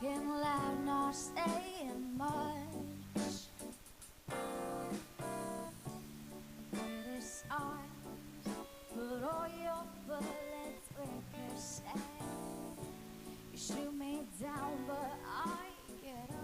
talking loud, not saying much. Criticize, put all your bullets ricochet. You shoot me down, but I get up.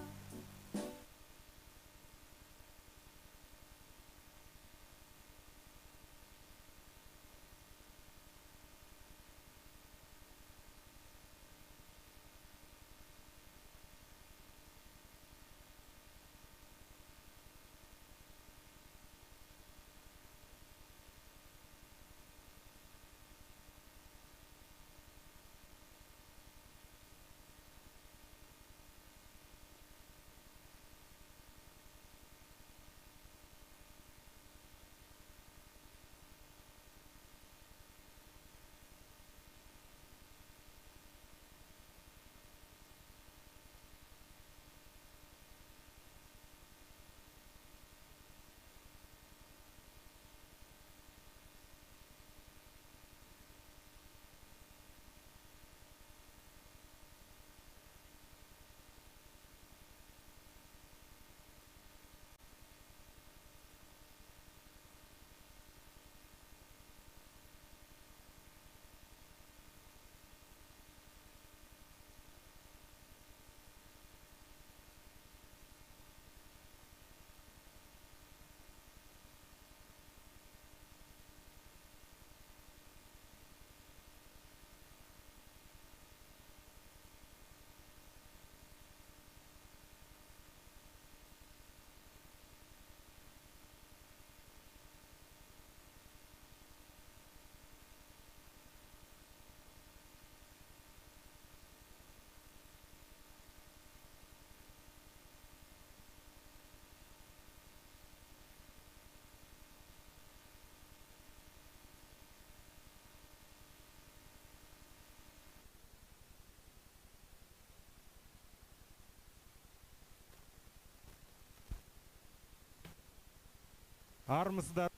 Армысыздар.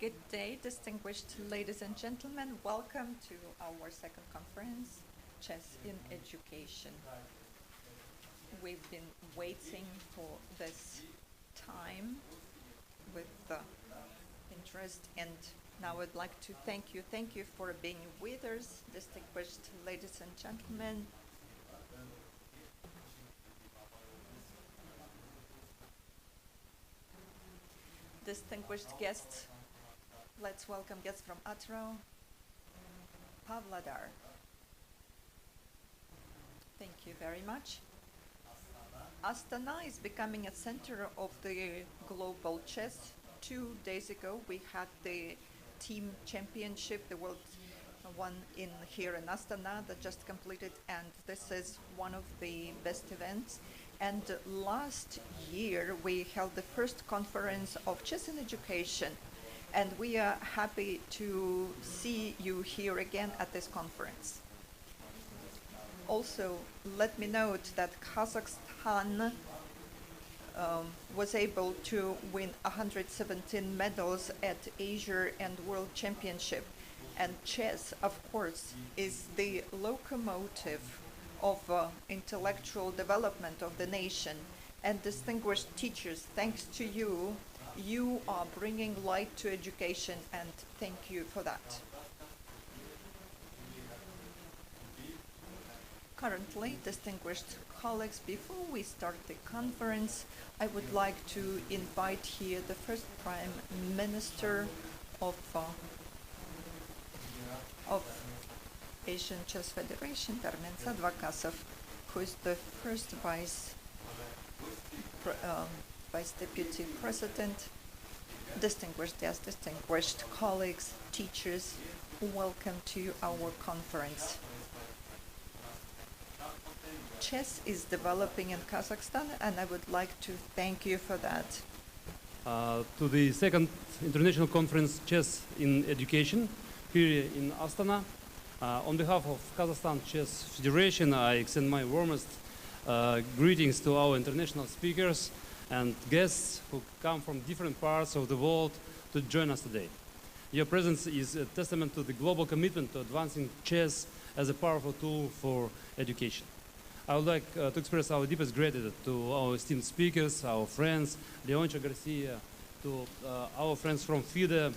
Good day, distinguished ladies and gentlemen. Welcome to our second conference, Chess in Education. We've been waiting for this time with interest, and now I'd like to thank you. Thank you for being with us, distinguished ladies and gentlemen. Distinguished guests, let's welcome guests from Atro, Pavlodar. Thank you very much. Astana is becoming a center of the global chess. 2 days ago, we had the team championship, the world one here in Astana that just completed, and this is one of the best events. And last year, we held the first conference of Chess in Education, and we are happy to see you here again at this conference. Also, let me note that Kazakhstan was able to win 117 medals at Asia and World Championship. And chess, of course, is the locomotive of intellectual development of the nation. And distinguished teachers, thanks to you, you are bringing light to education, and thank you for that. Currently, distinguished colleagues, before we start the conference, I would like to invite here the first Prime Minister of Asian Chess Federation, Armenian Advokasov, who is the first Vice Deputy President. Distinguished guests, distinguished colleagues, teachers, welcome to our conference. Chess is developing in Kazakhstan, and I would like to thank you for that. To the second international conference, Chess in Education, here in Astana. On behalf of Kazakhstan Chess Federation, I extend my warmest greetings to our international speakers and guests who come from different parts of the world to join us today. Your presence is a testament to the global commitment to advancing chess as a powerful tool for education. I would like to express our deepest gratitude to our esteemed speakers, our friends, Leoncio Garcia, to our friends from FIDE,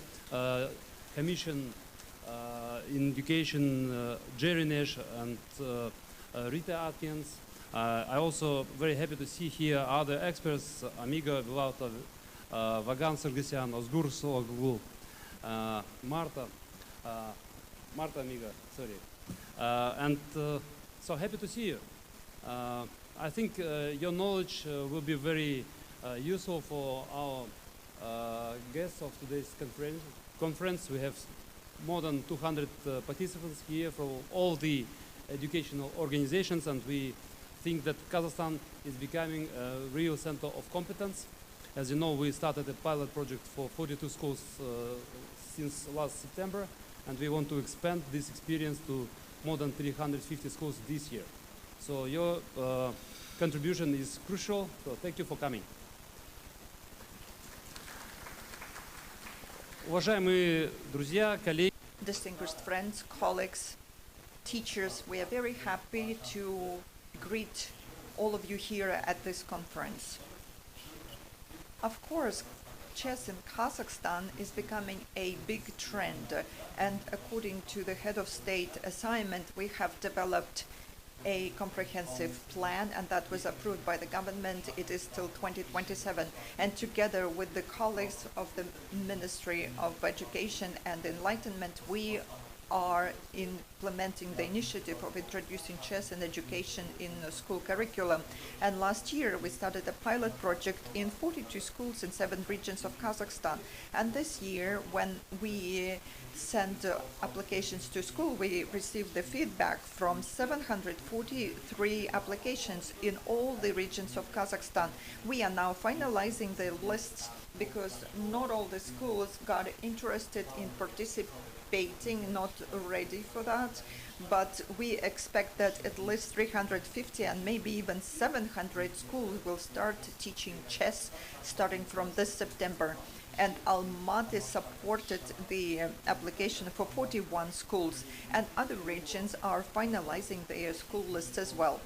Commission in Education, Jerry Nash and Rita Atkins. I also very happy to see here other experts, Amiga Vilatov, Vagan Sargsyan, Ozgur Sologlu, Marta Amiga, sorry. And so happy to see you. I think your knowledge will be very useful for our guests of today's conference. We have more than 200 participants here from all the educational organizations, and we think that Kazakhstan is becoming a real center of competence. As you know, we started a pilot project for 42 schools since last September, and we want to expand this experience to more than 350 schools this year. So your contribution is crucial, so thank you for coming. Уважаемые друзья, коллеги, Distinguished friends, colleagues, teachers, we are very happy to greet all of you here at this conference. Of course, chess in Kazakhstan is becoming a big trend, and according to the head of state assignment, we have developed a comprehensive plan, and that was approved by the government. It is till 2027, and together with the colleagues of the Ministry of Education and Enlightenment, we are implementing the initiative of introducing chess in education in the school curriculum. And last year we started a pilot project in 42 schools in 7 regions of Kazakhstan. And this year, when we sent applications to school, we received the feedback from 743 applications in all the regions of Kazakhstan. We are now finalizing the lists because not all the schools got interested in participating, not ready for that, but we expect that at least 350 and maybe even 700 schools will start teaching chess starting from this September. And Almaty supported the application for 41 schools, and other regions are finalizing their school lists as well.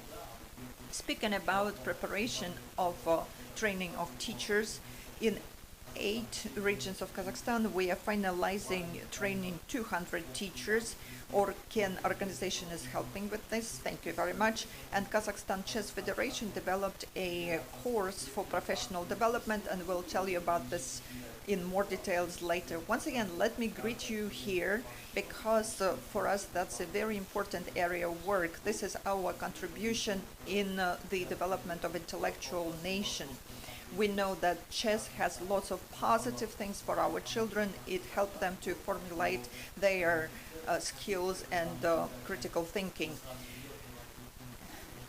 Speaking about preparation of training of teachers, in 8 regions of Kazakhstan, we are finalizing training 200 teachers. Orken organization is helping with this. Thank you very much. And Kazakhstan Chess Federation developed a course for professional development, and we'll tell you about this in more details later. Once again, let me greet you here because for us that's a very important area of work. This is our contribution in the development of intellectual nation. We know that chess has lots of positive things for our children. It helps them to formulate their skills and critical thinking.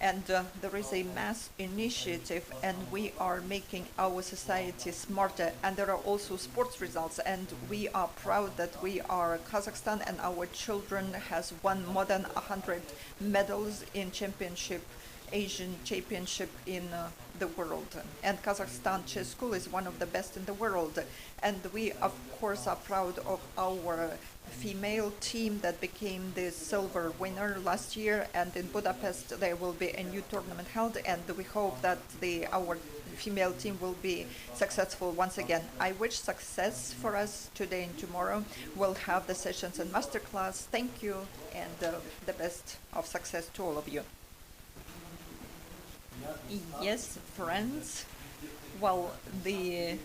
And there is a mass initiative, and we are making our society smarter. And there are also sports results, and we are proud that we are Kazakhstan, and our children has won more than 100 medals in championship, Asian championship in the world. And Kazakhstan Chess School is one of the best in the world. And we, of course, are proud of our female team that became the silver winner last year. And in Budapest, there will be a new tournament held. And we hope that our female team will be successful once again. I wish success for us today and tomorrow. We'll have the sessions and masterclass. Thank you, and the best of success to all of you. Yes, friends. Well, the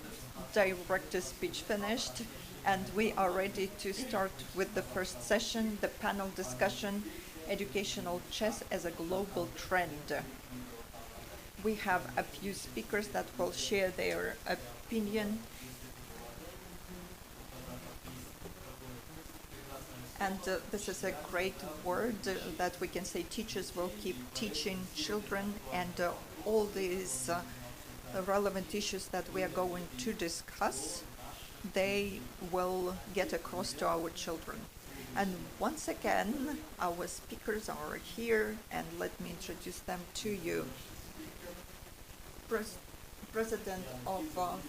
director's speech finished, and we are ready to start with the first session, the panel discussion, Educational Chess as a Global Trend. We have a few speakers that will share their opinion. And this is a great word that we can say teachers will keep teaching children, and all these relevant issues that we are going to discuss, they will get across to our children. And once again, our speakers are here, and let me introduce them to you. President of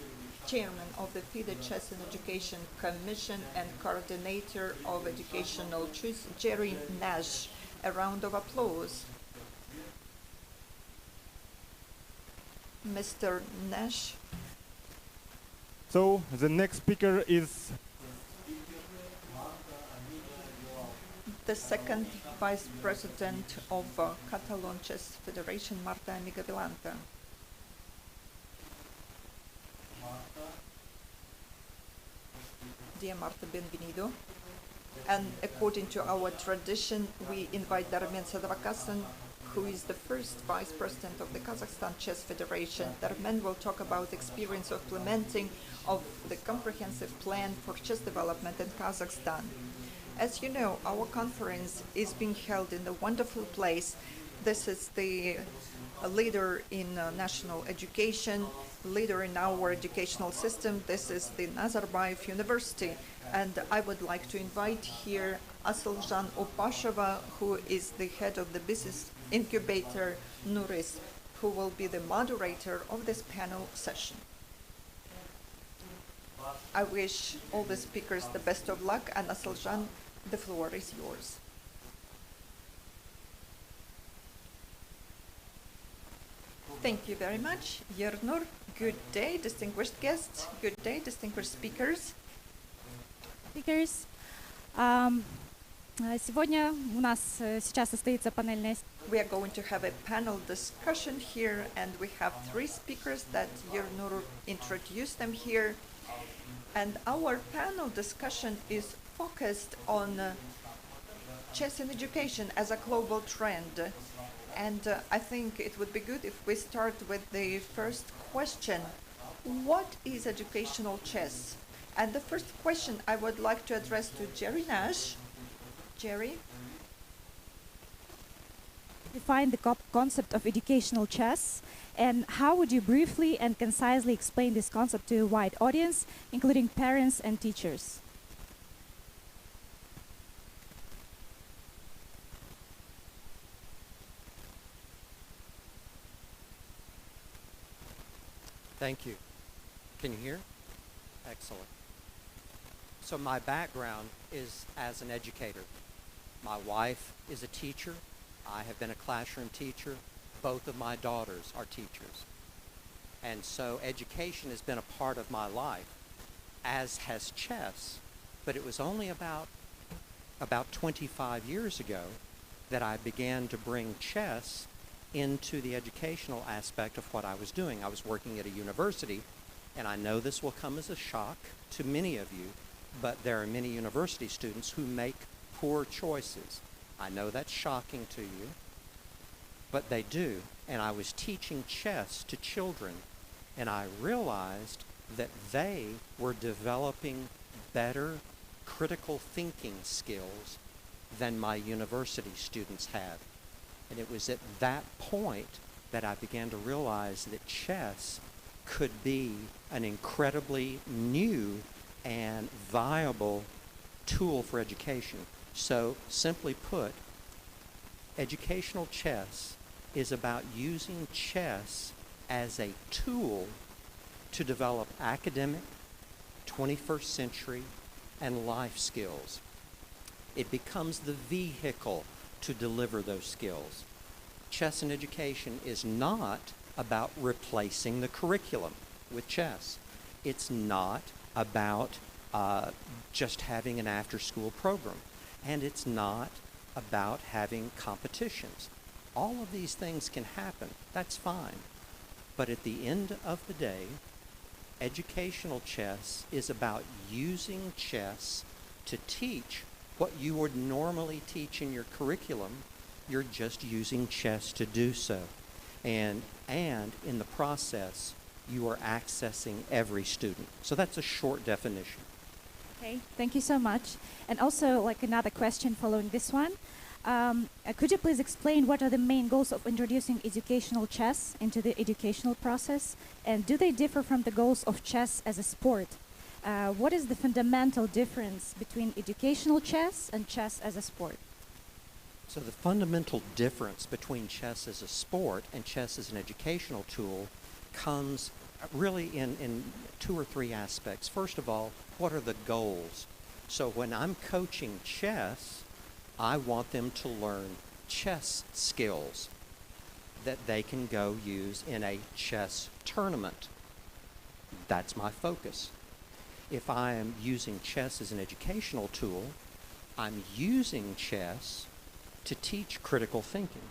chairman of the FIDE Chess and Education Commission and coordinator of educational choice, Jerry Nash. A round of applause. Mr. Nash. So the next speaker is the second vice president of Kazakhstan Chess Federation, Marta Amigavilanta. Dear Marta, bienvenido. And according to our tradition, we invite Darmen Sadavakasan, who is the first vice president of the Kazakhstan Chess Federation. Darmen will talk about experience of implementing of the comprehensive plan for chess development in Kazakhstan. As you know, our conference is being held in a wonderful place. This is the leader in national education, leader in our educational system. This is the Nazarbayev University. And I would like to invite here Aseljan Opashova, who is the head of the business incubator Nuris, who will be the moderator of this panel session. I wish all the speakers the best of luck, and Aseljan, the floor is yours. Thank you very much, Yernur. Good day, distinguished guests. Good day, distinguished speakers. Сегодня у нас сейчас состоится панельная. We are going to have a panel discussion here, and we have three speakers that Yernur introduced them here. And our panel discussion is focused on chess in education as a global trend. And I think it would be good if we start with the first question. What is educational chess? And the first question I would like to address to Jerry Nash. Jerry? Define the concept of educational chess, and how would you briefly and concisely explain this concept to a wide audience, including parents and teachers? Thank you. Can you hear? Excellent. So my background is as an educator. My wife is a teacher. I have been a classroom teacher. Both of my daughters are teachers. And so education has been a part of my life, as has chess. But it was only about 25 years ago that I began to bring chess into the educational aspect of what I was doing. I was working at a university, and I know this will come as a shock to many of you, but there are many university students who make poor choices. I know that's shocking to you, but they do. And I was teaching chess to children, and I realized that they were developing better critical thinking skills than my university students had. And it was at that point that I began to realize that chess could be an incredibly new and viable tool for education. So, simply put, educational chess is about using chess as a tool to develop academic, 21st century, and life skills. It becomes the vehicle to deliver those skills. Chess in education is not about replacing the curriculum with chess. It's not about just having an after-school program. And it's not about having competitions. All of these things can happen. That's fine. But at the end of the day, educational chess is about using chess to teach what you would normally teach in your curriculum. You're just using chess to do so. And in the process, you are accessing every student. So that's a short definition. Okay, thank you so much. And also, like another question following this one, could you please explain what are the main goals of introducing educational chess into the educational process? And do they differ from the goals of chess as a sport? What is the fundamental difference between educational chess and chess as a sport? So the fundamental difference between chess as a sport and chess as an educational tool comes really in two or three aspects. First of all, what are the goals? So when I'm coaching chess, I want them to learn chess skills that they can go use in a chess tournament. That's my focus. If I am using chess as an educational tool, I'm using chess to teach critical thinking.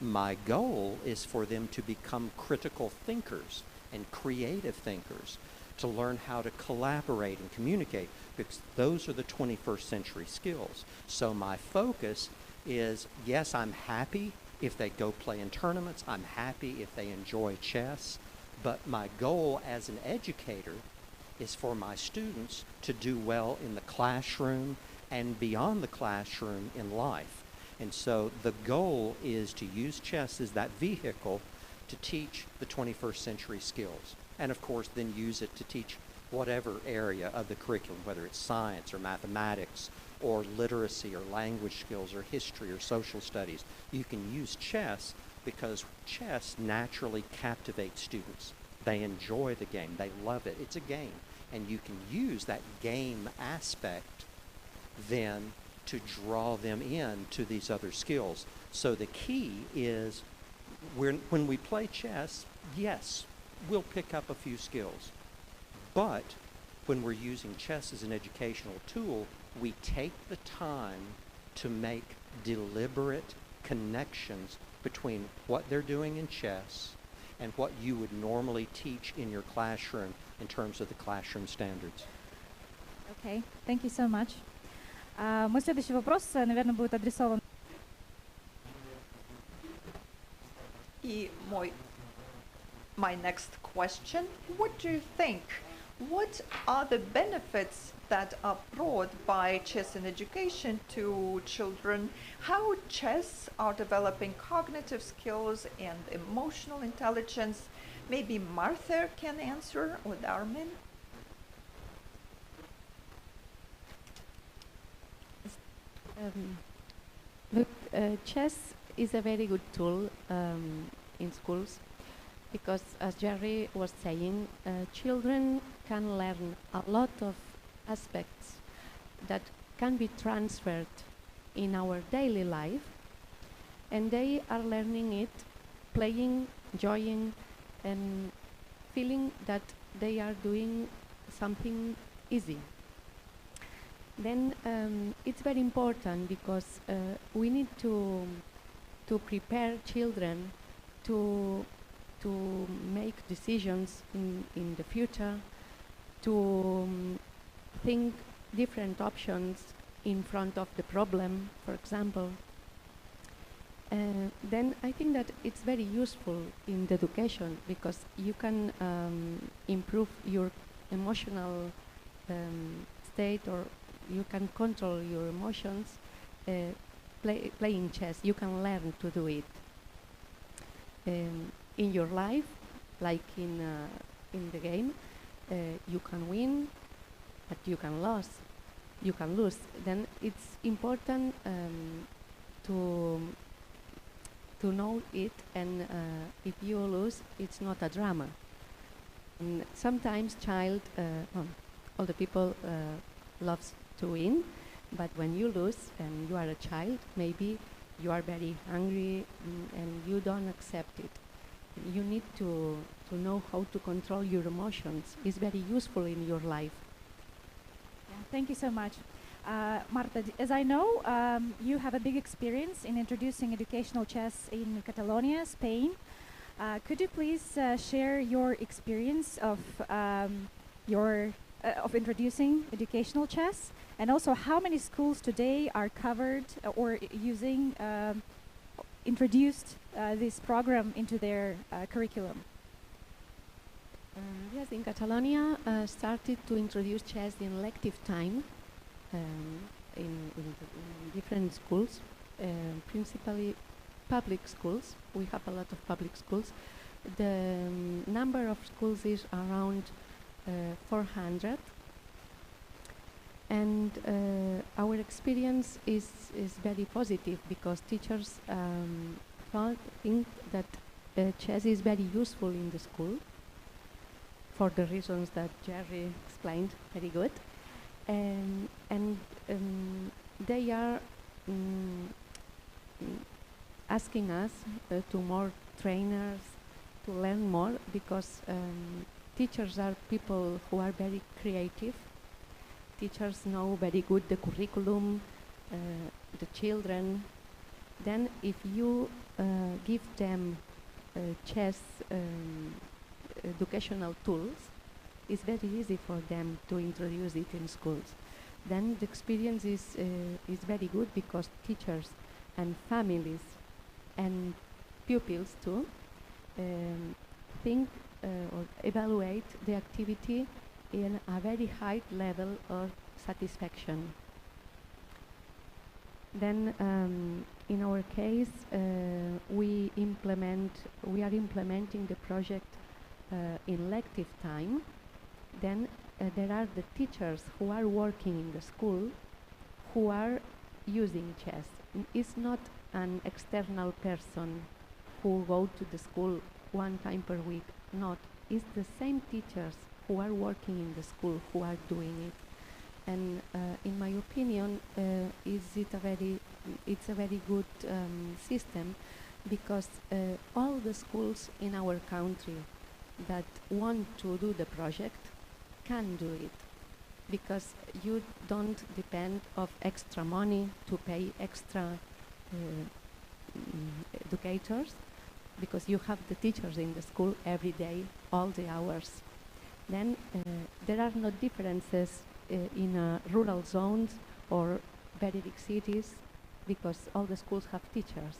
My goal is for them to become critical thinkers and creative thinkers, to learn how to collaborate and communicate, because those are the 21st century skills. So my focus is, yes, I'm happy if they go play in tournaments, I'm happy if they enjoy chess, but my goal as an educator is for my students to do well in the classroom and beyond the classroom in life. And so the goal is to use chess as that vehicle to teach the 21st century skills. And of course, then use it to teach whatever area of the curriculum, whether it's science or mathematics or literacy or language skills or history or social studies. You can use chess because chess naturally captivates students. They enjoy the game. They love it. It's a game. And you can use that game aspect then to draw them in to these other skills. So the key is when we play chess, yes, we'll pick up a few skills. But when we're using chess as an educational tool, we take the time to make deliberate connections between what they're doing in chess and what you would normally teach in your classroom in terms of the classroom standards. Okay, thank you so much. Мой следующий вопрос, наверное, будет адресован. И my next question, what do you think? What are the benefits that are brought by chess in education to children? How chess are developing cognitive skills and emotional intelligence? Maybe Martha can answer, or Darmin? Look, chess is a very good tool in schools because, as Jerry was saying, children can learn a lot of aspects that can be transferred in our daily life, and they are learning it, playing, enjoying, and feeling that they are doing something easy. Then it's very important because we need to prepare children to make decisions in the future, to think different options in front of the problem, for example. Then I think that it's very useful in the education because you can improve your emotional state, or you can control your emotions playing chess. You can learn to do it in your life, like in the game. You can win, but you can lose. You can lose. Then it's important to know it, and if you lose, it's not a drama. And sometimes all the people loves to win, but when you lose and you are a child, maybe you are very hungry and you don't accept it. You need to know how to control your emotions. It's very useful in your life. Yeah, thank you so much. Marta, as I know, you have a big experience in introducing educational chess in Catalonia, Spain. Could you please share your experience of introducing educational chess, and also how many schools today are covered or introduced this program into their curriculum? Yes, in Catalonia started to introduce chess in elective time in different schools, principally public schools. We have a lot of public schools. The number of schools is around 400, and our experience is very positive because teachers think that chess is very useful in the school, for the reasons that Jerry explained very good. And they are asking us to more trainers to learn more, because teachers are people who are very creative. Teachers know very good the curriculum, the children. Then if you give them chess educational tools, it's very easy for them to introduce it in schools. Then the experience is very good, because teachers and families and pupils too think or evaluate the activity in a very high level of satisfaction. Then in our case, we are implementing the project in lective time. Then there are the teachers who are working in the school who are using chess. It's not an external person who go to the school one time per week. Not. It's the same teachers who are working in the school who are doing it. And in my opinion, it's a very good system, because all the schools in our country that want to do the project can do it, because you don't depend of extra money to pay extra educators, because you have the teachers in the school every day, all the hours. Then there are no differences in rural zones or very big cities, because all the schools have teachers.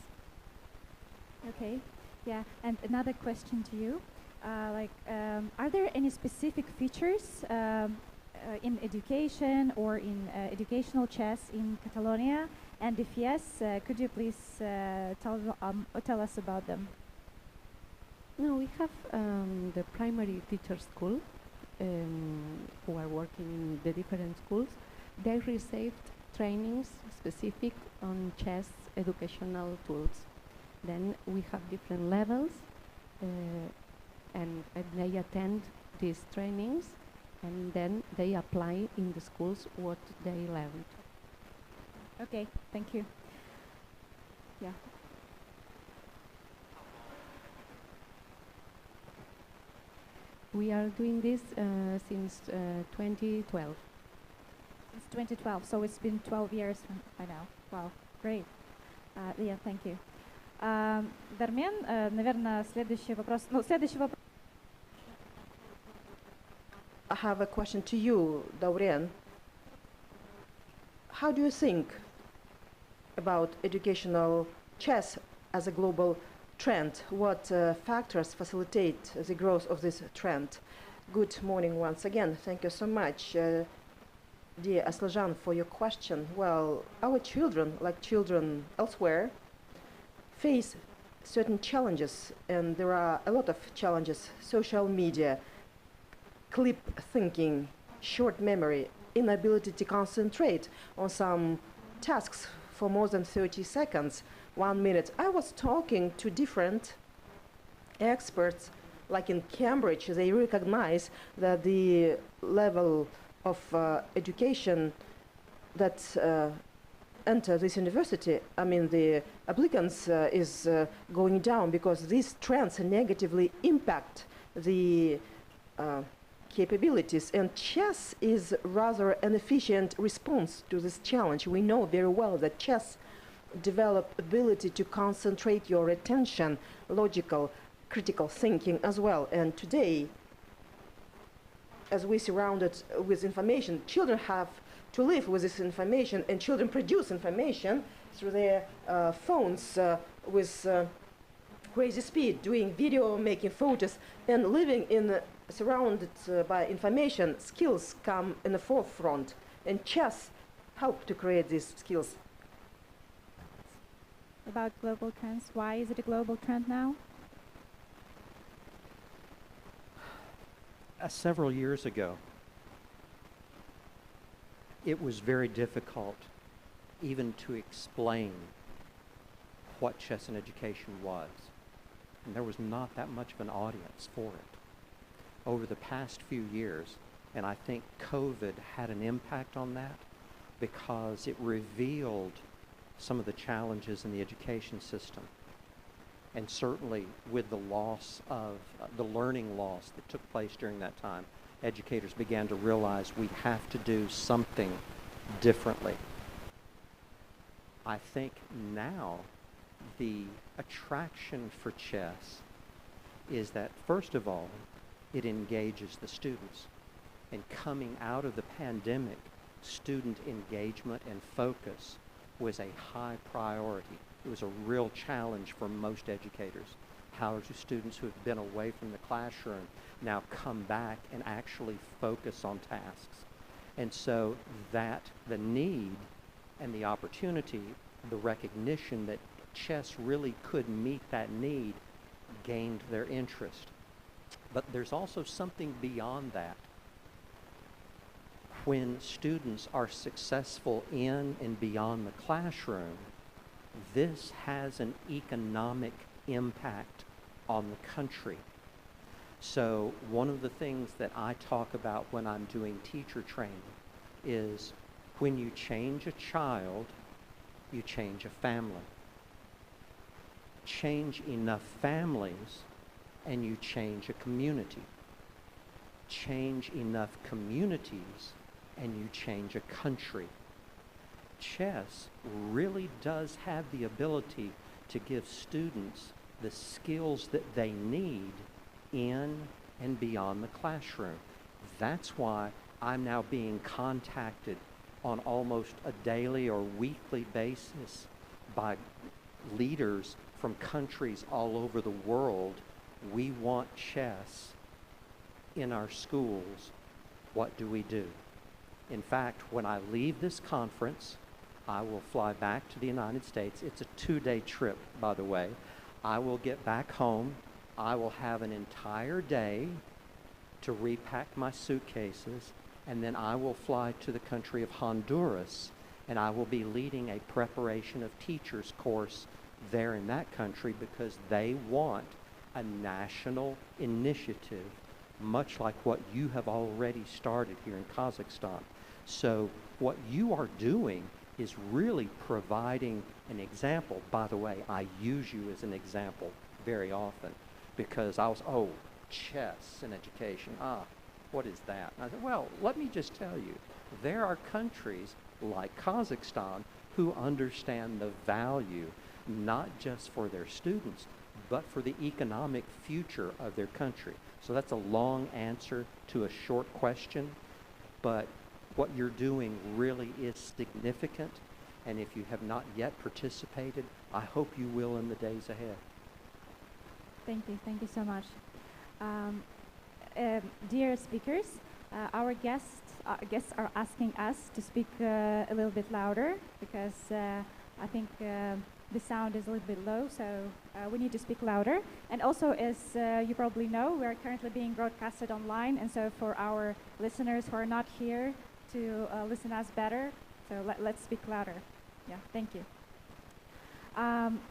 Okay, yeah, and another question to you. Are there any specific features in education or in educational chess in Catalonia? And if yes, could you please tell us about them? No, we have the primary teacher school who are working in the different schools. They received trainings specific on chess educational tools. Then we have different levels, and they attend these trainings, and then they apply in the schools what they learned. Okay, thank you. Yeah. We are doing this since 2012. Since 2012, so it's been 12 years by now. Wow, great. Yeah, thank you. Дармен, наверное, следующий вопрос. I have a question to you, Daurian. How do you think about educational chess as a global trend? What factors facilitate the growth of this trend? Good morning once again. Thank you so much, dear Aslajan, for your question. Well, our children, like children elsewhere, face certain challenges, and there are a lot of challenges: social media, clip thinking, short memory, inability to concentrate on some tasks for more than 30 seconds, 1 minute. I was talking to different experts, like in Cambridge. They recognize that the level of education that enter this university, I mean the applicants, is going down, because these trends negatively impact the capabilities, and chess is rather an efficient response to this challenge. We know very well that chess develop ability to concentrate your attention, logical, critical thinking as well. And today, as we surrounded with information, children have to live with this information, and children produce information through their phones with crazy speed, doing video, making photos, and living in surrounded by information. Skills come in the forefront, and chess help to create these skills. About global trends, why is it a global trend now? Several years ago, it was very difficult even to explain what chess in education was. And there was not that much of an audience for it. over the past few years, and I think COVID had an impact on that because it revealed some of the challenges in the education system. And certainly with the loss of, the learning loss that took place during that time, educators began to realize we have to do something differently. I think now the attraction for chess is that, first of all, it engages the students. And coming out of the pandemic, student engagement and focus was a high priority. It was a real challenge for most educators. How do students who have been away from the classroom now come back and actually focus on tasks? And so that the need and the opportunity, the recognition that chess really could meet that need gained their interest. But there's also something beyond that. When students are successful in and beyond the classroom, this has an economic impact on the country. So one of the things that I talk about when I'm doing teacher training is when you change a child, you change a family. Change enough families and you change a community. Change enough communities and you change a country. Chess really does have the ability to give students the skills that they need in and beyond the classroom. That's why I'm now being contacted on almost a daily or weekly basis by leaders from countries all over the world. We want chess in our schools. What do we do? In fact, when I leave this conference, I will fly back to the United States. It's a 2-day trip, by the way. I will get back home. I will have an entire day to repack my suitcases, and then I will fly to the country of Honduras, and I will be leading a preparation of teachers course there in that country because they want a national initiative, much like what you have already started here in Kazakhstan. So what you are doing is really providing an example. By the way, I use you as an example very often because I was, oh, chess and education, what is that? And I said, well, let me just tell you, there are countries like Kazakhstan who understand the value not just for their students, but for the economic future of their country. So that's a long answer to a short question, but what you're doing really is significant, and if you have not yet participated, I hope you will in the days ahead. Thank you so much. Dear speakers, our guests are asking us to speak a little bit louder because I think the sound is a little bit low, so we need to speak louder. And also, as you probably know, we are currently being broadcasted online, and so for our listeners who are not here to listen us better, so let's speak louder. Yeah, thank you.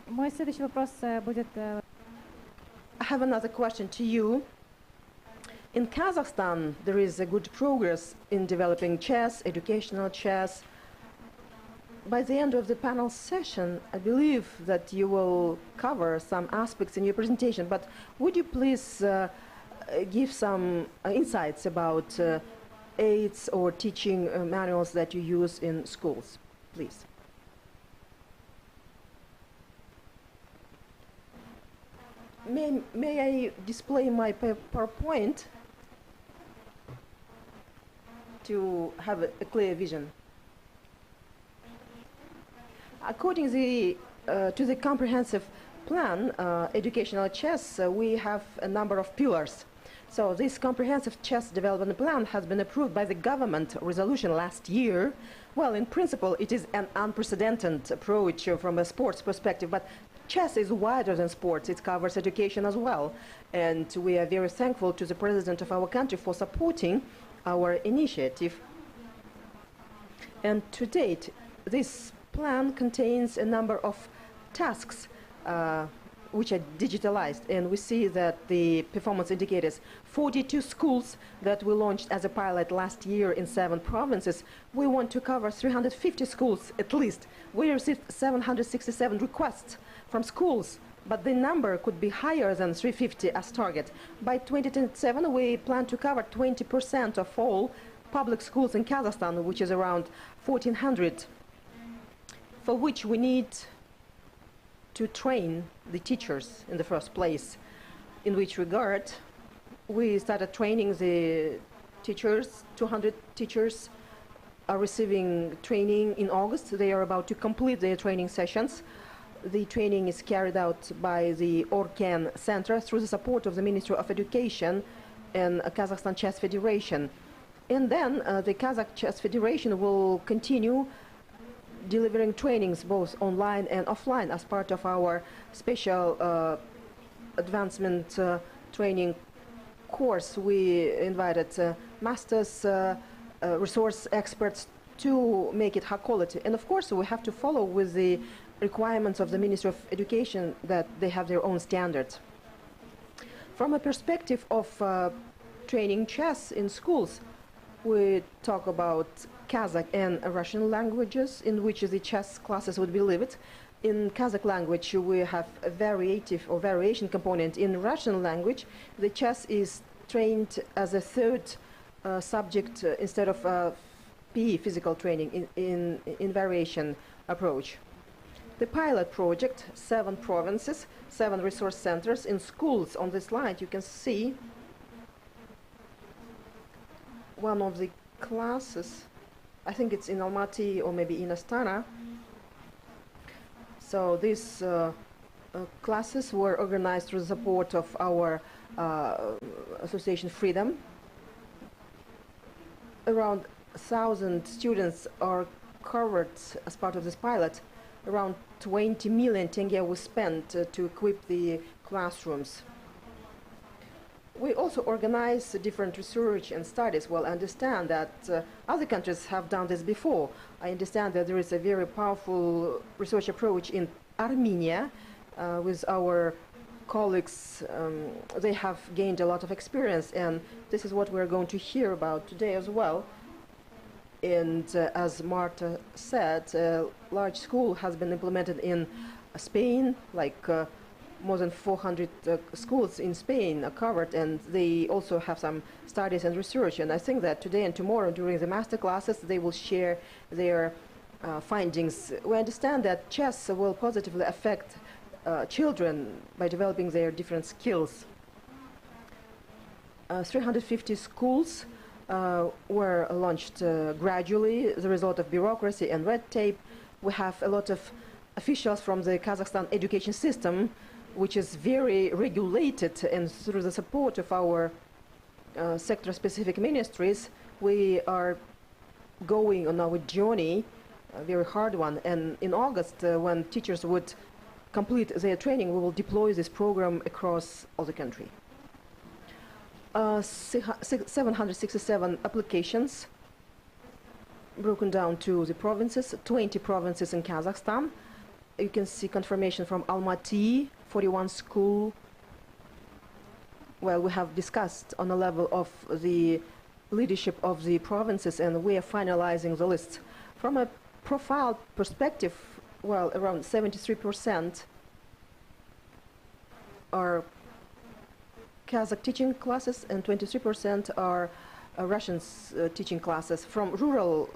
Мой следующий вопрос будет... I have another question to you. In Kazakhstan, there is a good progress in developing chess, educational chess. By the end of the panel session, I believe that you will cover some aspects in your presentation, but would you please give some insights about aids or teaching manuals that you use in schools, please? May I display my PowerPoint to have a clear vision? According to the comprehensive plan, educational chess, we have a number of pillars. So this comprehensive chess development plan has been approved by the government resolution last year. Well, in principle, it is an unprecedented approach from a sports perspective, but chess is wider than sports. It covers education as well. And we are very thankful to the president of our country for supporting our initiative. And to date, this plan contains a number of tasks which are digitalized, and we see that the performance indicators, 42 schools that we launched as a pilot last year in 7 provinces, we want to cover 350 schools at least. We received 767 requests from schools, but the number could be higher than 350 as target. By 2027, we plan to cover 20% of all public schools in Kazakhstan, which is around 1,400, for which we need to train the teachers in the first place. In which regard, we started training the teachers. 200 teachers are receiving training in August. They are about to complete their training sessions. The training is carried out by the Orkan Center through the support of the Ministry of Education and Kazakhstan Chess Federation. And then the Kazakh Chess Federation will continue delivering trainings both online and offline as part of our special advancement training course. We invited masters, resource experts to make it high quality. And of course, we have to follow with the requirements of the Ministry of Education that they have their own standards. From a perspective of training chess in schools, we talk about Kazakh and Russian languages in which the chess classes would be delivered. In Kazakh language, we have a variative or variation component. In Russian language, the chess is trained as a third subject instead of PE, physical training, in variation approach. The pilot project, 7 provinces, 7 resource centers in schools. On this slide, you can see one of the classes. I think it's in Almaty or maybe in Astana. So these classes were organized through the support of our association Freedom. Around 1,000 students are covered as part of this pilot. Around 20 million tenge was spent to equip the classrooms. We also organize different research and studies. Well, I understand that other countries have done this before. I understand that there is a very powerful research approach in Armenia with our colleagues. They have gained a lot of experience, and this is what we're going to hear about today as well. And as Marta said, a large school has been implemented in Spain, like more than 400 schools in Spain are covered, and they also have some studies and research. And I think that today and tomorrow during the master classes they will share their findings. We understand that chess will positively affect children by developing their different skills. 350 schools were launched gradually, the result of bureaucracy and red tape. We have a lot of officials from the Kazakhstan education system, which is very regulated, and through the support of our sector-specific ministries, we are going on our journey, a very hard one. And in August, when teachers would complete their training, we will deploy this program across all the country. 767 applications broken down to the provinces, 20 provinces in Kazakhstan. You can see confirmation from Almaty, 41 school. Well, we have discussed on the level of the leadership of the provinces, and we are finalizing the list. From a profile perspective, well, around 73% are Kazakh teaching classes and 23% are Russian teaching classes. From rural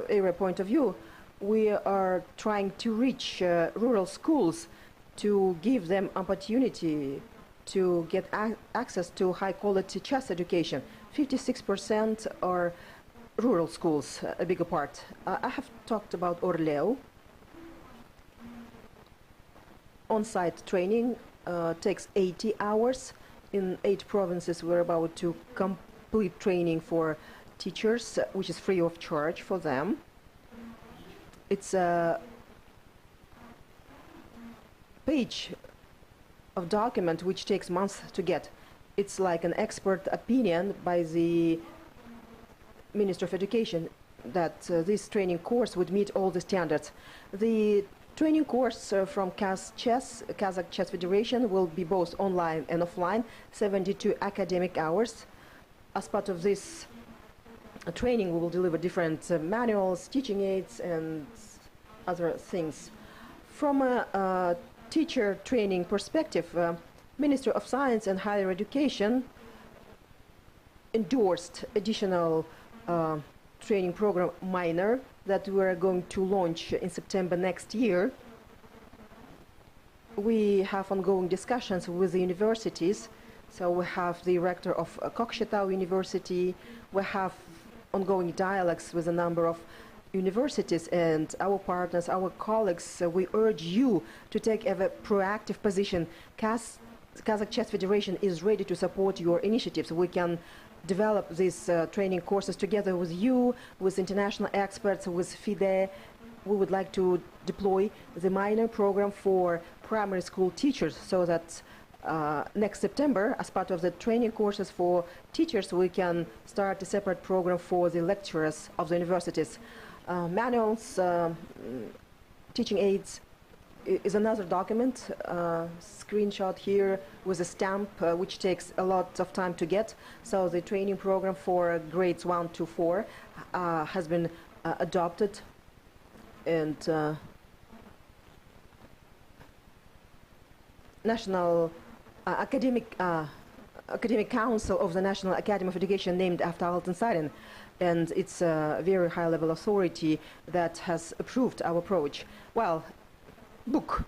area point of view, we are trying to reach rural schools to give them opportunity to get access to high-quality chess education. 56% are rural schools, a bigger part. I have talked about Orleo. On-site training takes 80 hours. In 8 provinces, we're about to complete training for teachers, which is free of charge for them. It's a page of document which takes months to get. It's like an expert opinion by the Minister of Education that this training course would meet all the standards. The Training course from KazChess, Kazakh Chess Federation, will be both online and offline, 72 academic hours. As part of this training, we will deliver different manuals, teaching aids, and other things. From a teacher training perspective, Ministry of Science and Higher Education endorsed additional training program minor that we're going to launch in September next year. We have ongoing discussions with the universities. So we have the rector of Kokshetau University. We have ongoing dialogues with a number of universities and our partners, our colleagues. We urge you to take a proactive position. Kazakh Chess Federation is ready to support your initiatives. We can develop these training courses together with you, with international experts, with FIDE. We would like to deploy the minor program for primary school teachers so that next September, as part of the training courses for teachers, we can start a separate program for the lecturers of the universities. Manuals, teaching aids is another document, screenshot here with a stamp, which takes a lot of time to get. So the training program for grades 1 to 4 has been adopted, and National Academic Council of the National Academy of Education named after Altan Sarin, and it's a very high-level authority that has approved our approach. Well, book.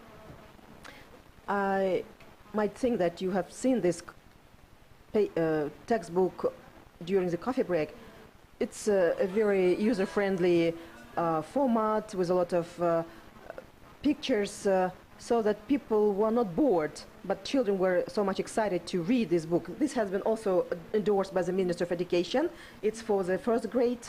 I might think that you have seen this textbook during the coffee break. It's a very user-friendly format with a lot of pictures so that people were not bored, but children were so much excited to read this book. This has been also endorsed by the Minister of Education. It's for the first grade.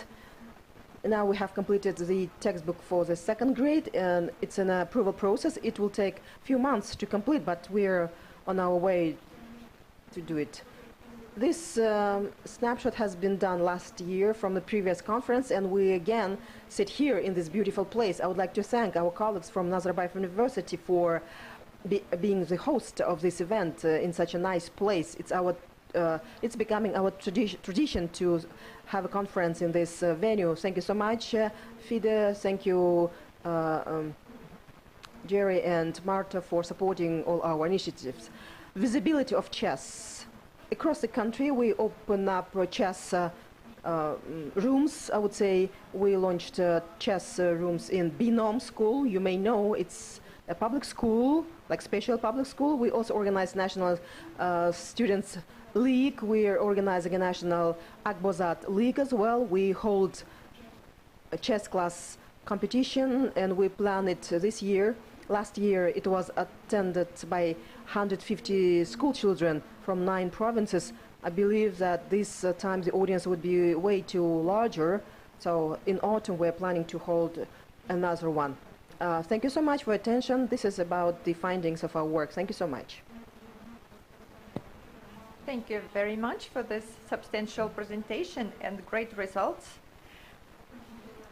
Now we have completed the textbook for the second grade, and it's an approval process. It will take a few months to complete, but we're on our way to do it. This snapshot has been done last year from the previous conference, and we again sit here in this beautiful place. I would like to thank our colleagues from Nazarbayev University for being the host of this event in such a nice place. It's becoming our tradition to have a conference in this venue. Thank you so much, FIDE. Thank you, Jerry and Marta, for supporting all our initiatives. Visibility of chess. Across the country, we open up chess rooms. I would say we launched chess rooms in Binom School. You may know it's a public school, like special public school. We also organize National Students League. We are organizing a National Akbozat League as well. We hold a chess class competition, and we plan it this year. Last year, it was attended by 150 school children from 9 provinces. I believe that this time the audience would be way too larger. So in autumn, we're planning to hold another one. Thank you so much for attention. This is about the findings of our work. Thank you so much. Thank you very much for this substantial presentation and great results.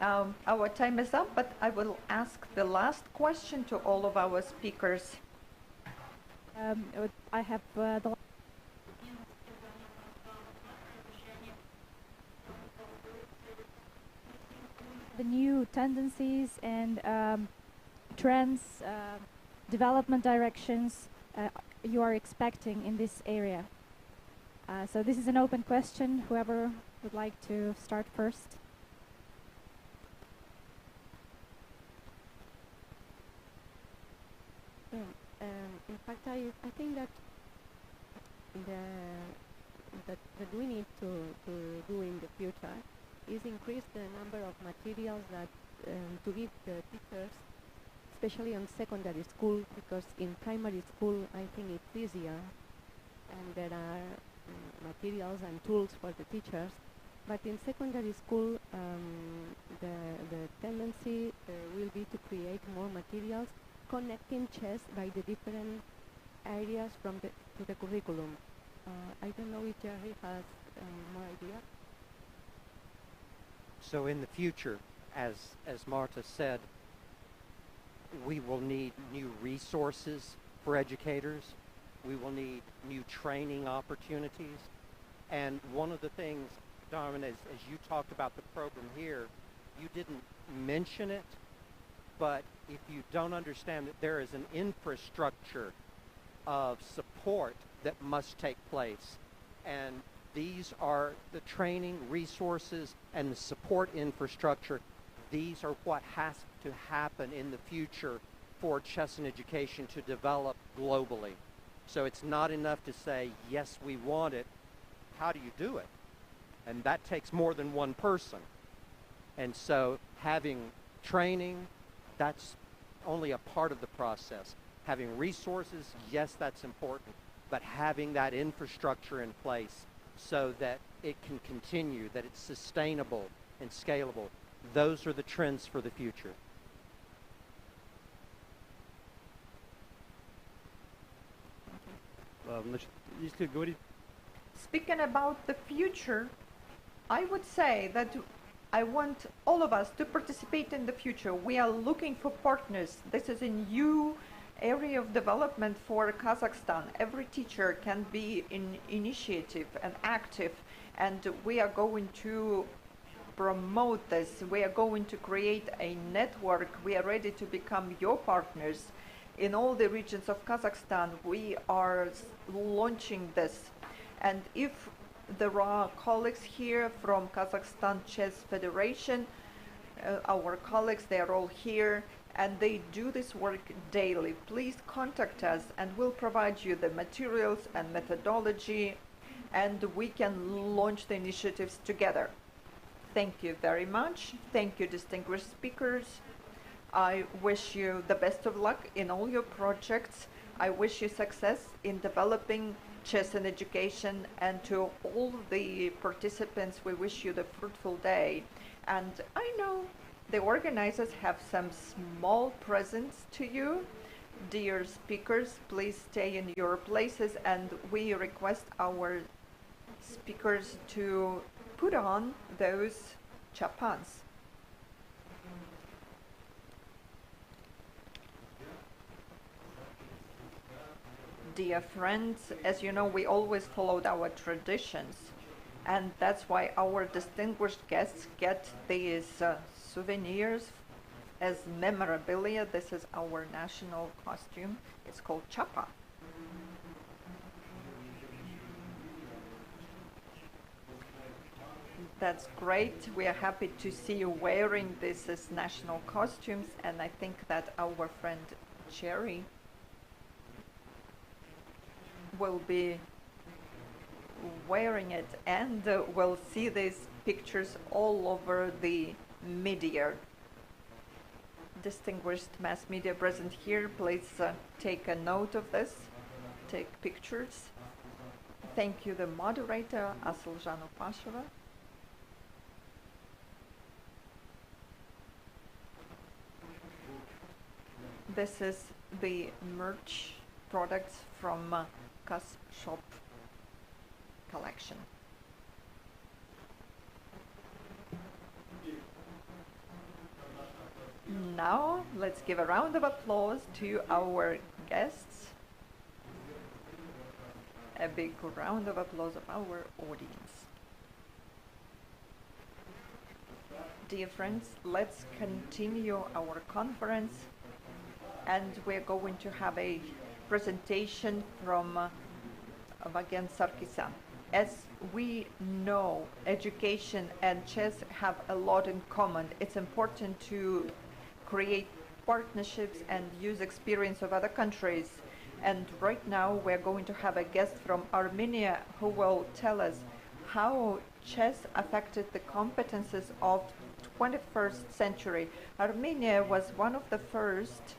Our time is up, but I will ask the last question to all of our speakers. I have the new tendencies and trends, development directions you are expecting in this area. So this is an open question. Whoever would like to start first. In fact, I think that that we need to do in the future is increase the number of materials that to give the teachers, especially on secondary school, because in primary school I think it's easier and there are materials and tools for the teachers, but in secondary school the tendency will be to create more materials connecting chess by the different areas from to the curriculum. I don't know if Jerry has more idea. So in the future, as Marta said, we will need new resources for educators. We will need new training opportunities. And one of the things, Darwin, as you talked about the program here, you didn't mention it, but if you don't understand that there is an infrastructure of support that must take place, and these are the training resources and the support infrastructure. These are what has to happen in the future for chess and education to develop globally. So it's not enough to say, yes, we want it. How do you do it? And that takes more than one person. And so having training, that's only a part of the process. Having resources, yes, that's important, but having that infrastructure in place so that it can continue, that it's sustainable and scalable, those are the trends for the future. Значит, если говорить Speaking about the future, I would say that I want all of us to participate in the future. We are looking for partners. This is a new area of development for Kazakhstan. Every teacher can be initiative and active, and we are going to promote this. We are going to create a network. We are ready to become your partners in all the regions of Kazakhstan. We are launching this. And if there are colleagues here from Kazakhstan Chess Federation, our colleagues, they are all here and they do this work daily. Please contact us and we'll provide you the materials and methodology, and we can launch the initiatives together. Thank you very much. Thank you, distinguished speakers. I wish you the best of luck in all your projects. I wish you success in developing chess and education, and to all the participants, we wish you the fruitful day. And I know the organizers have some small presents to you. Dear speakers, please stay in your places, and we request our speakers to put on those chapans. Dear friends, as you know, we always followed our traditions, and that's why our distinguished guests get these souvenirs as memorabilia. This is our national costume. It's called chapa. That's great. We are happy to see you wearing this as national costumes, and I think that our friend Cherry will be wearing it, and we'll see these pictures all over the media. Distinguished mass media present here, please take a note of this, take pictures. Thank you, the moderator, Asıljan Opasheva. This is the merch products from Kaz Shop collection. Now, let's give a round of applause to our guests. A big round of applause of our audience. Dear friends, let's continue our conference, and we're going to have a presentation from Vagen Sarkisyan. As we know, education and chess have a lot in common. It's important to create partnerships and use experience of other countries. And right now we're going to have a guest from Armenia who will tell us how chess affected the competences of 21st century. Armenia was one of the first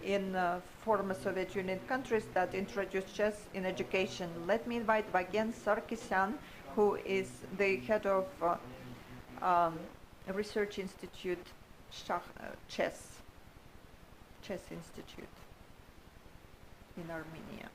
in former Soviet Union countries that introduced chess in education. Let me invite Vagen Sarkisyan, who is the head of Research Institute, Chess Institute in Armenia.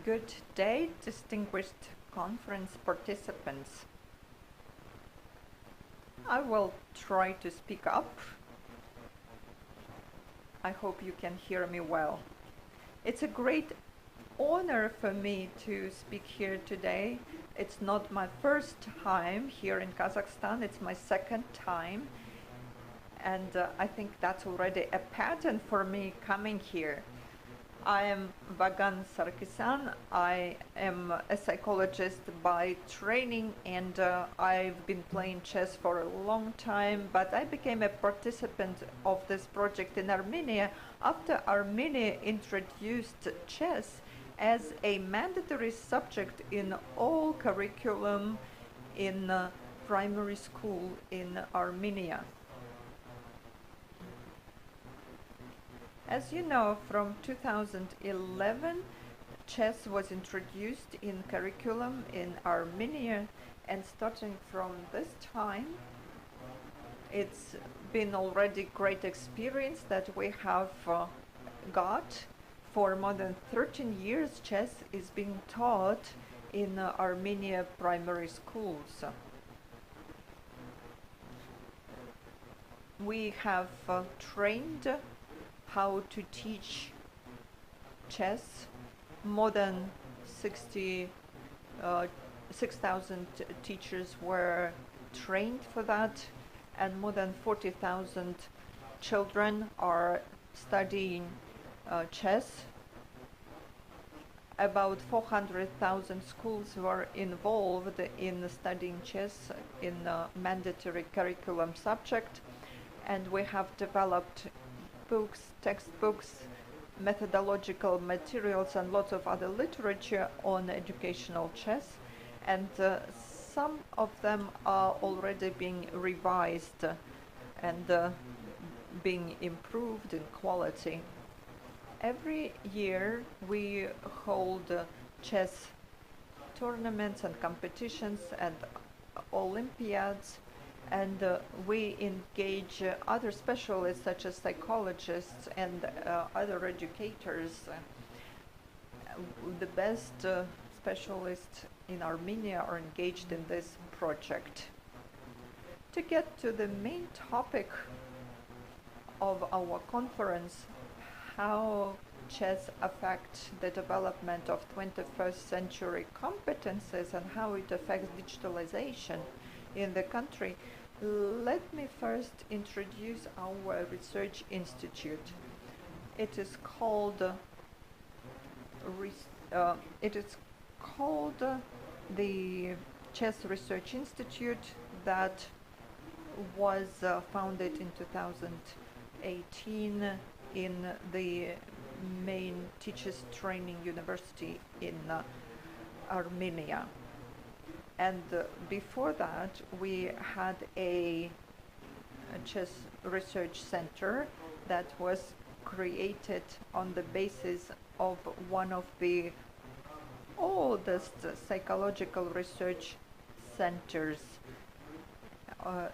Good day, distinguished conference participants. I will try to speak up. I hope you can hear me well. It's a great honor for me to speak here today. It's not my first time here in Kazakhstan, it's my second time. And I think that's already a pattern for me coming here. I am Vagan Sarkisyan. I am a psychologist by training, and I've been playing chess for a long time, but I became a participant of this project in Armenia after Armenia introduced chess as a mandatory subject in all curriculum in primary school in Armenia. As you know, from 2011, chess was introduced in curriculum in Armenia, and starting from this time, it's been already great experience that we have got. For more than 13 years, chess is being taught in Armenia primary schools. We have trained how to teach chess. More than 6,000 teachers were trained for that, and more than 40,000 children are studying chess. About 400,000 schools were involved in studying chess in a mandatory curriculum subject, and we have developed books, textbooks, methodological materials, and lots of other literature on educational chess, and some of them are already being revised and being improved in quality. Every year we hold chess tournaments and competitions and Olympiads, and we engage other specialists such as psychologists and other educators. The best specialists in Armenia are engaged in this project. To get to the main topic of our conference, how chess affects the development of 21st century competencies and how it affects digitalization in the country, let me first introduce our research institute. It is called the Chess Research Institute, that was founded in 2018 in the main teachers training university in Armenia. And before that, we had a chess research center that was created on the basis of one of the oldest psychological research centers,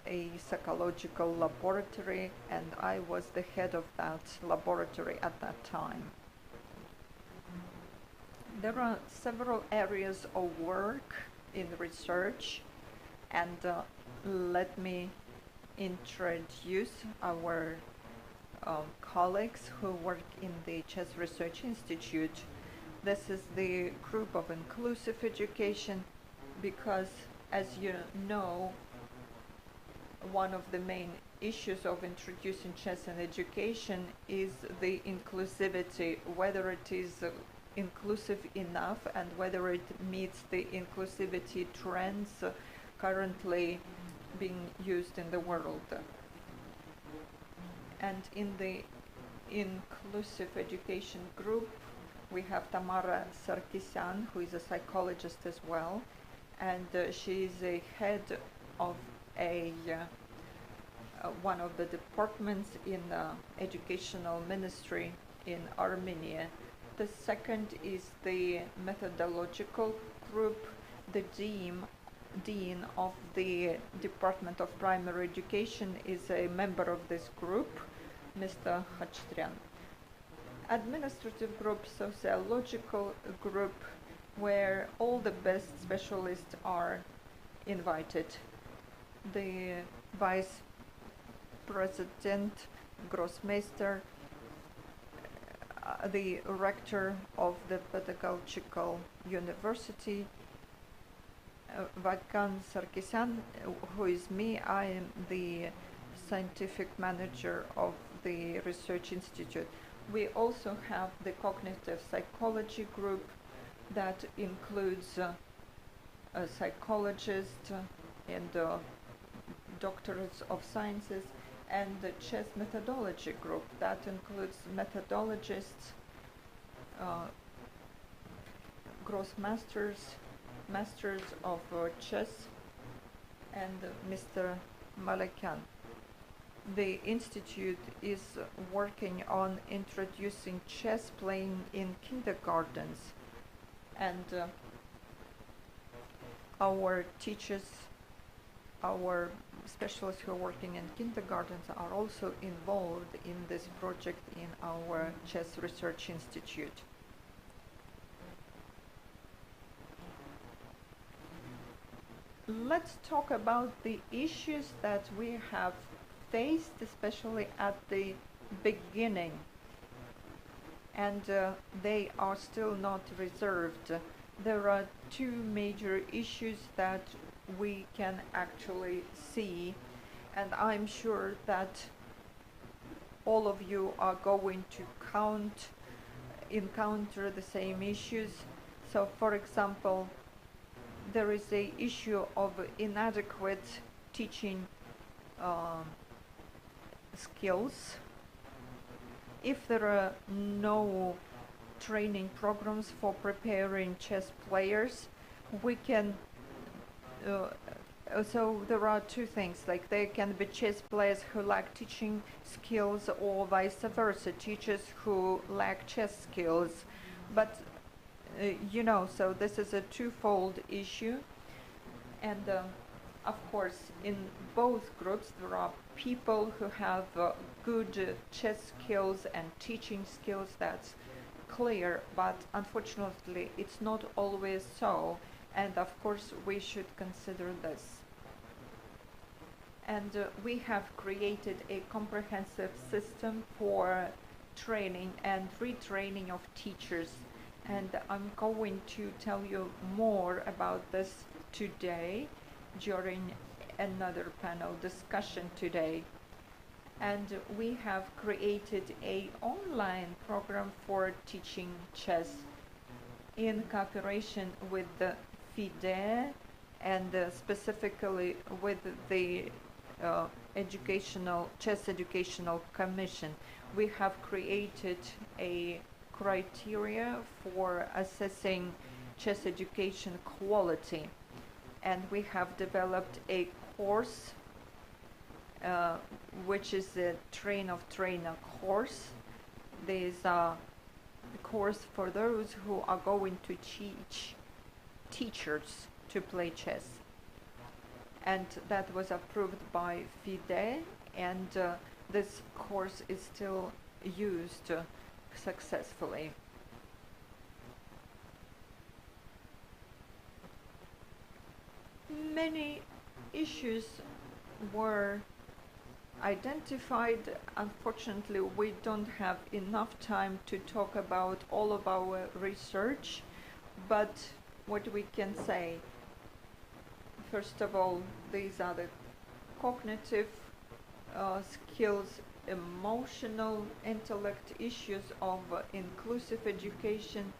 a psychological laboratory, and I was the head of that laboratory at that time. There are several areas of work in research, and let me introduce our colleagues who work in the Chess Research Institute. This is the group of inclusive education, because, as you know, one of the main issues of introducing chess in education is the inclusivity, whether it is inclusive enough and whether it meets the inclusivity trends currently being used in the world. And in the inclusive education group, we have Tamara Sarkisyan, who is a psychologist as well, and she is a head of one of the departments in the educational ministry in Armenia. The second is the methodological group. The dean of the Department of Primary Education is a member of this group, Mr. Khachryan. Administrative group, sociological group, where all the best specialists are invited. The vice president, Grossmeister, the rector of the pedagogical university, Vagan Sarkisyan, who is me. I am the scientific manager of the research institute. We also have the cognitive psychology group that includes a psychologist and doctors of sciences, and the chess methodology group that includes methodologists, grossmasters, masters of chess, and Mr. Malakian. The institute is working on introducing chess playing in kindergartens, and our teachers, our specialists who are working in kindergartens are also involved in this project in our Chess Research Institute. Let's talk about the issues that we have faced, especially at the beginning, and they are still not resolved. There are two major issues that we can actually see, and I'm sure that all of you are going to encounter the same issues. So, for example, there is a issue of inadequate teaching skills. If there are no training programs for preparing chess players, we can so there are two things, like there can be chess players who lack teaching skills, or vice versa, teachers who lack chess skills. But you know, so this is a twofold issue, and of course in both groups there are people who have good chess skills and teaching skills, that's clear, but unfortunately it's not always so, and of course we should consider this. And we have created a comprehensive system for training and retraining of teachers, and I'm going to tell you more about this today during another panel discussion today. And we have created an online program for teaching chess in cooperation with the FIDE and specifically with the Chess Educational Commission. We have created a criteria for assessing chess education quality, and we have developed a course which is a train of trainer course. These are the course for those who are going to teach teachers to play chess, and that was approved by FIDE, and this course is still used successfully. Many issues were identified. Unfortunately, we don't have enough time to talk about all of our research, but what we can say, first of all, these are the cognitive skills, emotional intellect issues of inclusive education.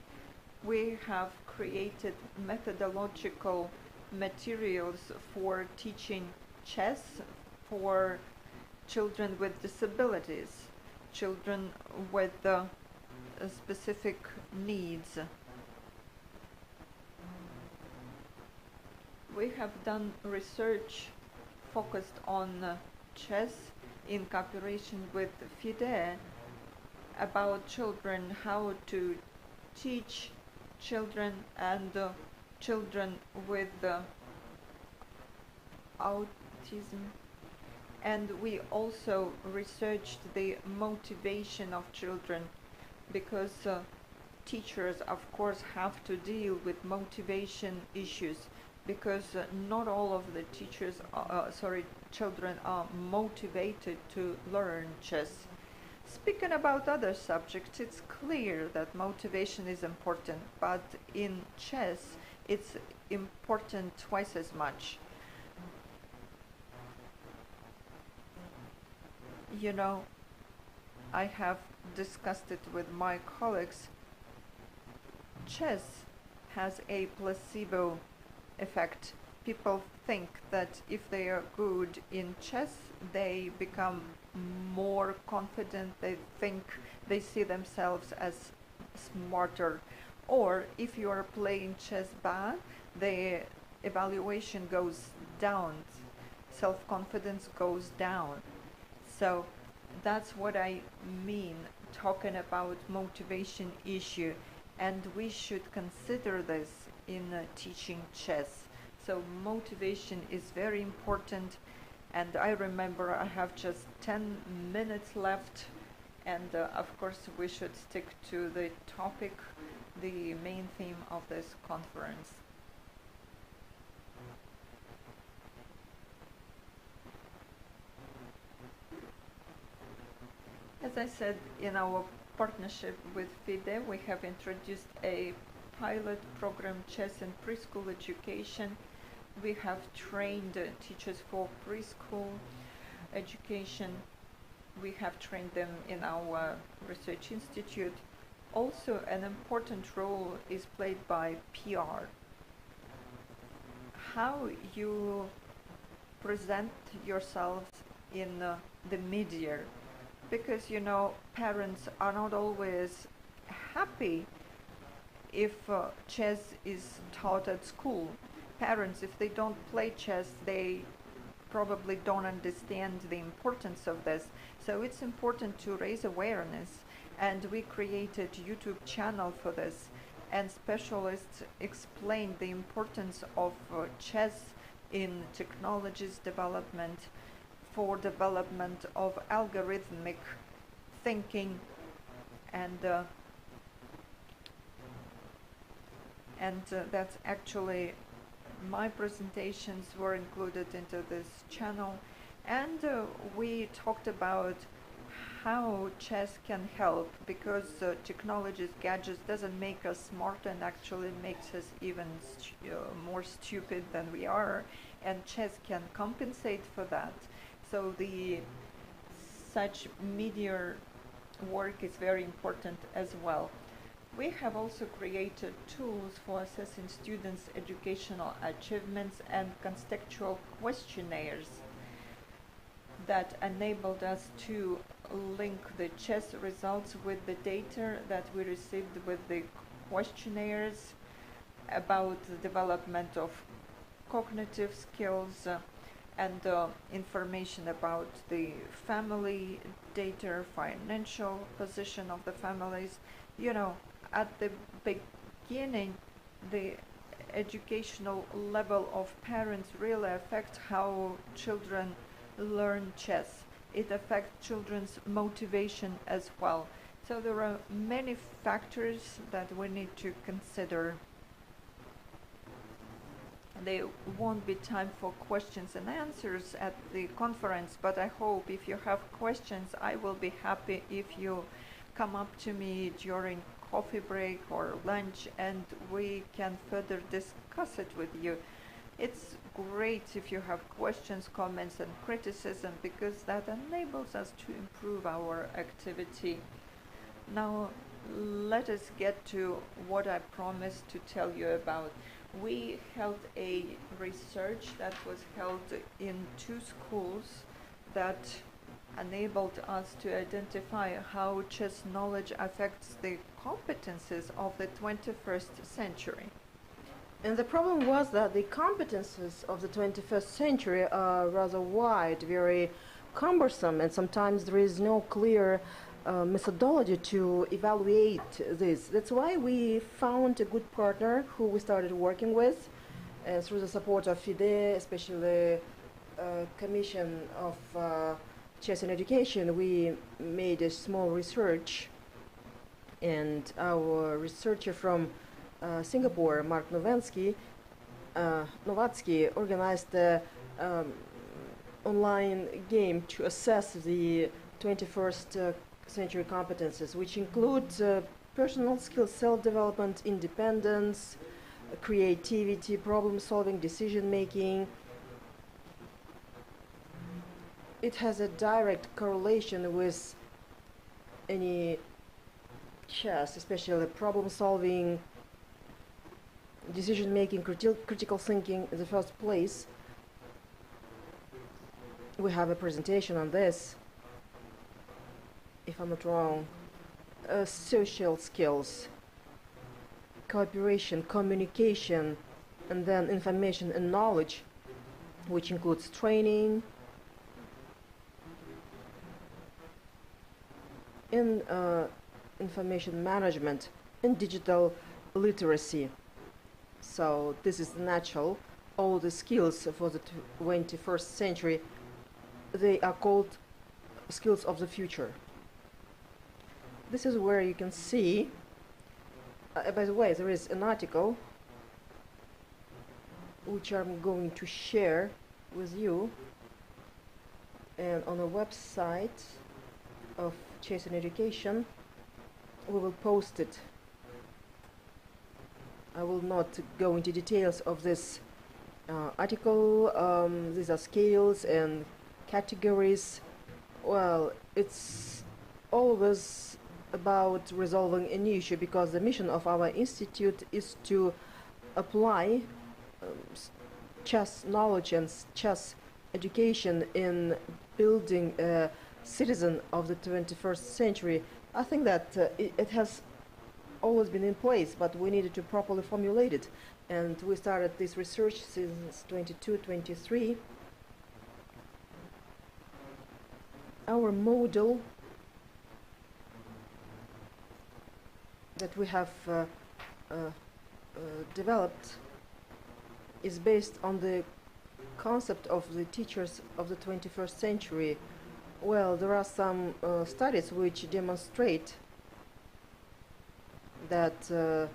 We have created methodological materials for teaching chess for children with disabilities, children with specific needs. We have done research focused on chess in cooperation with FIDE about children, how to teach children and children with autism. And we also researched the motivation of children, because teachers, of course, have to deal with motivation issues, because not all of the children are motivated to learn chess. Speaking about other subjects, it's clear that motivation is important, but in chess, it's important twice as much. You know, I have discussed it with my colleagues. Chess has a placebo effect. People think that if they are good in chess, they become more confident, they see themselves as smarter. Or if you are playing chess bad, the evaluation goes down, self-confidence goes down. So that's what I mean talking about motivation issue, and we should consider this in teaching chess. So motivation is very important, and I remember I have just 10 minutes left, and of course we should stick to the topic, the main theme of this conference. As I said, in our partnership with FIDE, we have introduced a pilot program, Chess in Preschool Education. We have trained teachers for preschool education. We have trained them in our research institute. Also, an important role is played by PR. How you present yourselves in the media, because you know parents are not always happy if chess is taught at school. Parents, if they don't play chess, they probably don't understand the importance of this. So it's important to raise awareness, and we created a YouTube channel for this, and specialists explain the importance of chess in technologies development, for development of algorithmic thinking, and that's actually my presentations were included into this channel, and we talked about how chess can help, because technologies, gadgets doesn't make us smarter, and actually makes us even more stupid than we are, and chess can compensate for that. So such media work is very important as well. We have also created tools for assessing students' educational achievements and contextual questionnaires that enabled us to link the chess results with the data that we received with the questionnaires about the development of cognitive skills, and information about the family data, financial position of the families. You know, at the beginning, the educational level of parents really affects how children learn chess. It affects children's motivation as well. So there are many factors that we need to consider. There won't be time for questions and answers at the conference, but I hope if you have questions, I will be happy if you come up to me during coffee break or lunch, and we can further discuss it with you. It's great if you have questions, comments, and criticism, because that enables us to improve our activity. Now, let us get to what I promised to tell you about. We held a research that was held in 2 schools that enabled us to identify how chess knowledge affects the competencies of the 21st century. And the problem was that the competences of the 21st century are rather wide, very cumbersome, and sometimes there is no clear methodology to evaluate this. That's why we found a good partner who we started working with, and through the support of FIDE, especially Commission of Chess in Education, we made a small research And our researcher from Singapore, Mark Novatsky, organized a online game to assess the 21st century competences, which include personal skills, self-development, independence, creativity, problem-solving, decision-making. It has a direct correlation with any chess, especially problem-solving, decision-making, critical thinking in the first place. We have a presentation on this, if I'm not wrong. Social skills, cooperation, communication, and then information and knowledge, which includes training in information management and digital literacy. So this is natural. All the skills for the 21st century, they are called skills of the future. This is where you can see, by the way, there is an article which I'm going to share with you, and on the website of Chess and Education we will post it. I will not go into details of this article. These are scales and categories. Well, it's always about resolving an issue, because the mission of our institute is to apply chess knowledge and chess education in building a citizen of the 21st century. I think that it has always been in place, but we needed to properly formulate it. And we started this research since 22-23. Our model that we have developed is based on the concept of the teachers of the 21st century. Well, there are some studies which demonstrate that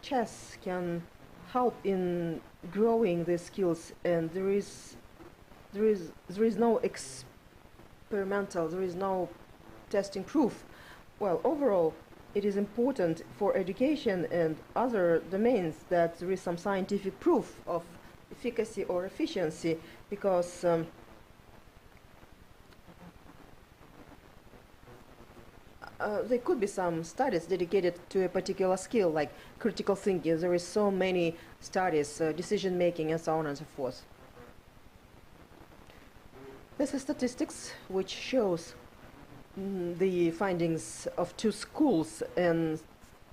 chess can help in growing the skills, and there is no experimental, there is no testing proof. Well, overall, it is important for education and other domains that there is some scientific proof of efficacy or efficiency, because there could be some studies dedicated to a particular skill, like critical thinking. There is so many studies, decision making, and so on and so forth. This is statistics which shows the findings of two schools, and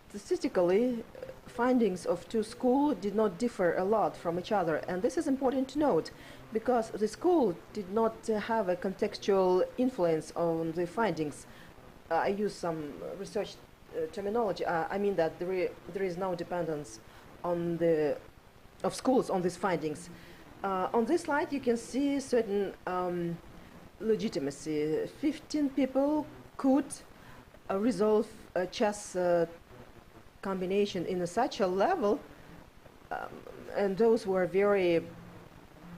statistically findings of two schools did not differ a lot from each other, and this is important to note, because the school did not have a contextual influence on the findings. I use some research terminology. I mean that there is no dependence on of schools on these findings. On this slide you can see certain legitimacy. 15 people could resolve a chess combination in such a level, and those were very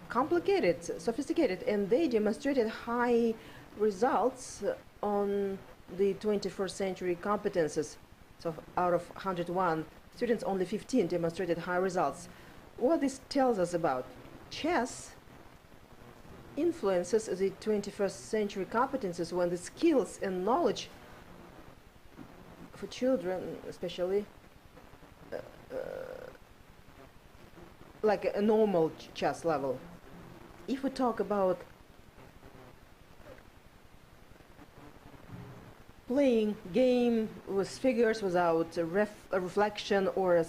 complicated, sophisticated, and they demonstrated high results on the 21st century competences. So out of 101 students, only 15 demonstrated high results. What this tells us about chess influences the 21st century competences when the skills and knowledge for children, especially like a normal chess level. If we talk about playing game with figures without a reflection or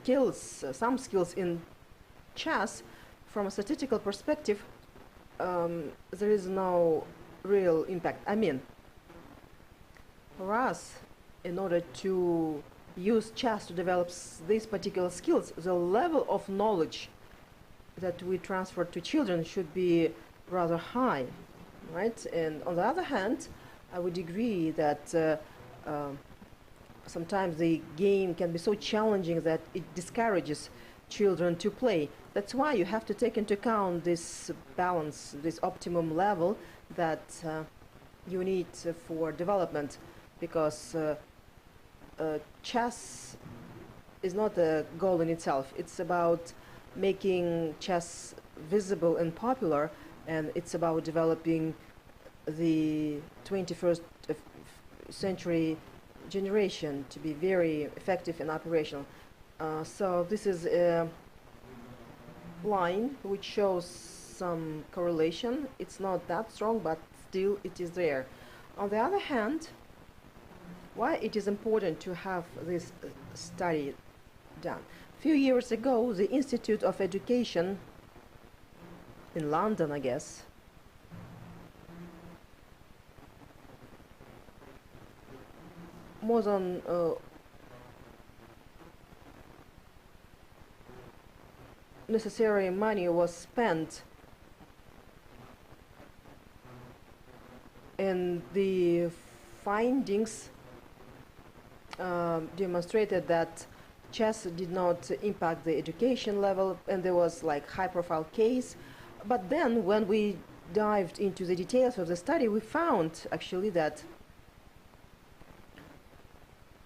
skills, some skills in chess, from a statistical perspective, there is no real impact. I mean, for us, in order to use chess to develop these particular skills, the level of knowledge that we transfer to children should be rather high, right? And on the other hand, I would agree that sometimes the game can be so challenging that it discourages children to play. That's why you have to take into account this balance, this optimum level that you need for development, because chess is not a goal in itself. It's about making chess visible and popular, and it's about developing the 21st century generation to be very effective and operational. So this is a line which shows some correlation. It's not that strong, but still it is there. On the other hand, why it is important to have this study done? A few years ago, the Institute of Education in London, I guess, more than necessary money was spent, and the findings demonstrated that chess did not impact the education level, and there was like high-profile case. But then when we dived into the details of the study, we found actually that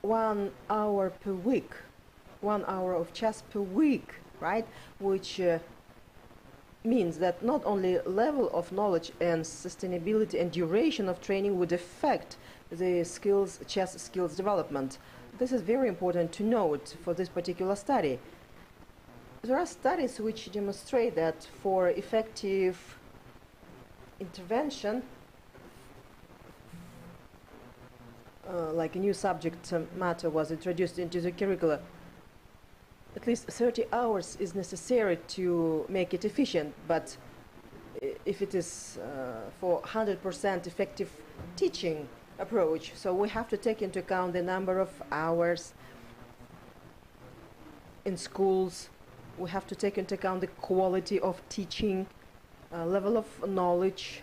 1 hour per week, 1 hour of chess per week, right, which means that not only level of knowledge and sustainability and duration of training would affect the skills, chess skills development. This is very important to note for this particular study. There are studies which demonstrate that for effective intervention, like a new subject matter was introduced into the curricula, at least 30 hours is necessary to make it efficient. But if it is for 100% effective teaching approach, so we have to take into account the number of hours in schools. We have to take into account the quality of teaching, level of knowledge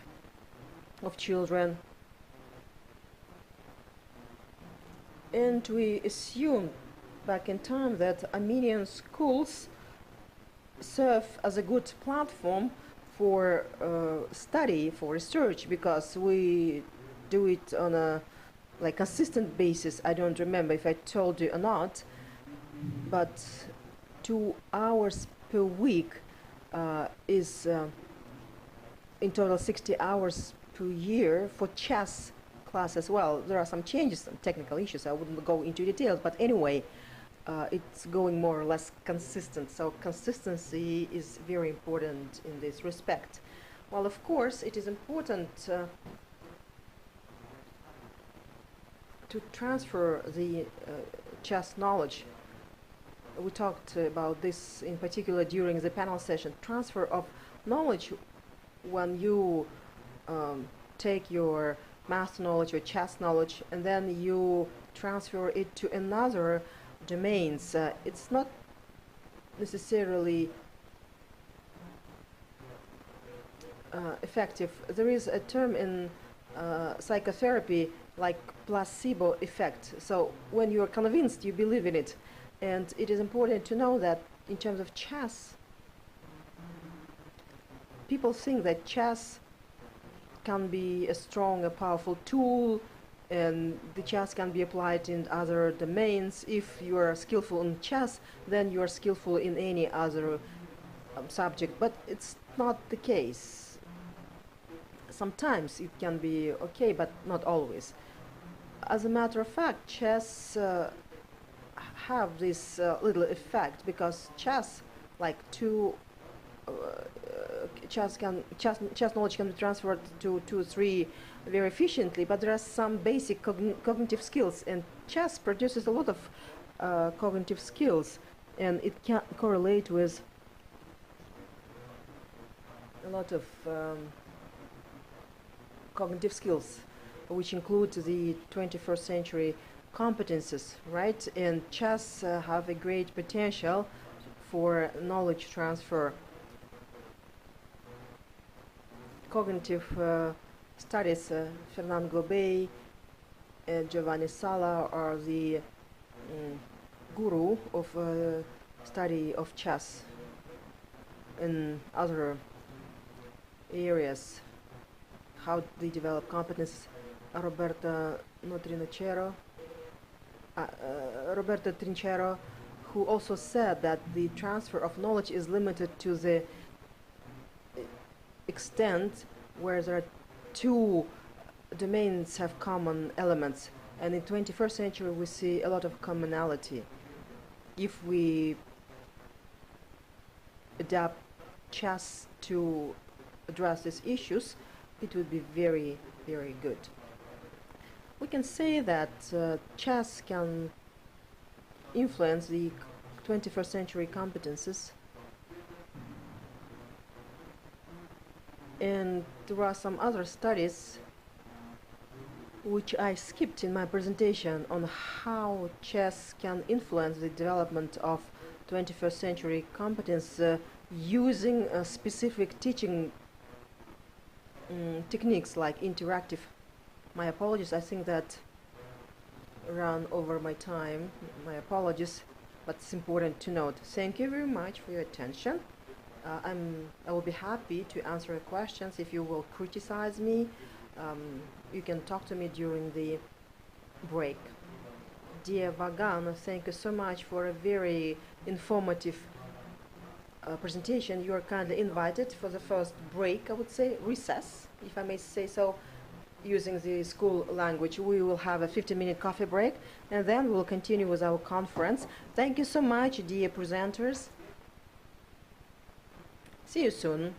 of children. And we assume back in time that Armenian schools serve as a good platform for study, for research, because we do it on a like consistent basis. I don't remember if I told you or not, but 2 hours per week is in total 60 hours per year for chess class as well. There are some changes, some technical issues. I wouldn't go into details, but anyway, it's going more or less consistent. So consistency is very important in this respect. Well, of course, it is important to transfer the chess knowledge. We talked about this in particular during the panel session. Transfer of knowledge, when you take your math knowledge or chess knowledge and then you transfer it to another domains, it's not necessarily effective. There is a term in psychotherapy like placebo effect. So when you are convinced, you believe in it. And it is important to know that in terms of chess, people think that chess can be a strong, a powerful tool, and the chess can be applied in other domains. If you are skillful in chess, then you are skillful in any other subject. But it's not the case. Sometimes it can be okay, but not always. As a matter of fact, chess have this little effect, because chess, like chess knowledge can be transferred to 2 or 3 very efficiently, but there are some basic cognitive skills, and chess produces a lot of cognitive skills, and it can correlate with a lot of cognitive skills, which include the 21st century competencies, right? And chess have a great potential for knowledge transfer. Cognitive studies. Fernand Globey, Giovanni Sala are the guru of study of chess in other areas, how they develop competence. Roberto Trinchero, who also said that the transfer of knowledge is limited to the extent where there are two domains have common elements, and in 21st century we see a lot of commonality. If we adapt chess to address these issues, it would be very, very good. We can say that chess can influence the 21st century competences, and there are some other studies which I skipped in my presentation on how chess can influence the development of 21st century competence using specific teaching techniques like interactive. My apologies, I think that ran over my time. My apologies, but it's important to note. Thank you very much for your attention. I will be happy to answer your questions. If you will criticize me, you can talk to me during the break. Dear Vagan, thank you so much for a very informative presentation. You are kindly invited for the first break, I would say, recess, if I may say so, using the school language. We will have a 15-minute coffee break, and then we will continue with our conference. Thank you so much, dear presenters. See you soon.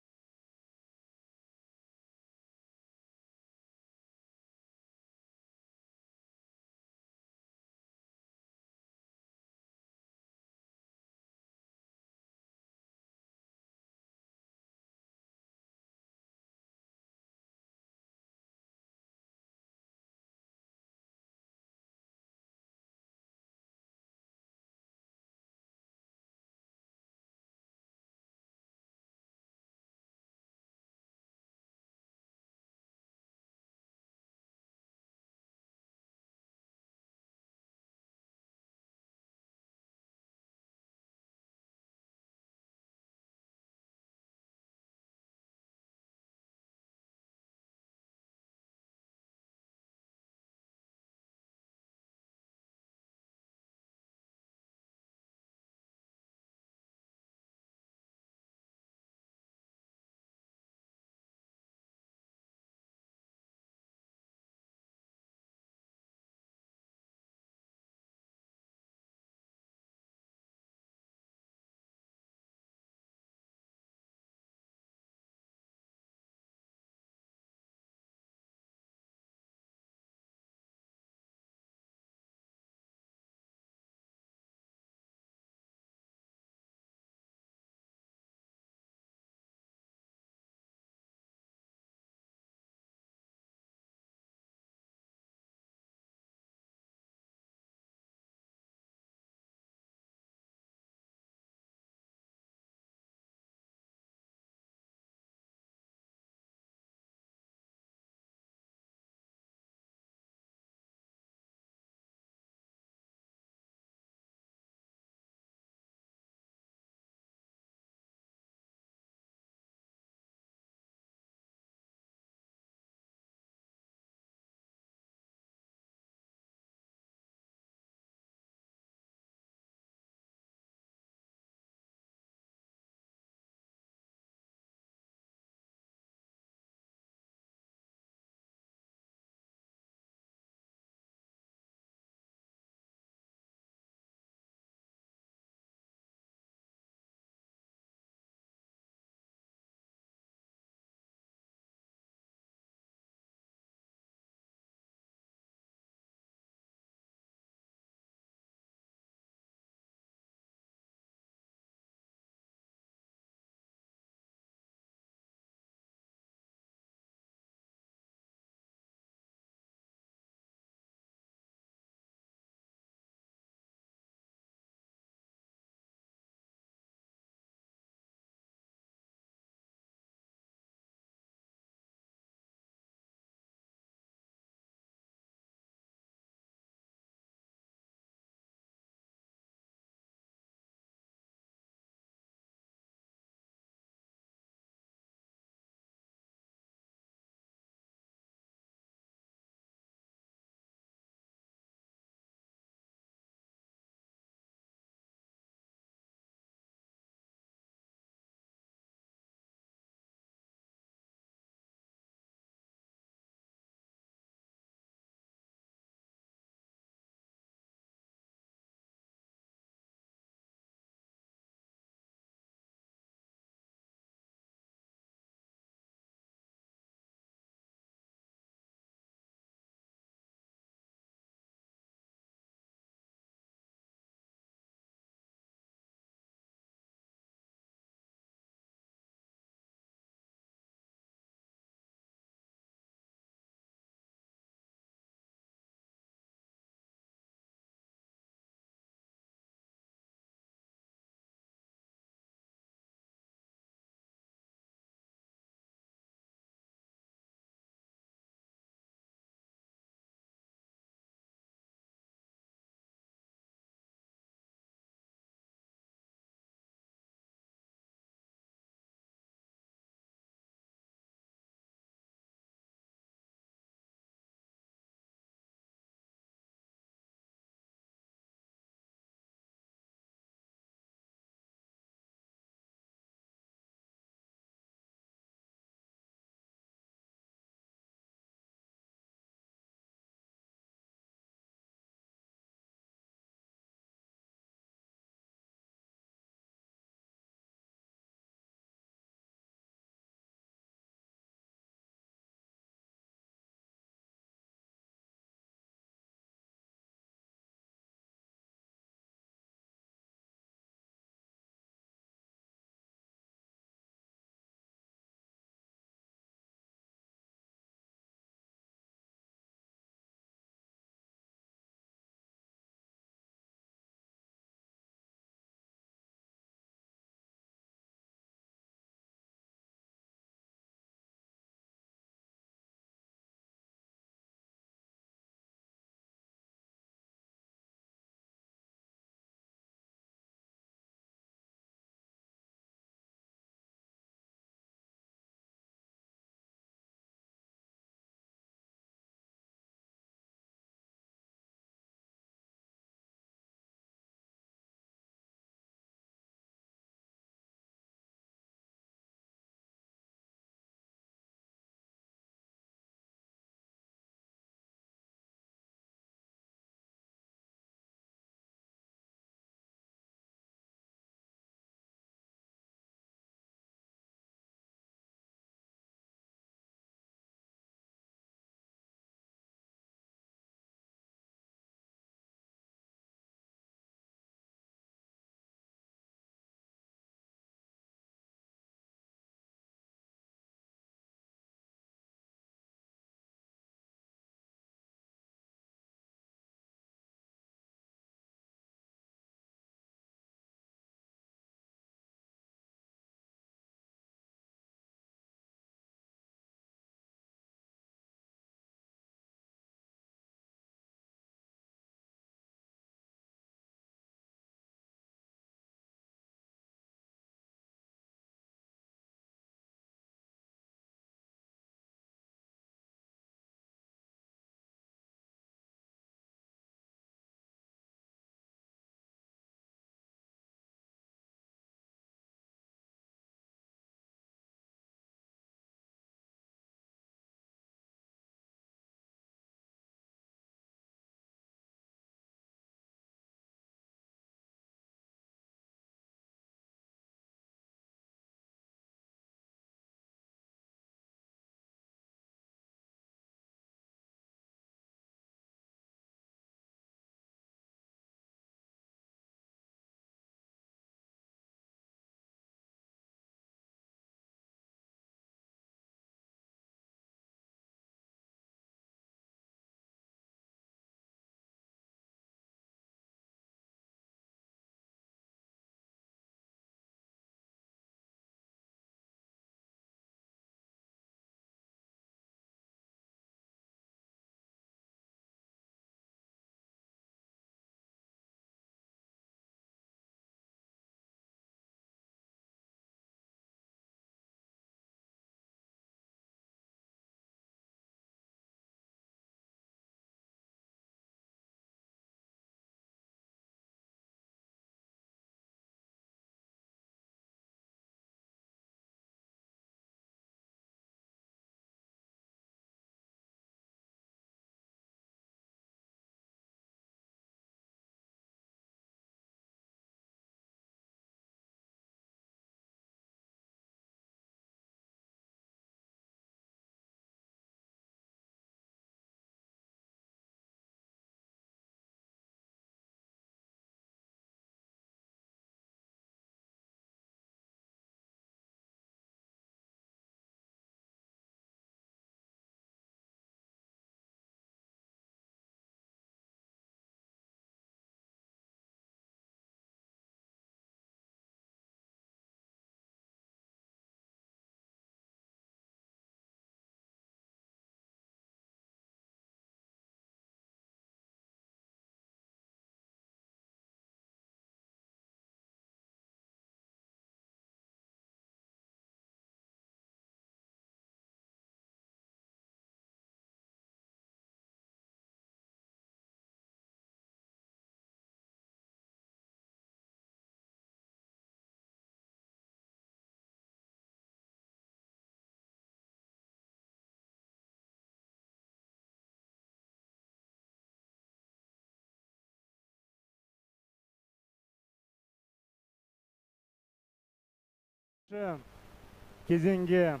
кезеңге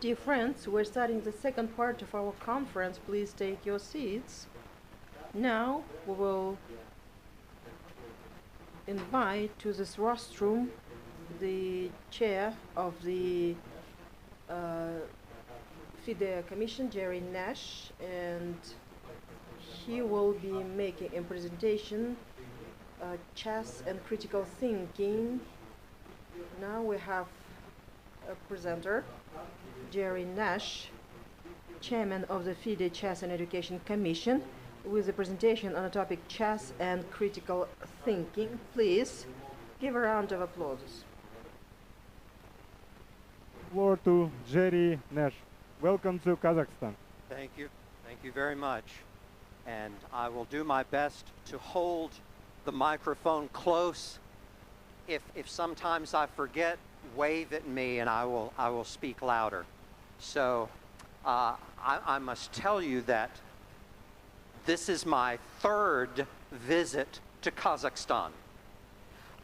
Dear friends, we're starting the second part of our conference. Please take your seats. Now we will invite to this rostrum the chair of the FIDE Commission, Jerry Nash, and he will be making a presentation, chess and critical thinking. Now we have a presenter, Jerry Nash, chairman of the FIDE Chess and Education Commission, with a presentation on the topic chess and critical thinking. Please give a round of applause. floor to Jerry Nash. Welcome to Kazakhstan. Thank you. Thank you very much. And I will do my best to hold the microphone close. If sometimes I forget, wave at me and I will speak louder. So I must tell you that this is my third visit to Kazakhstan.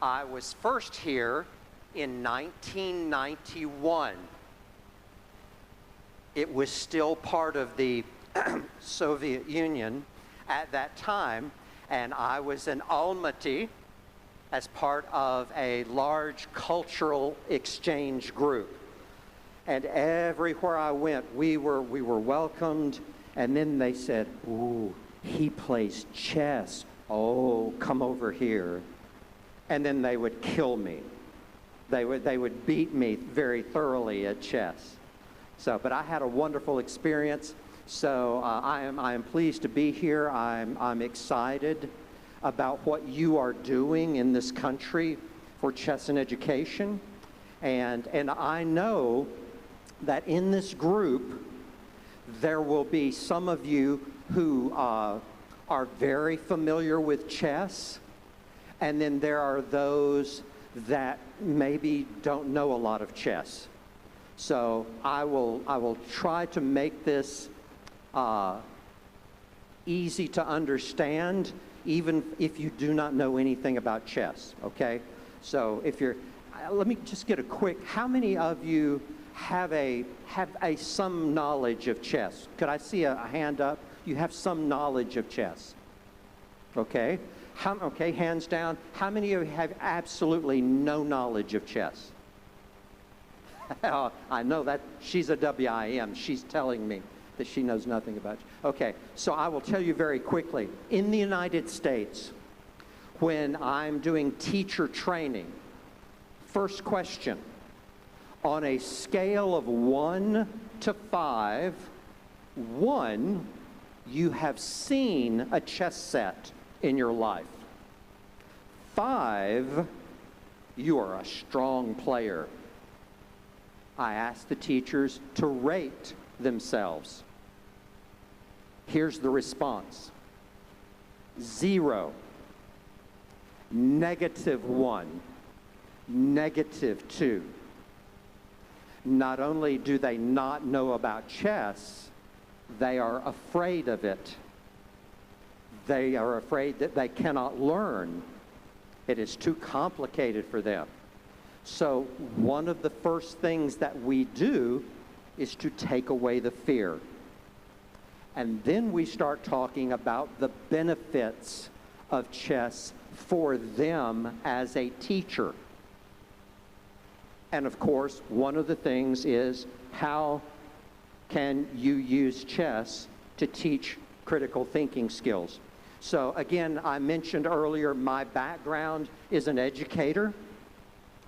I was first here in 1991. It was still part of the Soviet Union at that time, and I was in Almaty as part of a large cultural exchange group. And everywhere I went, we were welcomed, and then they said, "Ooh, he plays chess. Oh, come over here." And then they would kill me. They would beat me very thoroughly at chess. So, but I had a wonderful experience. So I am pleased to be here. I'm excited about what you are doing in this country for chess and education. And I know that in this group, there will be some of you who are very familiar with chess, and then there are those that maybe don't know a lot of chess. So I will try to make this easy to understand, even if you do not know anything about chess, okay? So if you're, let me just get a quick, how many of you have some knowledge of chess? Could I see a hand up? You have some knowledge of chess. Okay. Okay, hands down. How many of you have absolutely no knowledge of chess? I know that she's a WIM. She's telling me that she knows nothing about it. Okay, so I will tell you very quickly. In the United States, when I'm doing teacher training, first question, on a scale of 1 to 5, 1, you have seen a chess set in your life. 5, you are a strong player. I ask the teachers to rate themselves. Here's the response. 0, -1, -2. Not only do they not know about chess, they are afraid of it. They are afraid that they cannot learn. It is too complicated for them. So one of the first things that we do is to take away the fear. And then we start talking about the benefits of chess for them as a teacher. And of course, one of the things is, how can you use chess to teach critical thinking skills? So again, I mentioned earlier, my background is an educator.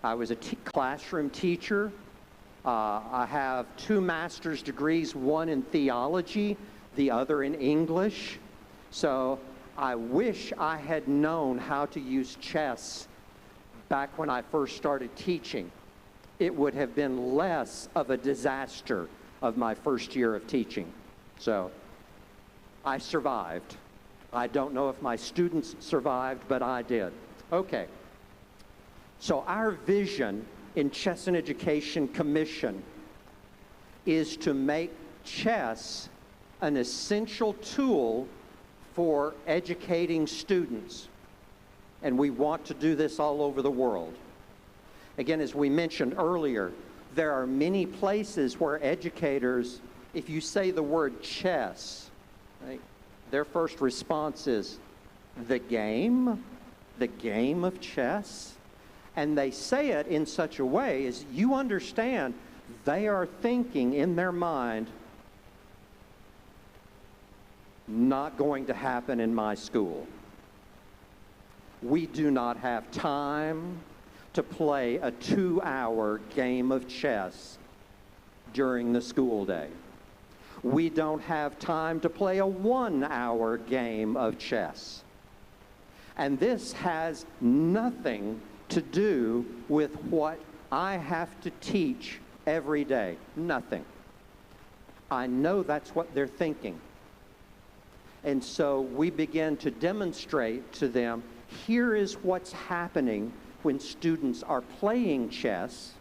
I was a classroom teacher. I have 2 master's degrees, one in theology, the other in English. So I wish I had known how to use chess back when I first started teaching. It would have been less of a disaster of my first year of teaching. So I survived. I don't know if my students survived, but I did. Okay. So our vision in Chess and Education Commission is to make chess an essential tool for educating students. And we want to do this all over the world. Again, as we mentioned earlier, there are many places where educators, if you say the word chess, right, their first response is the game of chess. And they say it in such a way as you understand they are thinking in their mind, not going to happen in my school. We do not have time to play a 2-hour game of chess during the school day. We don't have time to play a 1-hour game of chess. And this has nothing to do with what I have to teach every day. Nothing. I know that's what they're thinking. And so we begin to demonstrate to them, here is what's happening when students are playing chess,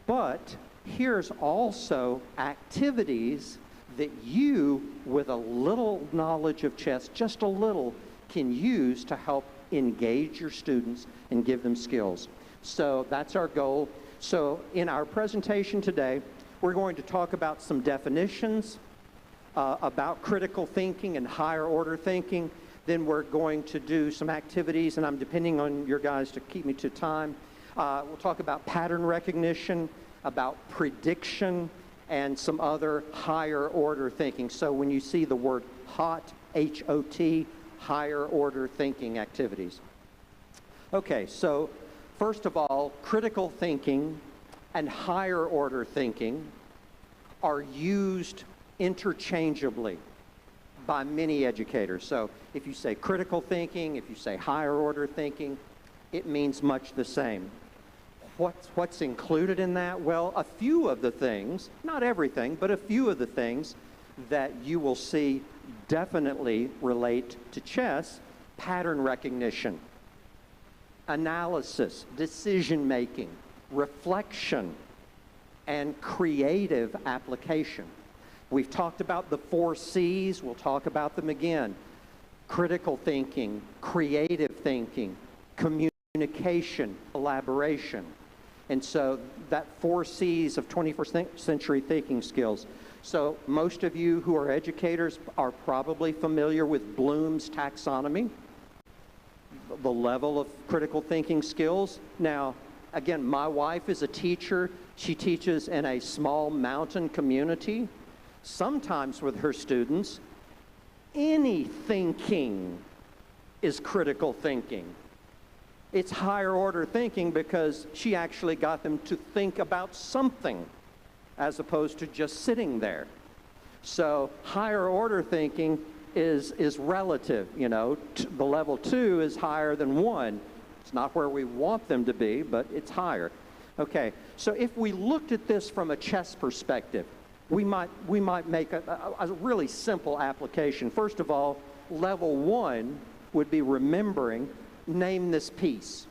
but here's also activities that you, with a little knowledge of chess, just a little, can use to help engage your students and give them skills. So that's our goal. So in our presentation today, we're going to talk about some definitions, about critical thinking and higher order thinking. Then we're going to do some activities, and I'm depending on your guys to keep me to time. We'll talk about pattern recognition, about prediction, and some other higher order thinking. So when you see the word HOT, H-O-T, higher order thinking activities. Okay, so first of all, critical thinking and higher order thinking are used interchangeably by many educators. So if you say critical thinking, if you say higher order thinking, it means much the same. What's included in that? Well, a few of the things, not everything, but a few of the things that you will see definitely relate to chess: pattern recognition, analysis, decision making, reflection, and creative application. We've talked about the 4 C's. We'll talk about them again. Critical thinking, creative thinking, communication, collaboration. And so that 4 C's of 21st century thinking skills. So most of you who are educators are probably familiar with Bloom's taxonomy, the level of critical thinking skills. Now, again, my wife is a teacher. She teaches in a small mountain community. Sometimes with her students, any thinking is critical thinking. It's higher order thinking because she actually got them to think about something as opposed to just sitting there. So higher order thinking is relative, you know. The level 2 is higher than 1. It's not where we want them to be, but it's higher. Okay, so if we looked at this from a chess perspective, we might make a really simple application. First of all, level 1 would be remembering, name this piece.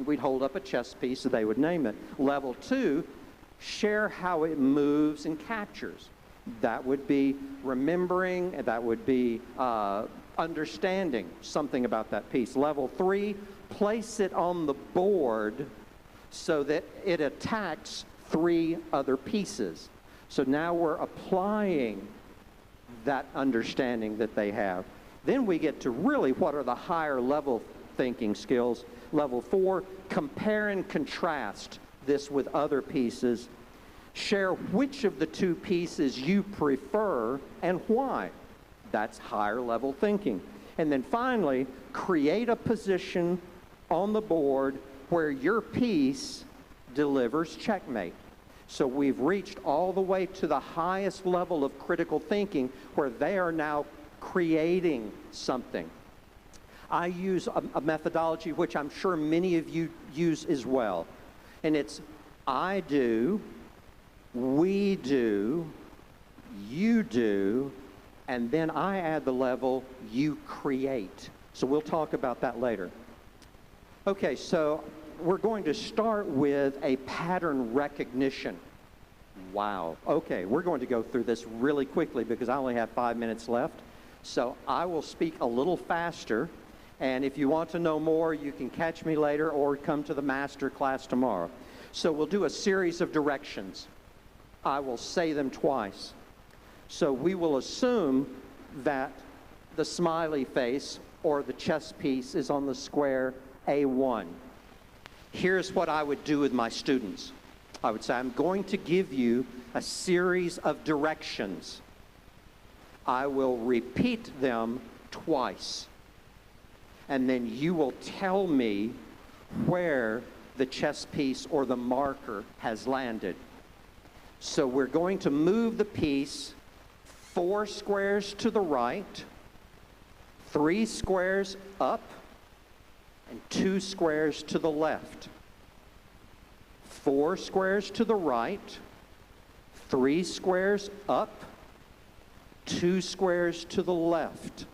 We'd hold up a chess piece so they would name it. Level 2, share how it moves and captures. That would be remembering, that would be understanding something about that piece. Level 3, place it on the board so that it attacks 3 other pieces. So now we're applying that understanding that they have. Then we get to really what are the higher level thinking skills. Level 4, compare and contrast this with other pieces. Share which of the 2 pieces you prefer and why. That's higher level thinking. And then finally, create a position on the board where your piece delivers checkmate. So we've reached all the way to the highest level of critical thinking where they are now creating something. I use a methodology which I'm sure many of you use as well. And it's I do, we do, you do, and then I add the level you create. So we'll talk about that later. Okay, so we're going to start with a pattern recognition. Wow. Okay, we're going to go through this really quickly because I only have 5 minutes left. So I will speak a little faster, And if you want to know more, you can catch me later or come to the master class tomorrow. So we'll do a series of directions. I will say them twice. So we will assume that the smiley face or the chess piece is on the square A1. Here's what I would do with my students. I would say, I'm going to give you a series of directions. I will repeat them twice. And then you will tell me where the chess piece or the marker has landed. So we're going to move the piece 4 squares to the right, 3 squares up, and 2 squares to the left. 4 squares to the right, 3 squares up, 2 squares to the left.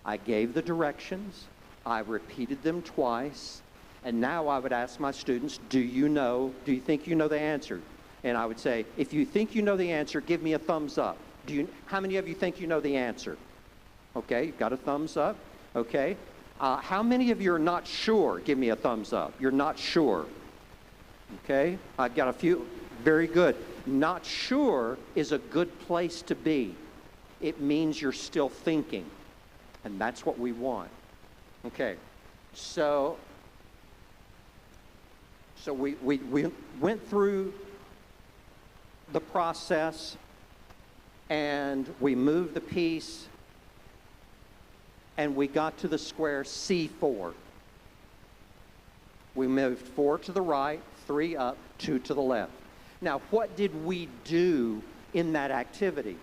I gave the directions. I repeated them twice, and now I would ask my students, do you think you know the answer? And I would say, if you think you know the answer, give me a thumbs up. How many of you think you know the answer? Okay, you've got a thumbs up, okay. How many of you are not sure? Give me a thumbs up. You're not sure. Okay, I've got a few. Very good. Not sure is a good place to be. It means you're still thinking, and that's what we want. Okay, so we went through the process, and we moved the piece, and we got to the square C4. We moved 4 to the right, 3 up, 2 to the left. Now, what did we do in that activity?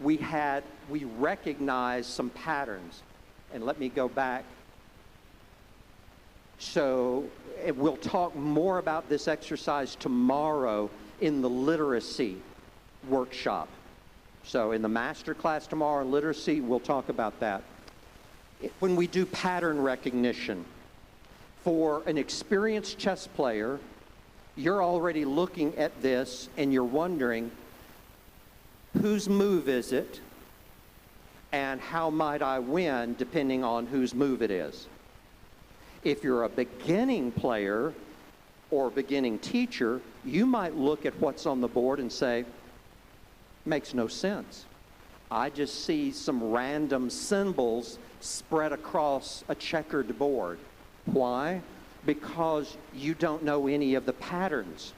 We recognized some patterns. And let me go back. So we'll talk more about this exercise tomorrow in the literacy workshop. So in the master class tomorrow in literacy, we'll talk about that. When we do pattern recognition, for an experienced chess player, you're already looking at this and you're wondering, whose move is it, and how might I win depending on whose move it is? If you're a beginning player or beginning teacher, you might look at what's on the board and say, makes no sense. I just see some random symbols spread across a checkered board. Why? Because you don't know any of the patterns.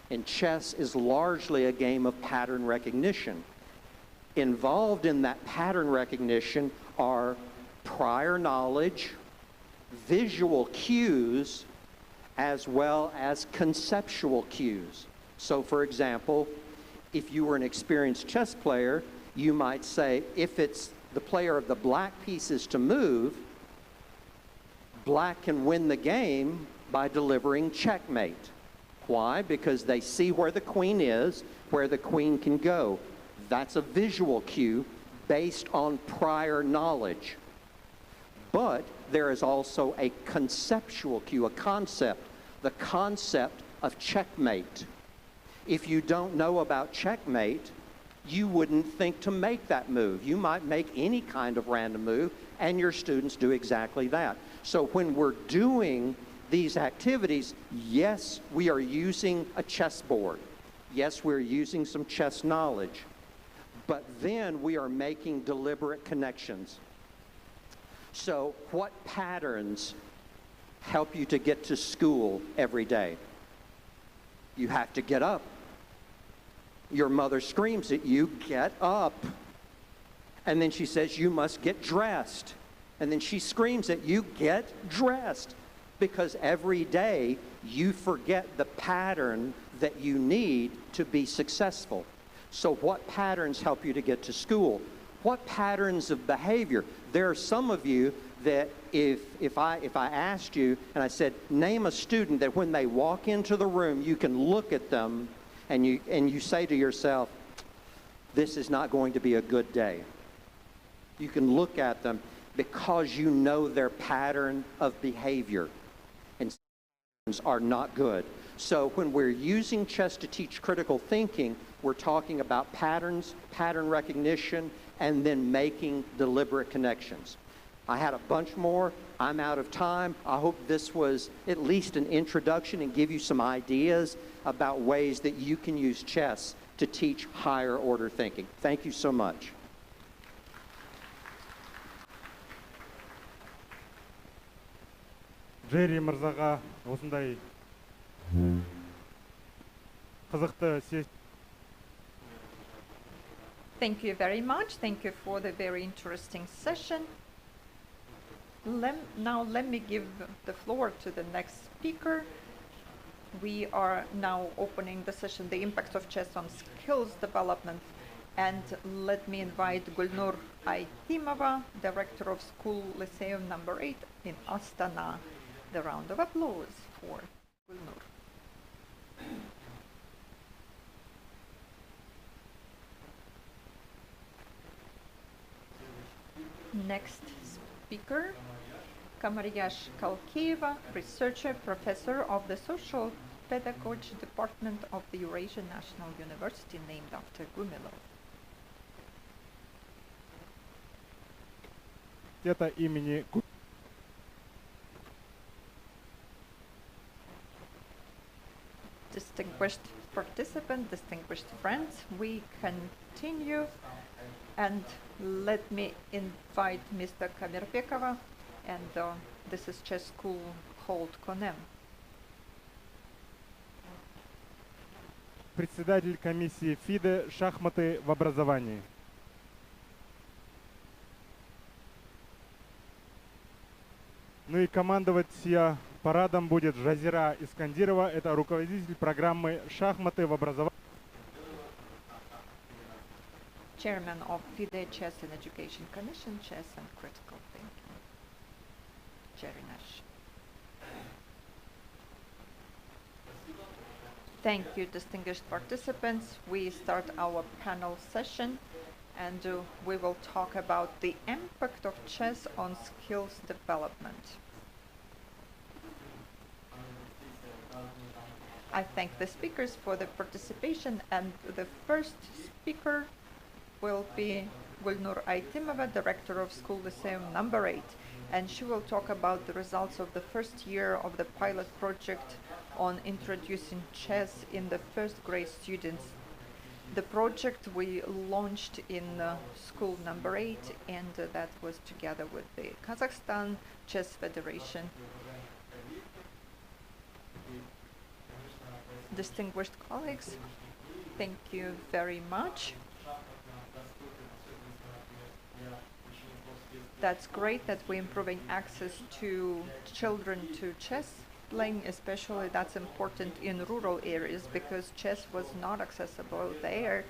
And chess is largely a game of pattern recognition. Involved in that pattern recognition are prior knowledge, visual cues, as well as conceptual cues. So for example, if you were an experienced chess player, you might say, if it's the player of the black pieces to move, black can win the game by delivering checkmate. Why? Because they see where the queen is, where the queen can go. That's a visual cue based on prior knowledge. But there is also a conceptual cue, a concept, the concept of checkmate. If you don't know about checkmate, you wouldn't think to make that move. You might make any kind of random move, and your students do exactly that. So when we're doing these activities, yes, we are using a chessboard. Yes, we're using some chess knowledge. But then we are making deliberate connections. So what patterns help you to get to school every day? You have to get up. Your mother screams at you, get up. And then she says, you must get dressed. And then she screams at you, get dressed. Because every day you forget the pattern that you need to be successful. So what patterns help you to get to school? What patterns of behavior? There are some of you that if I asked you and I said, name a student that when they walk into the room, you can look at them and you say to yourself, this is not going to be a good day. You can look at them because you know their pattern of behavior. And are not good. So when we're using chess to teach critical thinking, we're talking about patterns, pattern recognition, and then making deliberate connections. I had a bunch more. I'm out of time. I hope this was at least an introduction and give you some ideas about ways that you can use chess to teach higher order thinking. Thank you so much. Джерри мырзаға осындай қызықты сессия. Thank you very much. Thank you for the very interesting session. Now let me give the floor to the next speaker. We are now opening the session, The Impact of Chess on Skills Development. And let me invite Gulnur Aitimova, Director of School Lyceum number 8 in Astana. The round of applause for Gulnur. Next speaker, Kamaryash Kalkieva, researcher, professor of the Social Pedagogy Department of the Eurasian National University, named after Gumilov. Это имени Distinguished participant, distinguished friends, we continue, and let me invite Mr. Kamirpekova, and this is chess school called Konem. председатель комиссии ФИДE «Шахматы в образовании». Ну и командовать я парадом будет Жазира Искандирова, это руководитель программы «Шахматы в образовании». Chairman of FIDE Chess and Education Commission, Chess and Critical Thinking. Jerry Nash. Thank you, distinguished participants. We start our panel session, and we will talk about the impact of chess on skills development. I thank the speakers for the participation, and the first speaker will be Gulnur Aitimova, Director of School Lyceum number 8, and she will talk about the results of the first year of the pilot project on introducing chess in the first grade students. The project we launched in school number 8, and that was together with the Kazakhstan Chess Federation. Distinguished colleagues, thank you very much. That's great that we're improving access to children to chess playing, especially that's important in rural areas because chess was not accessible there.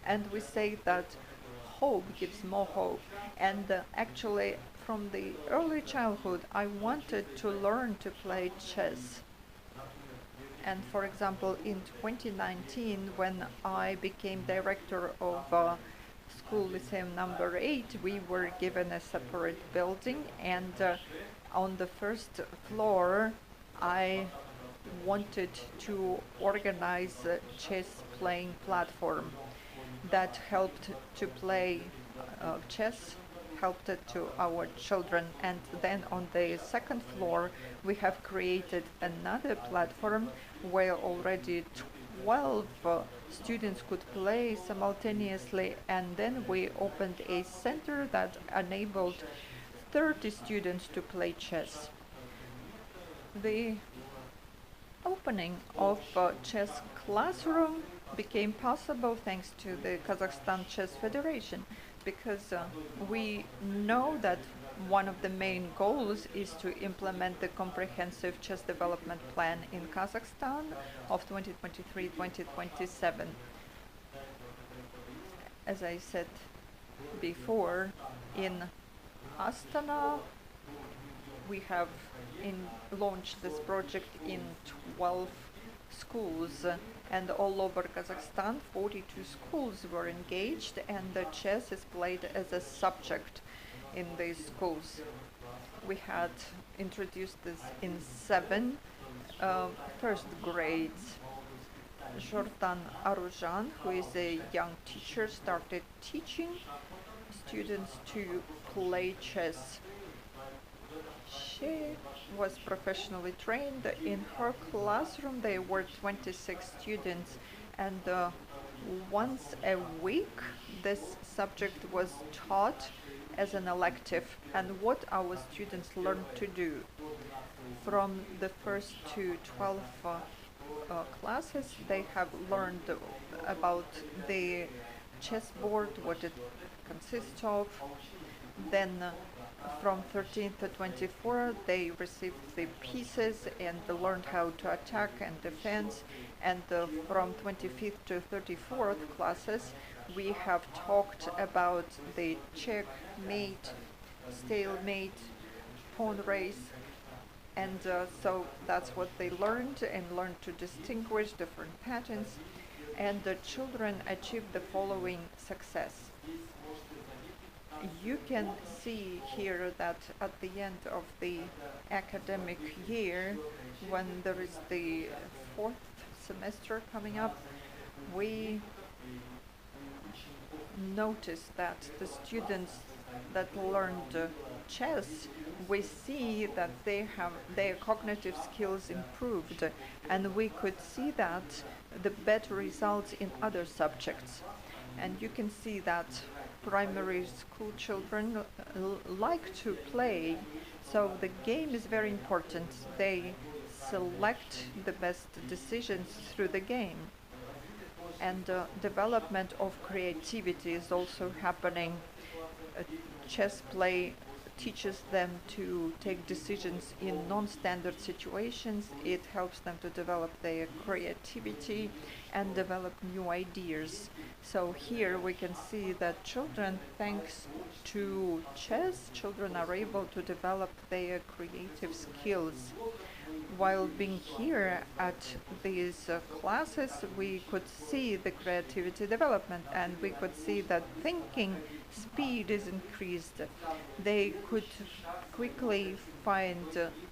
And we say that hope gives more hope. And actually, from the early childhood, I wanted to learn to play chess. And for example, in 2019, when I became director of School Lyceum number 8, we were given a separate building, and on the first floor, I wanted to organize a chess playing platform that helped to play chess, helped it to our children. And then on the second floor, we have created another platform where already 12 students could play simultaneously, and then we opened a center that enabled 30 students to play chess. The opening of chess classroom became possible thanks to the Kazakhstan Chess Federation, because we know that one of the main goals is to implement the comprehensive chess development plan in Kazakhstan of 2023-2027. As I said before, in Astana, we have launched this project in 12 schools, and all over Kazakhstan, 42 schools were engaged, and the chess is played as a subject in these schools. We had introduced this in 7 first grades. Jordan Arujan, who is a young teacher, started teaching students to play chess. She was professionally trained. In her classroom there were 26 students, and once a week this subject was taught as an elective. And what our students learned to do from the first to 12 classes, they have learned about the chessboard, what it consists of. Then from 13 to 24 they received the pieces and learned how to attack and defend. And from 25th to 34th classes we have talked about the checkmate, stalemate, pawn race. And so that's what they learned, and learned to distinguish different patterns. And the children achieved the following success. You can see here that at the end of the academic year, when there is the 4th semester coming up, we notice that the students that learned chess, we see that they have their cognitive skills improved, and we could see that the better results in other subjects. And you can see that primary school children like to play, so the game is very important. They select the best decisions through the game. And development of creativity is also happening. Chess play teaches them to take decisions in non-standard situations. It helps them to develop their creativity and develop new ideas. So here we can see that children, thanks to chess, children are able to develop their creative skills. While being here at these classes, we could see the creativity development, and we could see that thinking speed is increased. They could quickly find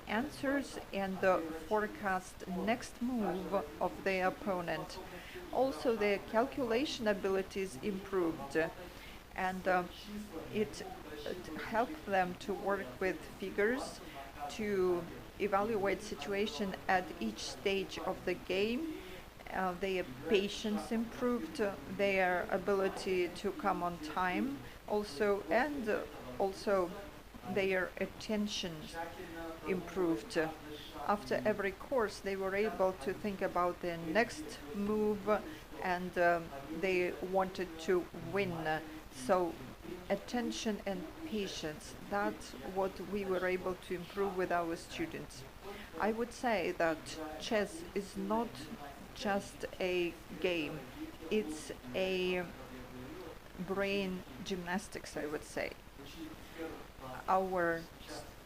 answers and forecast next move of their opponent. Also, their calculation abilities improved, and it helped them to work with figures, to evaluate situation at each stage of the game. Their patience improved, their ability to come on time also, and also their attention improved. After every course they were able to think about their next move, and they wanted to win. So attention and patience, that's what we were able to improve with our students. I would say that chess is not just a game, it's a brain gymnastics, I would say. Our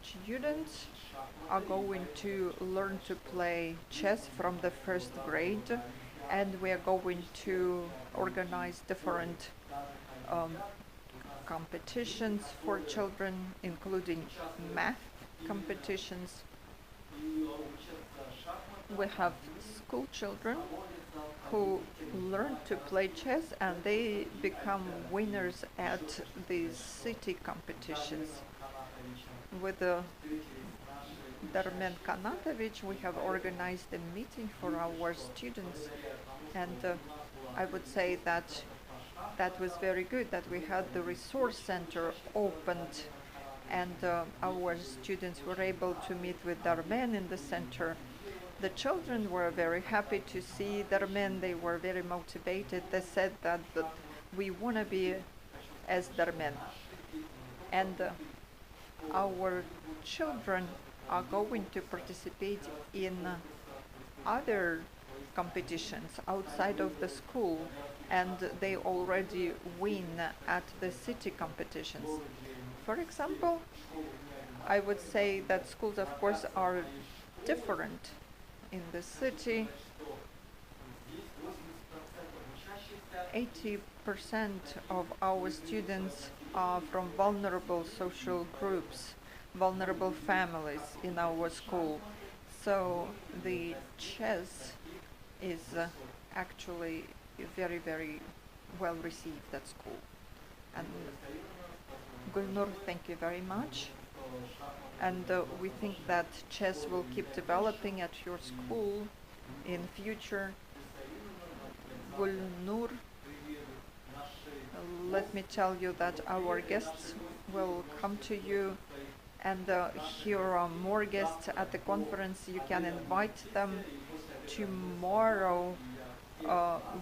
students are going to learn to play chess from the 1st grade, and we are going to organize different competitions for children, including math competitions. We have school children who learn to play chess, and they become winners at the city competitions. With Darmen Kanatovich, we have organized a meeting for our students, and I would say that that was very good, that we had the resource center opened, and our students were able to meet with Darmen in the center. The children were very happy to see Darmen. They were very motivated. They said that we want to be as Darmen. And our children are going to participate in other competitions outside of the school, and they already win at the city competitions. For example, I would say that schools, of course, are different. In the city, 80% of our students are from vulnerable social groups, vulnerable families in our school. So the chess is actually very, very well received at school. And Gulnur, thank you very much. And we think that chess will keep developing at your school in future. Gulnur, let me tell you that our guests will come to you, and here are more guests at the conference. You can invite them. Tomorrow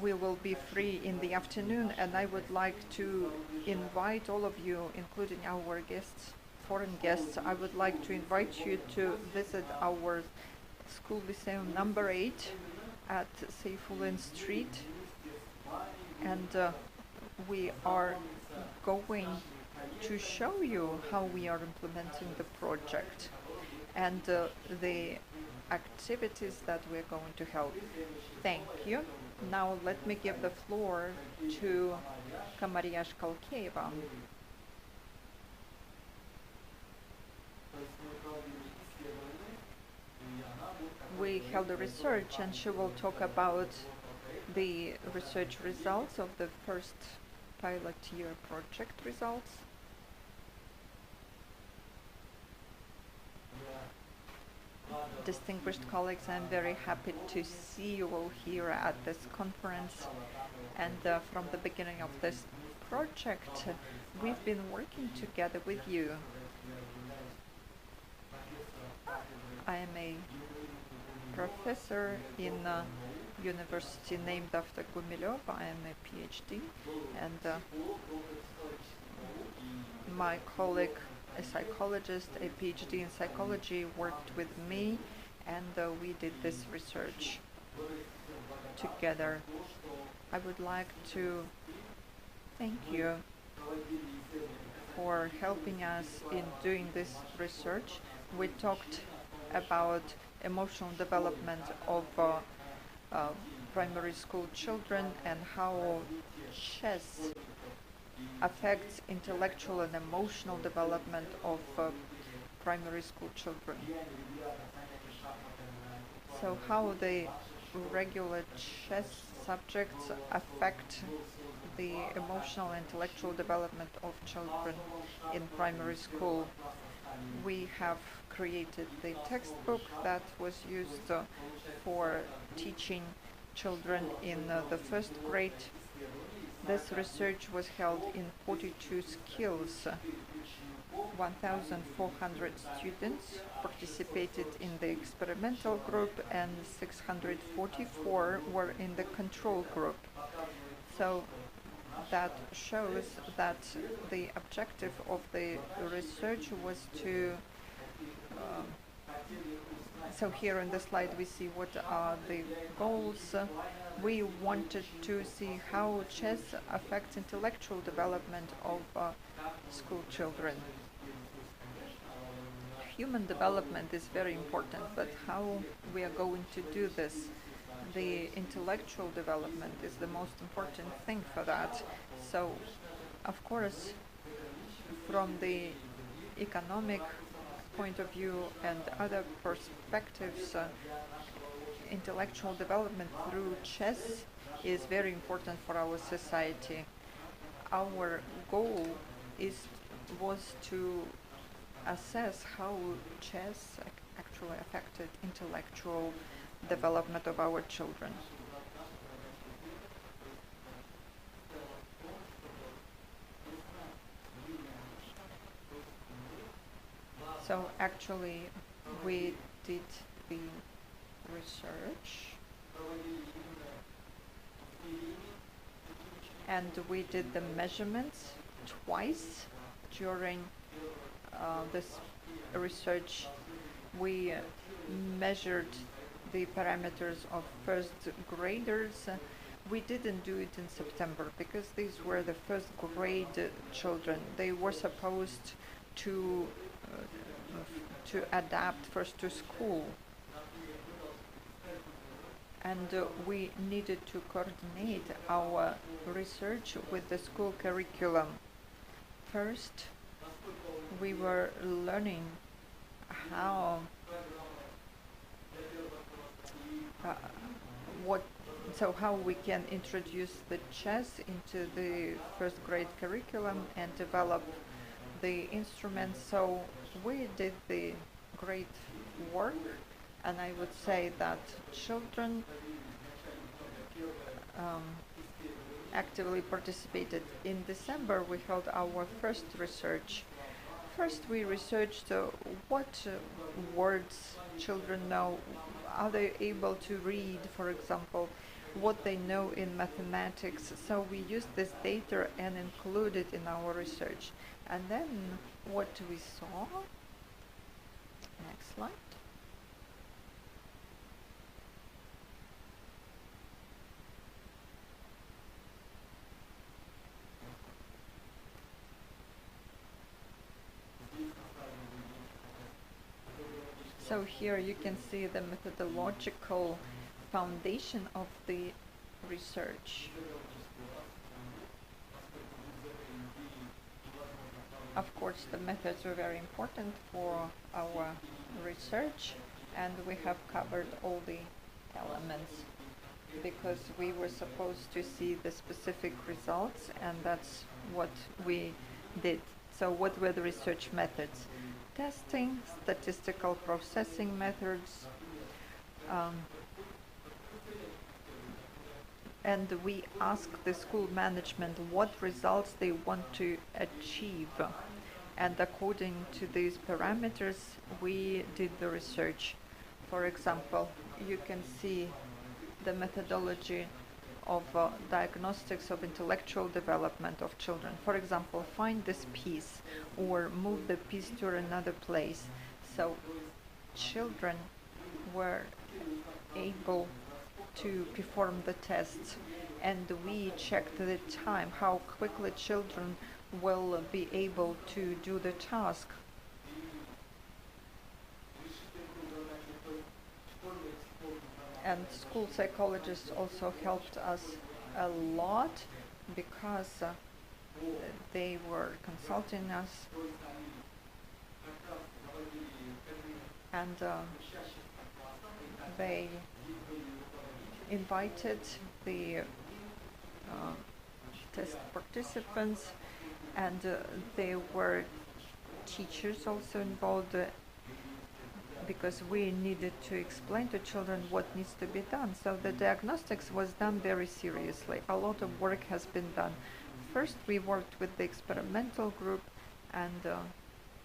we will be free in the afternoon, and I would like to invite all of you, including our guests, foreign guests. I would like to invite you to visit our school lyceum number 8 at Seyfulin Street, and we are going to show you how we are implementing the project and the activities that we're going to help. Thank you. Now let me give the floor to Kamariya Shkalkeva. We held a research, and she will talk about the research results of the first pilot year project results. Distinguished colleagues, I'm very happy to see you all here at this conference. And from the beginning of this project, we've been working together with you. I am a professor in a university named after Gumilev. I am a PhD, and my colleague, a psychologist, a PhD in psychology, worked with me, and we did this research together. I would like to thank you for helping us in doing this research. We talked about emotional development of primary school children and how chess affects intellectual and emotional development of primary school children. So how the regular chess subjects affect the emotional and intellectual development of children in primary school. We have created the textbook that was used for teaching children in the first grade. This research was held in 42 skills. 1,400 students participated in the experimental group, and 644 were in the control group. So that shows that the objective of the research was to so here in the slide we see what are the goals. We wanted to see how chess affects intellectual development of school children. Human development is very important, but how we are going to do this? The intellectual development is the most important thing for that. So, of course, from the economic point of view and other perspectives, intellectual development through chess is very important for our society. Our goal was to assess how chess actually affected intellectual development of our children. So actually we did the research and we did the measurements twice during this research. We measured the parameters of first graders. We didn't do it in September because these were the first grade children. They were supposed to adapt first to school, and we needed to coordinate our research with the school curriculum. First, we were learning how how we can introduce the chess into the first grade curriculum and develop the instruments. So we did the great work, and I would say that children actively participated. In December, we held our first research. First, we researched what words children know. Are they able to read, for example, what they know in mathematics? So we used this data and included in our research. And then what we saw, next slide. So here you can see the methodological foundation of the research. Of course, the methods were very important for our research, and we have covered all the elements because we were supposed to see the specific results, and that's what we did. So what were the research methods? Testing, statistical processing methods, and we asked the school management what results they want to achieve. And according to these parameters, we did the research. For example, you can see the methodology of diagnostics of intellectual development of children. For example, find this piece or move the piece to another place. So children were able to perform the tests, and we checked the time, how quickly children will be able to do the task. And school psychologists also helped us a lot because they were consulting us, and they invited the test participants, and there were teachers also involved because we needed to explain to children what needs to be done. So the diagnostics was done very seriously. A lot of work has been done. First, we worked with the experimental group, and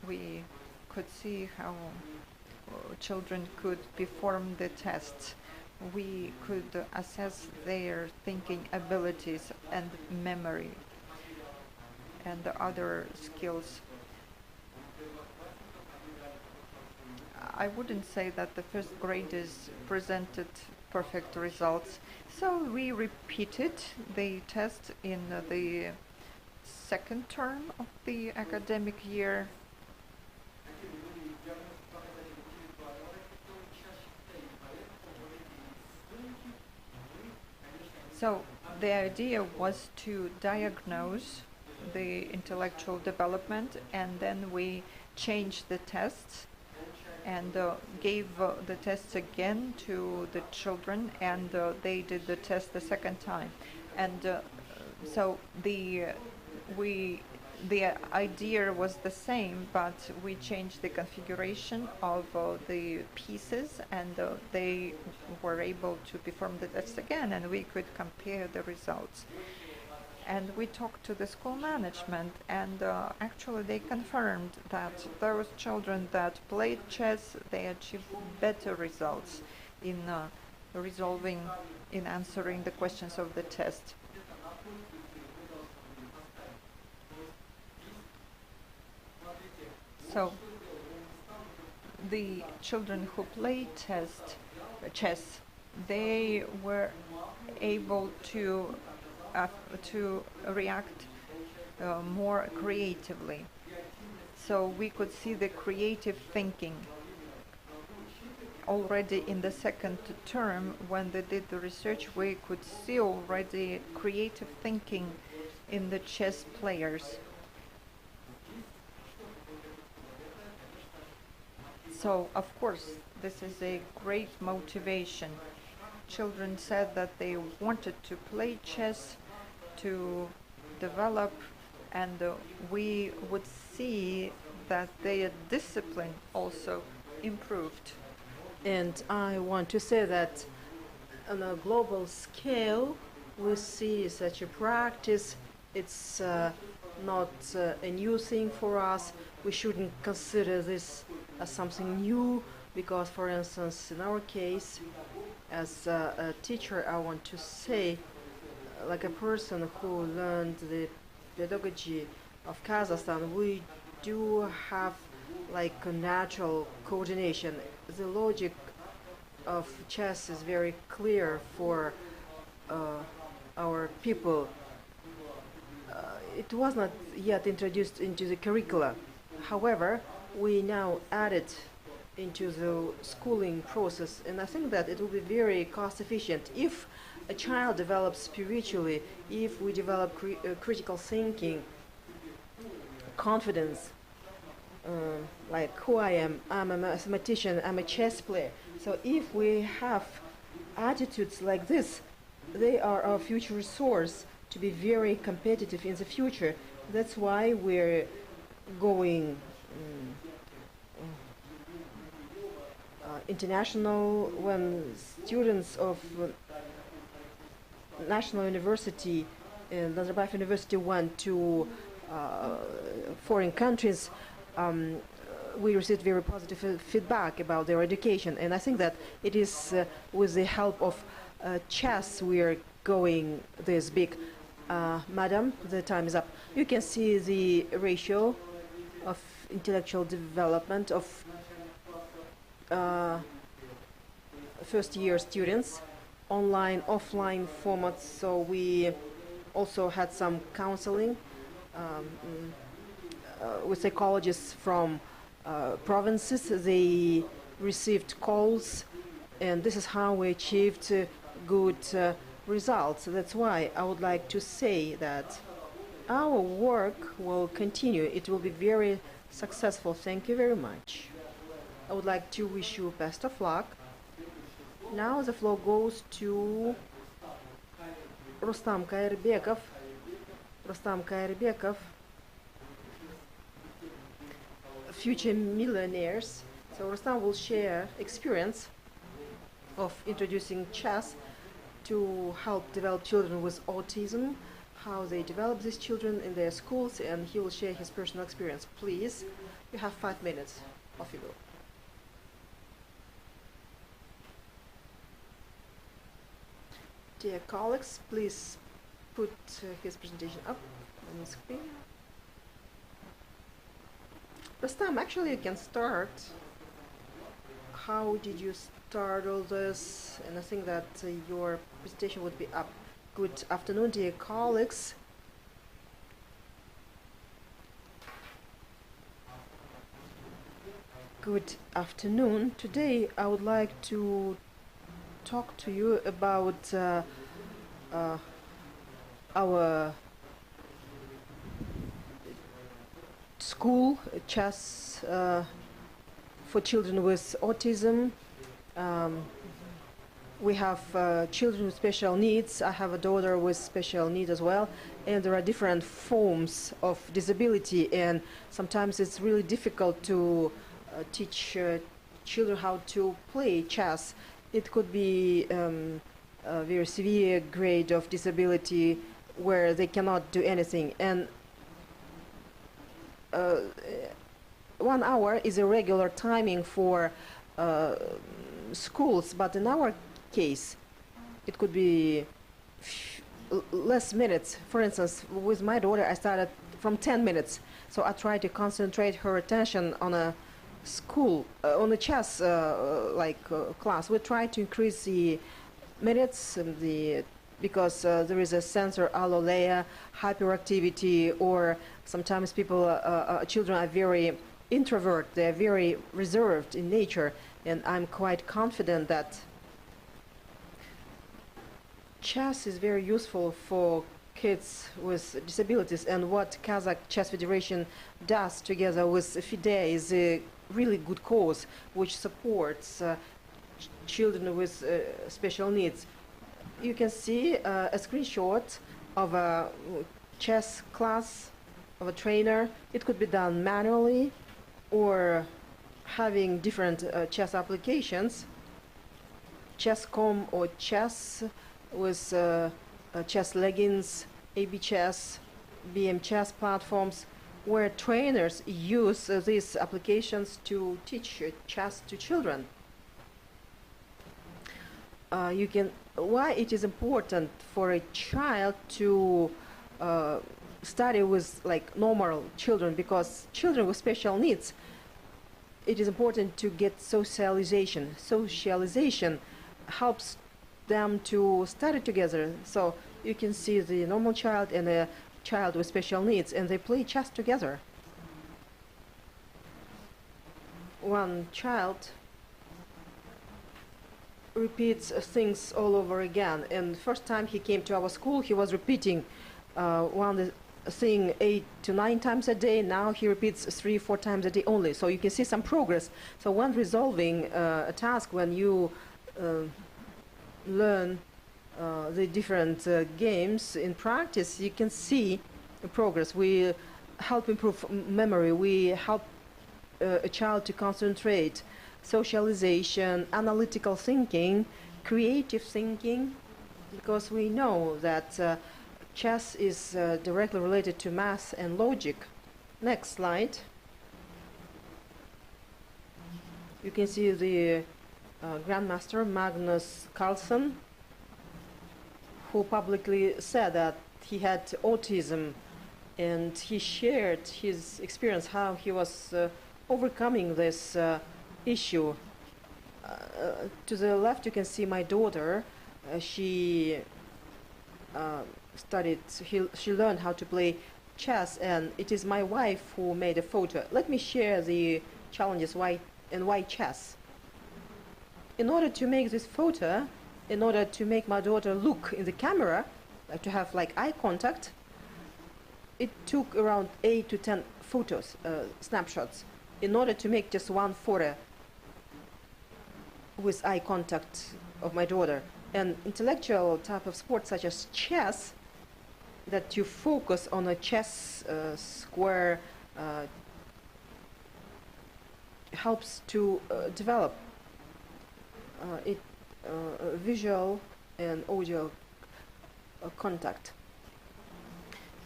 we could see how children could perform the tests. We could assess their thinking abilities and memory and the other skills. I wouldn't say that the first graders presented perfect results. So we repeated the test in the second term of the academic year. So the idea was to diagnose the intellectual development, and then we changed the tests and gave the tests again to the children, and they did the test the second time. And so the idea was the same, but we changed the configuration of the pieces, and they were able to perform the test again, and we could compare the results. And we talked to the school management, and actually they confirmed that those children that played chess, they achieved better results in answering the questions of the test. So the children who played chess, they were able to react more creatively. So we could see the creative thinking. Already in the second term, when they did the research, we could see already creative thinking in the chess players. So, of course, this is a great motivation. Children said that they wanted to play chess, to develop, and we would see that their discipline also improved. And I want to say that on a global scale, we see such a practice. It's not a new thing for us. We shouldn't consider this as something new because, for instance, in our case, as a teacher, I want to say, like a person who learned the pedagogy of Kazakhstan, we do have like a natural coordination. The logic of chess is very clear for our people. It was not yet introduced into the curricula. However, we now add it into the schooling process, and I think that it will be very cost efficient. If a child develops spiritually, if we develop critical thinking, confidence, like who I am, I'm a mathematician, I'm a chess player. So if we have attitudes like this, they are our future resource to be very competitive in the future. That's why we're going international. When students of National University and Nazarbayev University went to foreign countries, we received very positive feedback about their education, and I think that it is with the help of chess we are going this big. Madam, the time is up. You can see the ratio of intellectual development of first-year students, online, offline formats. So we also had some counseling with psychologists from provinces. They received calls, and this is how we achieved good results. That's why I would like to say that our work will continue. It will be very successful. Thank you very much. I would like to wish you best of luck. Now the floor goes to Rustam Kairbekov. Rustam Kairbekov, future millionaires. So Rustam will share experience of introducing chess to help develop children with autism, how they develop these children in their schools, and he will share his personal experience. Please, you have 5 minutes. Off you go. Dear colleagues, please put his presentation up on the screen. Rustam, actually you can start. How did you start all this? And I think that your presentation would be up. Good afternoon, dear colleagues. Good afternoon. Today I would like to talk to you about our school chess for children with autism. We have children with special needs. I have a daughter with special needs as well, and there are different forms of disability, and sometimes it's really difficult to teach children how to play chess. It could be a very severe grade of disability where they cannot do anything, and 1 hour is a regular timing for schools, but in our case it could be less minutes. For instance, with my daughter I started from 10 minutes, so I try to concentrate her attention on a school, on the chess class. We try to increase the minutes because there is a sensor alloleia, hyperactivity, or sometimes children are very introvert, they are very reserved in nature, and I'm quite confident that chess is very useful for kids with disabilities, and what Kazakh Chess Federation does together with FIDE is a really good cause which supports children with special needs. You can see a screenshot of a chess class of a trainer. It could be done manually or having different chess applications, Chess.com or Chess with chess leggings, AB Chess, BM Chess platforms, where trainers use these applications to teach chess to children. Why it is important for a child to study with like normal children, because children with special needs, it is important to get socialization. Socialization helps them to study together. So you can see the normal child and a child with special needs, and they play chess together. One child repeats things all over again, and the first time he came to our school, he was repeating one thing 8 to 9 times a day. Now he repeats 3-4 times a day only. So you can see some progress. So when resolving a task, when you learn the different games in practice, you can see the progress. We help improve memory. We help a child to concentrate, socialization, analytical thinking, creative thinking, because we know that chess is directly related to math and logic. Next slide. You can see the Grandmaster Magnus Carlsen, who publicly said that he had autism, and he shared his experience, how he was overcoming this issue. To the left you can see my daughter. She she learned how to play chess, and it is my wife who made a photo. Let me share the challenges why chess. In order to make this photo, in order to make my daughter look in the camera, to have like eye contact, it took around 8 to 10 photos, snapshots, in order to make just one photo with eye contact of my daughter. An intellectual type of sport such as chess, that you focus on a chess square, helps to develop visual and audio contact.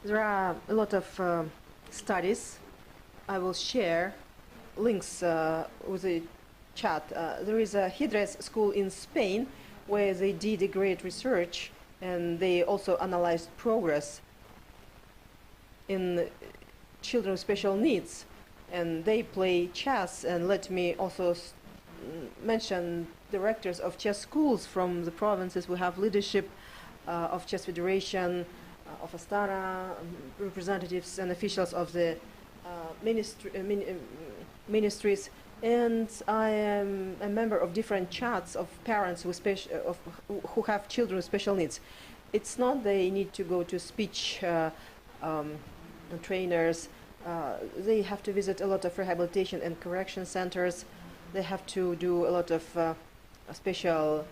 There are a lot of studies. I will share links with the chat. There is a Hidres school in Spain where they did a great research, and they also analyzed progress in children with special needs, and they play chess. And let me also mention directors of chess schools from the provinces. We have leadership of Chess Federation, of Astana, representatives and officials of the ministries, and I am a member of different chats of parents with who have children with special needs. It's not they need to go to speech trainers. They have to visit a lot of rehabilitation and correction centers. They have to do a lot of special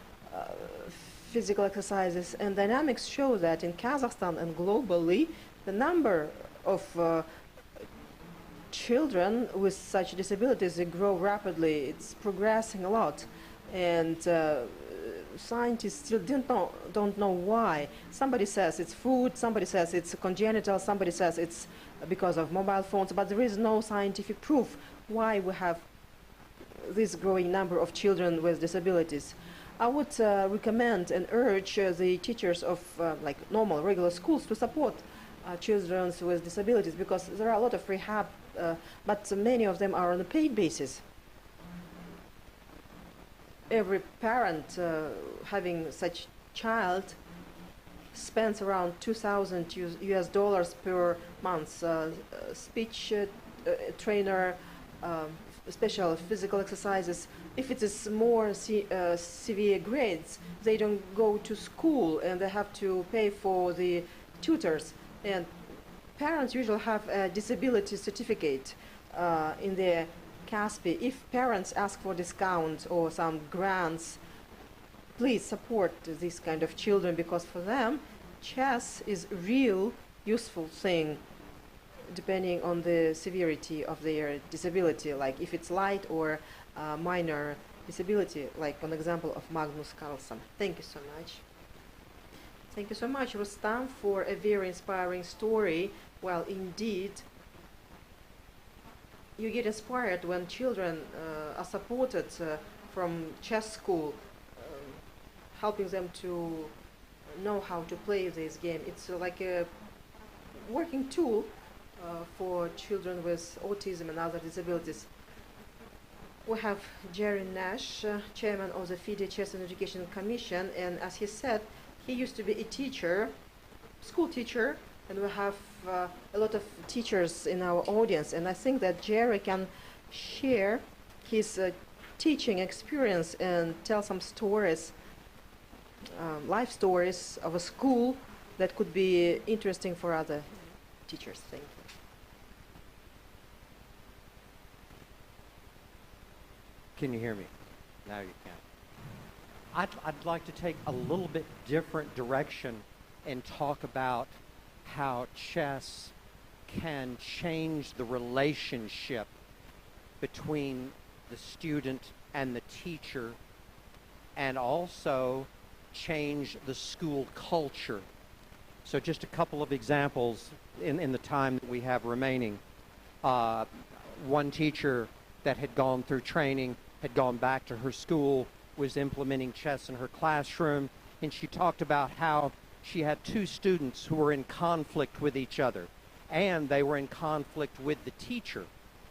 physical exercises. And dynamics show that in Kazakhstan and globally, the number of children with such disabilities, they grow rapidly. It's progressing a lot, and scientists still don't know why. Somebody says it's food, somebody says it's congenital, somebody says it's because of mobile phones, but there is no scientific proof why we have this growing number of children with disabilities. I would recommend and urge the teachers of like normal, regular schools to support children with disabilities, because there are a lot of rehab, but many of them are on a paid basis. Every parent having such child spends around $2,000 per month. Speech trainer, special physical exercises. If it is more severe grades, they don't go to school and they have to pay for the tutors. And parents usually have a disability certificate in their CASPI. If parents ask for discounts or some grants, please support these kind of children, because for them chess is a real useful thing. depending on the severity of their disability, like if it's light or minor disability, like an example of Magnus Carlsen. Thank you so much. Thank you so much, Rustam, for a very inspiring story. Well, indeed, you get inspired when children are supported from chess school, helping them to know how to play this game. It's like a working tool for children with autism and other disabilities. We have Jerry Nash, chairman of the FIDE Chess and Education Commission, and as he said, he used to be a teacher, school teacher, and we have a lot of teachers in our audience, and I think that Jerry can share his teaching experience and tell some stories, life stories of a school that could be interesting for other teachers. Thank you. Can you hear me? Now you can. I'd like to take a little bit different direction and talk about how chess can change the relationship between the student and the teacher, and also change the school culture. So just a couple of examples in the time that we have remaining. One teacher that had gone through training had gone back to her school, was implementing chess in her classroom, and she talked about how she had two students who were in conflict with each other, and they were in conflict with the teacher.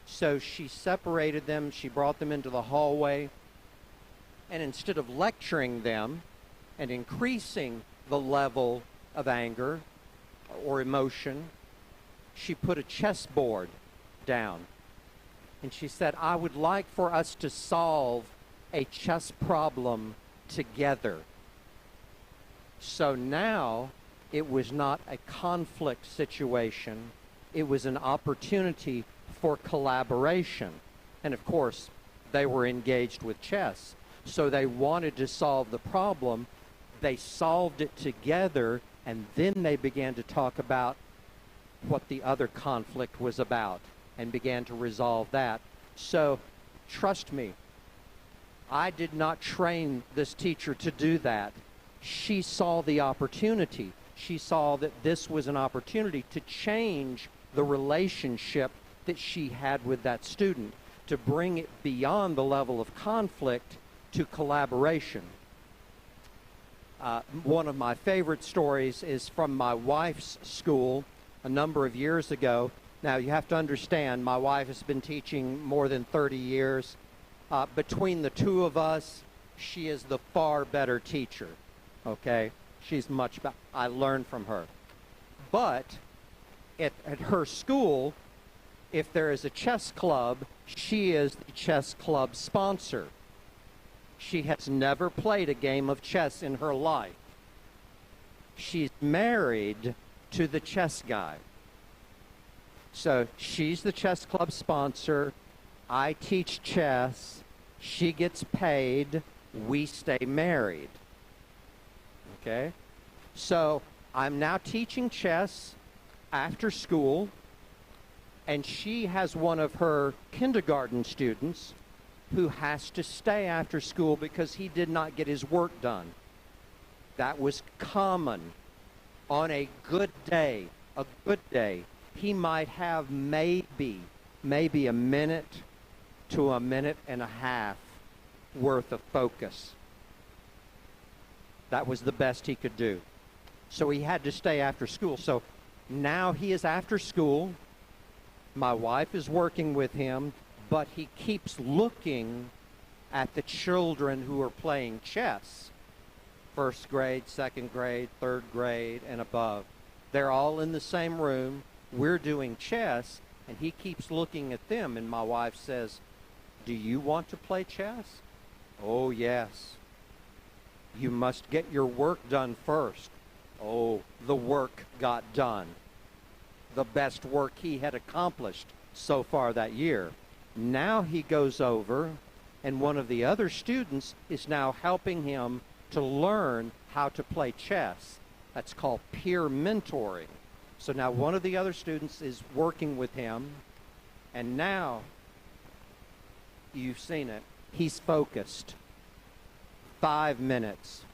So she separated them, she brought them into the hallway, and instead of lecturing them and increasing the level of anger or emotion, she put a chessboard down. And she said, I would like for us to solve a chess problem together. So now it was not a conflict situation, it was an opportunity for collaboration. And of course, they were engaged with chess. So they wanted to solve the problem. They solved it together, and then they began to talk about what the other conflict was about and began to resolve that. So trust me, I did not train this teacher to do that. She saw the opportunity. She saw that this was an opportunity to change the relationship that she had with that student, to bring it beyond the level of conflict to collaboration. One of my favorite stories is from my wife's school a number of years ago. Now, you have to understand, my wife has been teaching more than 30 years. Between the two of us, she is the far better teacher, okay? She's much better. I learned from her. But at her school, if there is a chess club, she is the chess club sponsor. She has never played a game of chess in her life. She's married to the chess guy. So she's the chess club sponsor. I teach chess. She gets paid. We stay married. Okay? So I'm now teaching chess after school, and she has one of her kindergarten students who has to stay after school because he did not get his work done. That was common. On a good day, he might have maybe a minute to a minute and a half worth of focus. That was the best he could do. So he had to stay after school. So now he is after school. My wife is working with him, but he keeps looking at the children who are playing chess. First grade, second grade, third grade, and above. They're all in the same room. We're doing chess, and he keeps looking at them, and my wife says, do you want to play chess? Oh, yes. You must get your work done first. Oh, the work got done. The best work he had accomplished so far that year. Now he goes over, and one of the other students is now helping him to learn how to play chess. That's called peer mentoring. So now one of the other students is working with him, and now you've seen it. He's focused. 5 minutes,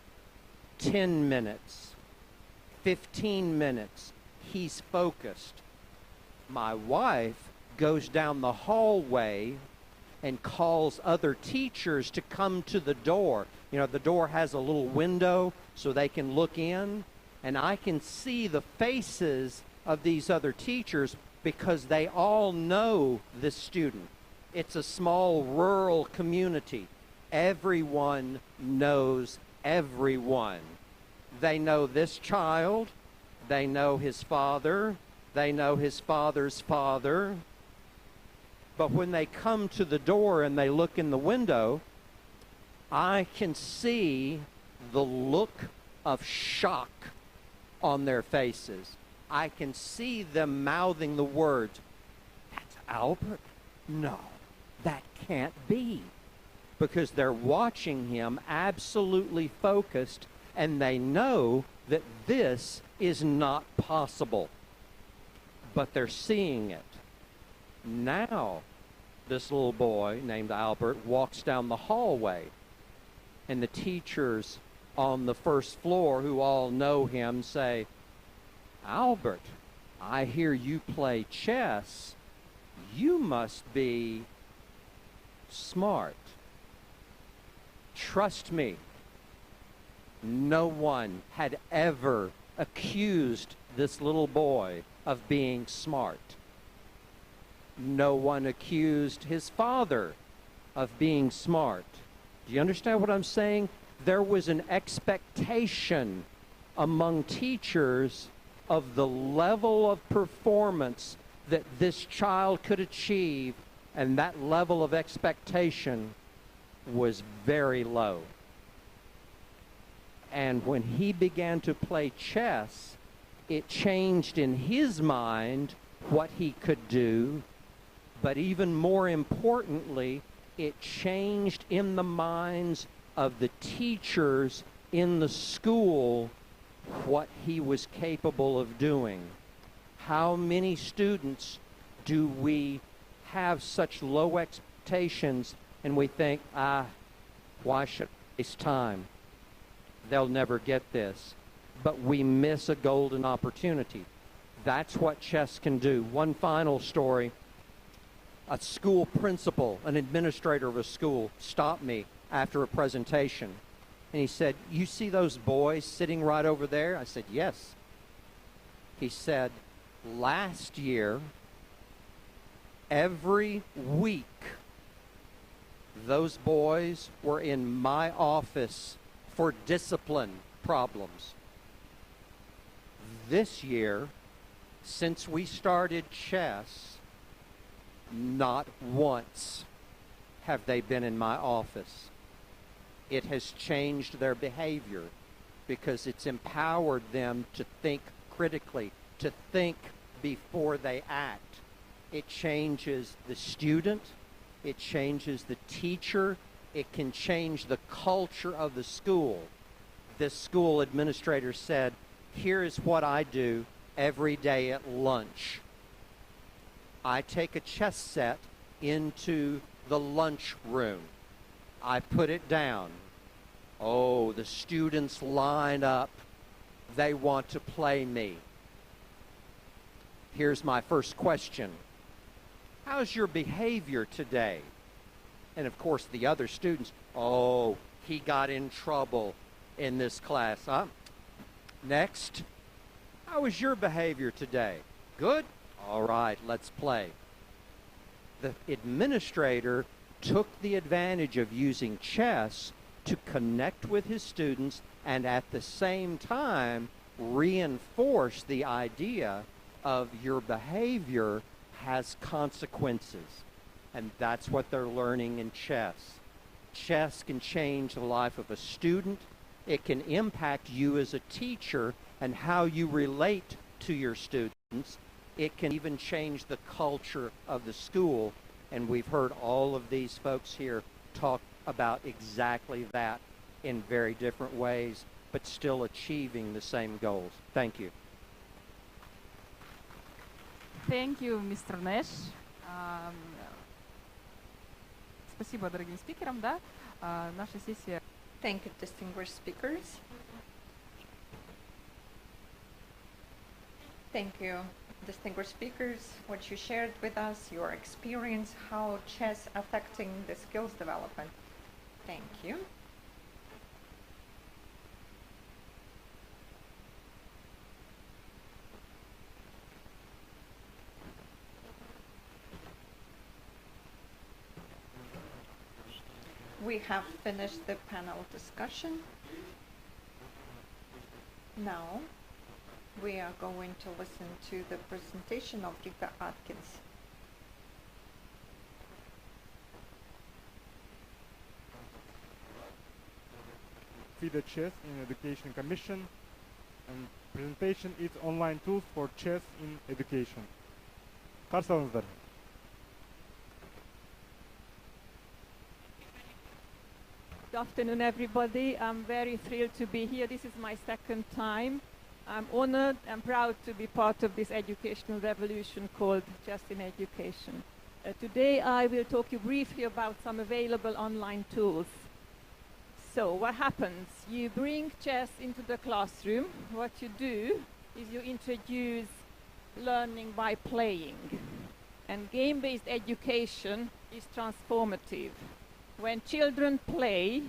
10 minutes, 15 minutes. He's focused. My wife goes down the hallway and calls other teachers to come to the door. You know, the door has a little window so they can look in, and I can see the faces of these other teachers because they all know this student. It's a small rural community. Everyone knows everyone. They know this child, they know his father, they know his father's father. But when they come to the door and they look in the window, I can see the look of shock on their faces. I can see them mouthing the words, "That's Albert? No, that can't be." Because they're watching him absolutely focused, and they know that this is not possible. But they're seeing it. Now, this little boy named Albert walks down the hallway, and the teachers on the first floor who all know him say, "Albert, I hear you play chess. You must be smart." Trust me, no one had ever accused this little boy of being smart. No one accused his father of being smart. Do you understand what I'm saying? There was an expectation among teachers of the level of performance that this child could achieve, and that level of expectation was very low. And when he began to play chess, it changed in his mind what he could do, but even more importantly, it changed in the minds of the teachers in the school what he was capable of doing. How many students do we have such low expectations and we think, why should I waste time? They'll never get this. But we miss a golden opportunity. That's what chess can do. One final story. A school principal, an administrator of a school, stopped me after a presentation. And he said, "You see those boys sitting right over there?" I said, "Yes." He said, "Last year, every week, those boys were in my office for discipline problems. This year, since we started chess, not once have they been in my office." It has changed their behavior because it's empowered them to think critically, to think before they act. It changes the student, it changes the teacher, it can change the culture of the school. This school administrator said, "Here is what I do every day at lunch. I take a chess set into the lunch room. I put it down. Oh, the students line up. They want to play me. Here's my first question. How's your behavior today?" And of course, the other students, "Oh, he got in trouble in this class." Next. "How was your behavior today?" "Good." "All right, let's play." The administrator took the advantage of using chess to connect with his students and at the same time reinforce the idea of your behavior has consequences. And that's what they're learning in chess. Chess can change the life of a student. It can impact you as a teacher and how you relate to your students. It can even change the culture of the school. And we've heard all of these folks here talk about exactly that in very different ways, but still achieving the same goals. Thank you. Thank you, Mr. Nash. Спасибо дорогим спикерам, да. Наша сессия. Thank you, distinguished speakers. Thank you, distinguished speakers, what you shared with us, your experience, how chess affecting the skills development. Thank you. We have finished the panel discussion. Now, we are going to listen to the presentation of Rita Atkins. FIDE Chess in Education Commission, and presentation is online tools for chess in education. Қарсы алыңыздар. Good afternoon, everybody. I'm very thrilled to be here. This is my second time. I'm honored and proud to be part of this educational revolution called Chess in Education. Today I will talk you briefly about some available online tools. So what happens? You bring chess into the classroom. What you do is you introduce learning by playing. And game-based education is transformative. When children play,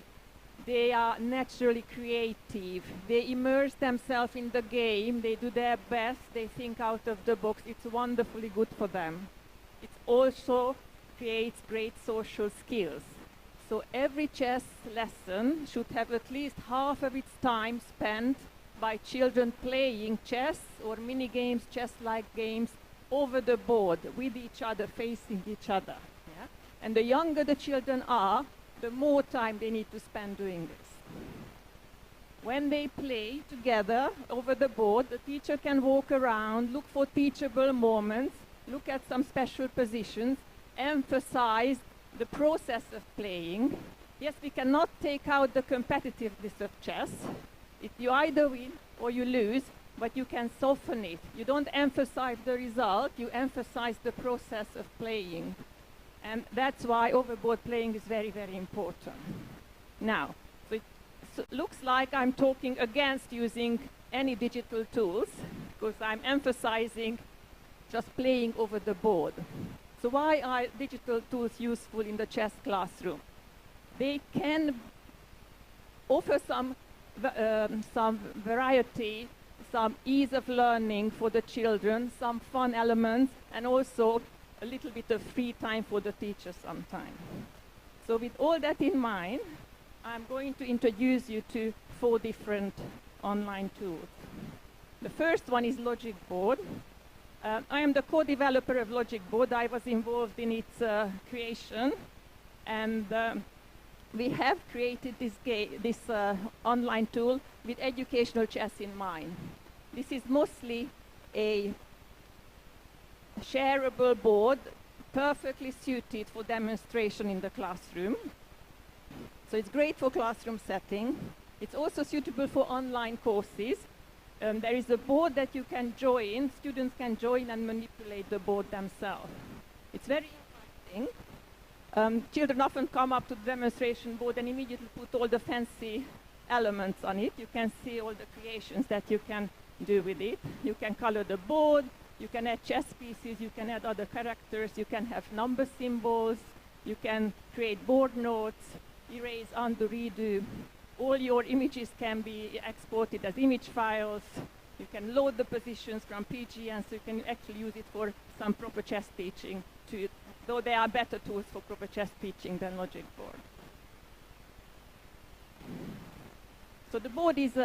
they are naturally creative. They immerse themselves in the game. They do their best. They think out of the box. It's wonderfully good for them. It also creates great social skills. So every chess lesson should have at least half of its time spent by children playing chess or mini games, chess-like games, over the board with each other, facing each other. Yeah? And the younger the children are, the more time they need to spend doing this. When they play together over the board, the teacher can walk around, look for teachable moments, look at some special positions, emphasize the process of playing. Yes, we cannot take out the competitiveness of chess. You either win or you lose, but you can soften it. You don't emphasize the result, you emphasize the process of playing. And that's why overboard playing is very, very important. Now, so it looks like I'm talking against using any digital tools, because I'm emphasizing just playing over the board. So why are digital tools useful in the chess classroom? They can offer some variety, some ease of learning for the children, some fun elements, and also a little bit of free time for the teacher sometimes. So with all that in mind, I'm going to introduce you to 4 different online tools. The first one is Logic Board. I am the co-developer of Logic Board. I was involved in its creation, and we have created this online tool with educational chess in mind. This is mostly a shareable board, perfectly suited for demonstration in the classroom. So it's great for classroom setting. It's also suitable for online courses. There is a board that you can join. Students can join and manipulate the board themselves. It's very interesting. Children often come up to the demonstration board and immediately put all the fancy elements on it. You can see all the creations that you can do with it. You can color the board. You can add chess pieces, you can add other characters, you can have number symbols, you can create board notes, erase, undo, redo. All your images can be exported as image files. You can load the positions from PGN, so you can actually use it for some proper chess teaching, though there are better tools for proper chess teaching than Logic Board. So the board is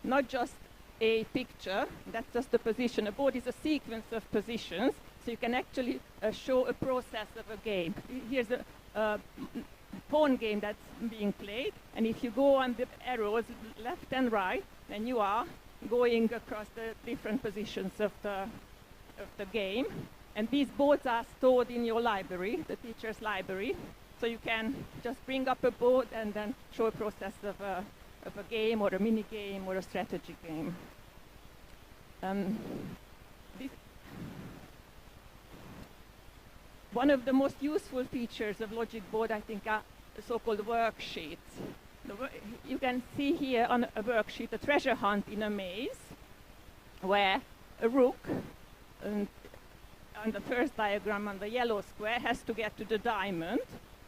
not just a picture, that's just the position. A board is a sequence of positions, so you can actually show a process of a game. Here's a pawn game that's being played, and if you go on the arrows left and right, then you are going across the different positions of the game. And these boards are stored in your library, the teacher's library, so you can just bring up a board and then show a process of a game or a mini game or a strategy game. one of the most useful features of Logic Board, I think, are the so-called worksheets. You can see here on a worksheet a treasure hunt in a maze, where a rook, on the first diagram on the yellow square, has to get to the diamond,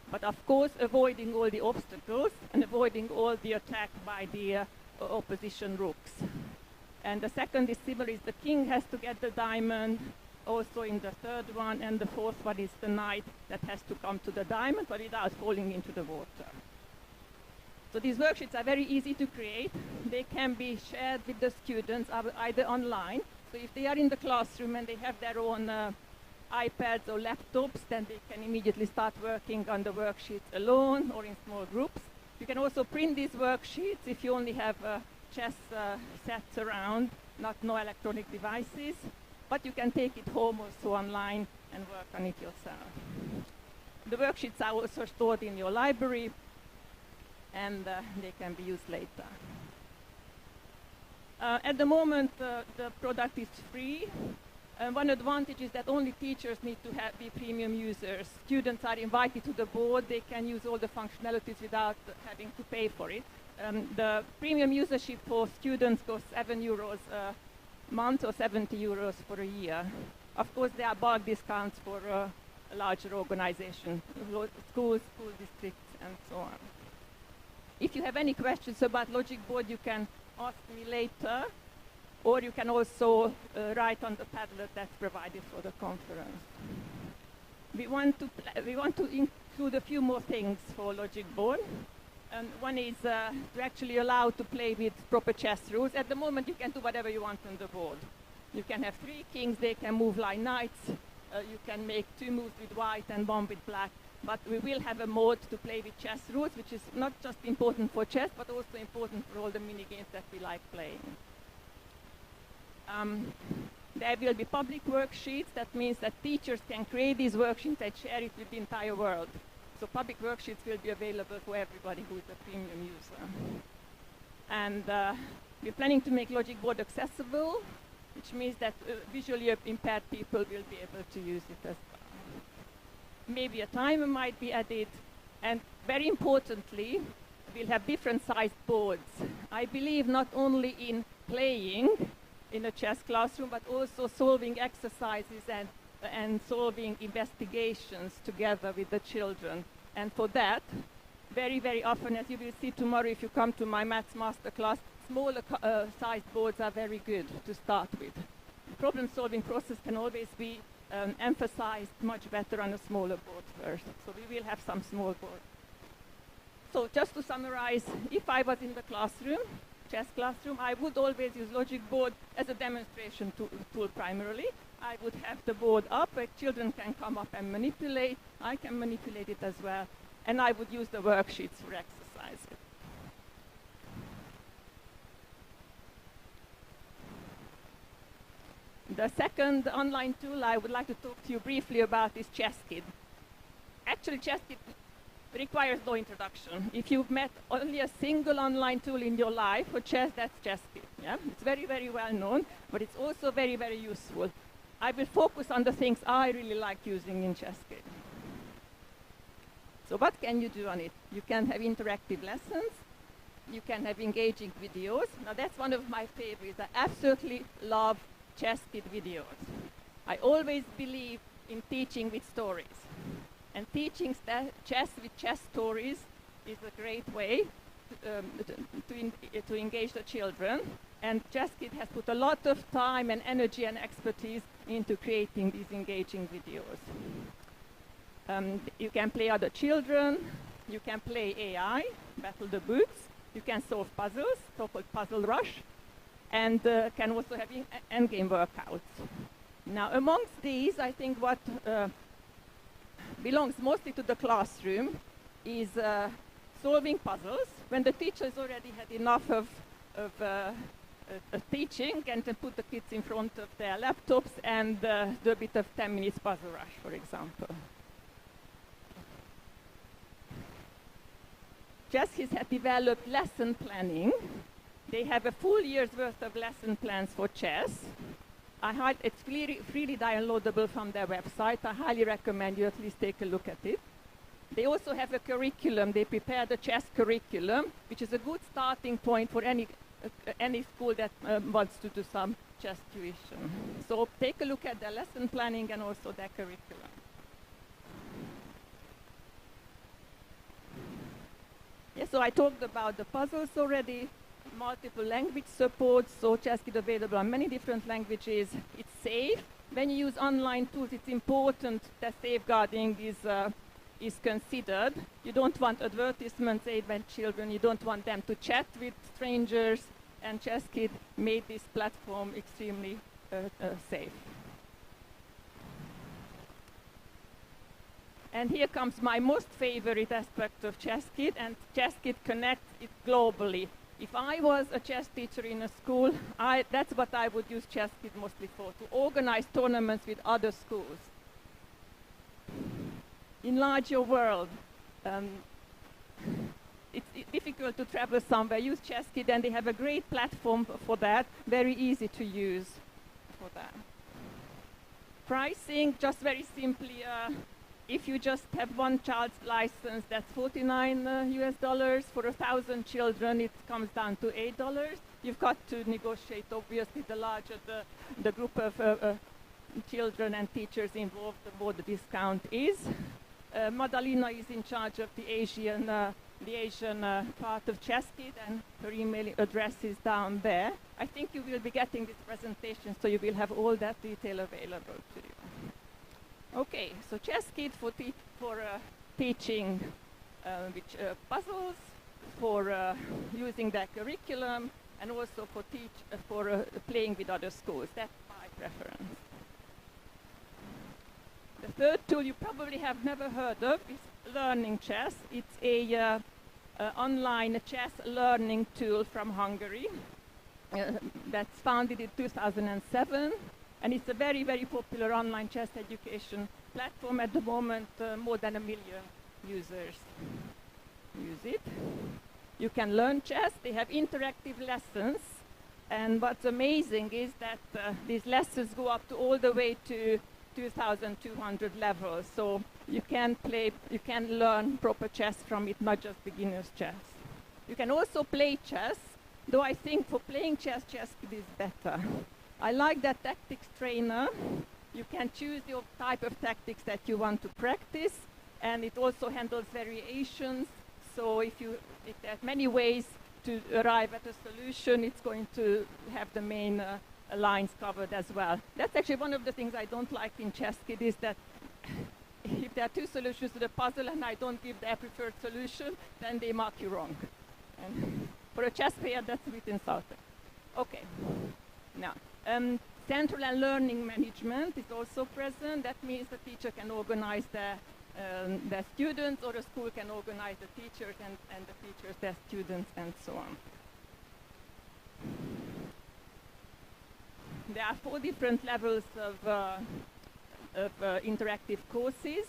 but of course avoiding all the obstacles and avoiding all the attack by the opposition rooks. And the second is similar, is the king has to get the diamond, also in the third one, and the fourth one is the knight that has to come to the diamond, but without falling into the water. So these worksheets are very easy to create. They can be shared with the students either online. So if they are in the classroom and they have their own iPads or laptops, then they can immediately start working on the worksheets alone or in small groups. You can also print these worksheets if you only have chess sets around, no electronic devices. But you can take it home also online and work on it yourself. The worksheets are also stored in your library, and they can be used later. At the moment, the product is free. One advantage is that only teachers need to be premium users. Students are invited to the board. They can use all the functionalities without having to pay for it. The premium usership for students costs €7 a month or €70 for a year. Of course, there are bulk discounts for a larger organization, schools, school districts, and so on. If you have any questions about Logic Board, you can ask me later, or you can also write on the Padlet that's provided for the conference. We want to include a few more things for Logic Board. One is to actually allow to play with proper chess rules. At the moment, you can do whatever you want on the board. You can have 3 kings, they can move like knights. You can make 2 moves with white and 1 with black. But we will have a mode to play with chess rules, which is not just important for chess, but also important for all the mini games that we like playing. There will be public worksheets. That means that teachers can create these worksheets and share it with the entire world. So public worksheets will be available for everybody who is a premium user. And we're planning to make Logic Board accessible, which means that visually impaired people will be able to use it as well. Maybe a timer might be added, and very importantly, we'll have different sized boards. I believe not only in playing in a chess classroom, but also solving exercises and solving investigations together with the children. And for that, very, very often, as you will see tomorrow if you come to my maths masterclass, smaller sized boards are very good to start with. The problem-solving process can always be emphasized much better on a smaller board first. So we will have some small boards. So just to summarize, if I was in the classroom, chess classroom, I would always use Logic Board as a demonstration tool primarily. I would have the board up where children can come up and manipulate. I can manipulate it as well. And I would use the worksheets for exercises. The second online tool I would like to talk to you briefly about is ChessKid. Actually, ChessKid requires no introduction. If you've met only a single online tool in your life for chess, that's ChessKid. Yeah? It's very, very well known, but it's also very, very useful. I will focus on the things I really like using in ChessKid. So what can you do on it? You can have interactive lessons. You can have engaging videos. Now that's one of my favorites. I absolutely love ChessKid videos. I always believe in teaching with stories. And teaching chess with chess stories is a great way to engage the children. And ChessKid has put a lot of time and energy and expertise into creating these engaging videos. You can play other children. You can play AI, Battle the Boots. You can solve puzzles, so-called Puzzle Rush. And can also have endgame workouts. Now, amongst these, I think what belongs mostly to the classroom is solving puzzles. When the teachers already had enough of teaching, and then put the kids in front of their laptops and do a bit of 10 minutes puzzle rush, for example. ChessKids have developed lesson planning. They have a full year's worth of lesson plans for chess. It's freely downloadable from their website. I highly recommend you at least take a look at it. They also have a curriculum. They prepared a chess curriculum, which is a good starting point for any school that wants to do some chess tuition. So take a look at their lesson planning and also their curriculum. Yes, so I talked about the puzzles already, multiple language support, so ChessKit available on many different languages. It's safe. When you use online tools, it's important that safeguarding is considered. You don't want advertisements aimed at children. You don't want them to chat with strangers, and ChessKit made this platform extremely safe. And here comes my most favorite aspect of ChessKit, and ChessKit connects it globally. If I was a chess teacher in a school, that's what I would use ChessKit mostly for, to organize tournaments with other schools. Enlarge your world. It's difficult to travel somewhere. Use ChessKit, and they have a great platform for that, very easy to use for that. Pricing, just very simply, if you just have one child's license, that's $49 US. For 1,000 children, it comes down to $8. You've got to negotiate, obviously, the larger the group of children and teachers involved, the more the discount is. Madalina is in charge of the Asian part of ChessKit, and her email address is down there. I think you will be getting this presentation, so you will have all that detail available to you. Okay, so ChessKit for teaching puzzles, for using their curriculum, and also for playing with other schools. That's my preference. The third tool you probably have never heard of is Learning Chess. It's a online chess learning tool from Hungary that's founded in 2007. And it's a very, very popular online chess education platform. At the moment, more than 1 million users use it. You can learn chess. They have interactive lessons. And what's amazing is that these lessons go up to all the way to 2,200 levels. So you can learn proper chess from it, not just beginner's chess. You can also play chess, though I think for playing chess, ChessKit is better. I like that tactics trainer. You can choose the type of tactics that you want to practice, and it also handles variations. So if there are many ways to arrive at a solution, it's going to have the main lines covered as well. That's actually one of the things I don't like in ChessKit, is that if there are 2 solutions to the puzzle and I don't give their preferred solution, then they mark you wrong. And for a chess player, that's a bit insulting. Okay, now. Central and learning management is also present. That means the teacher can organize their students, or the school can organize the teachers and the teachers, their students, and so on. There are 4 different levels of interactive courses.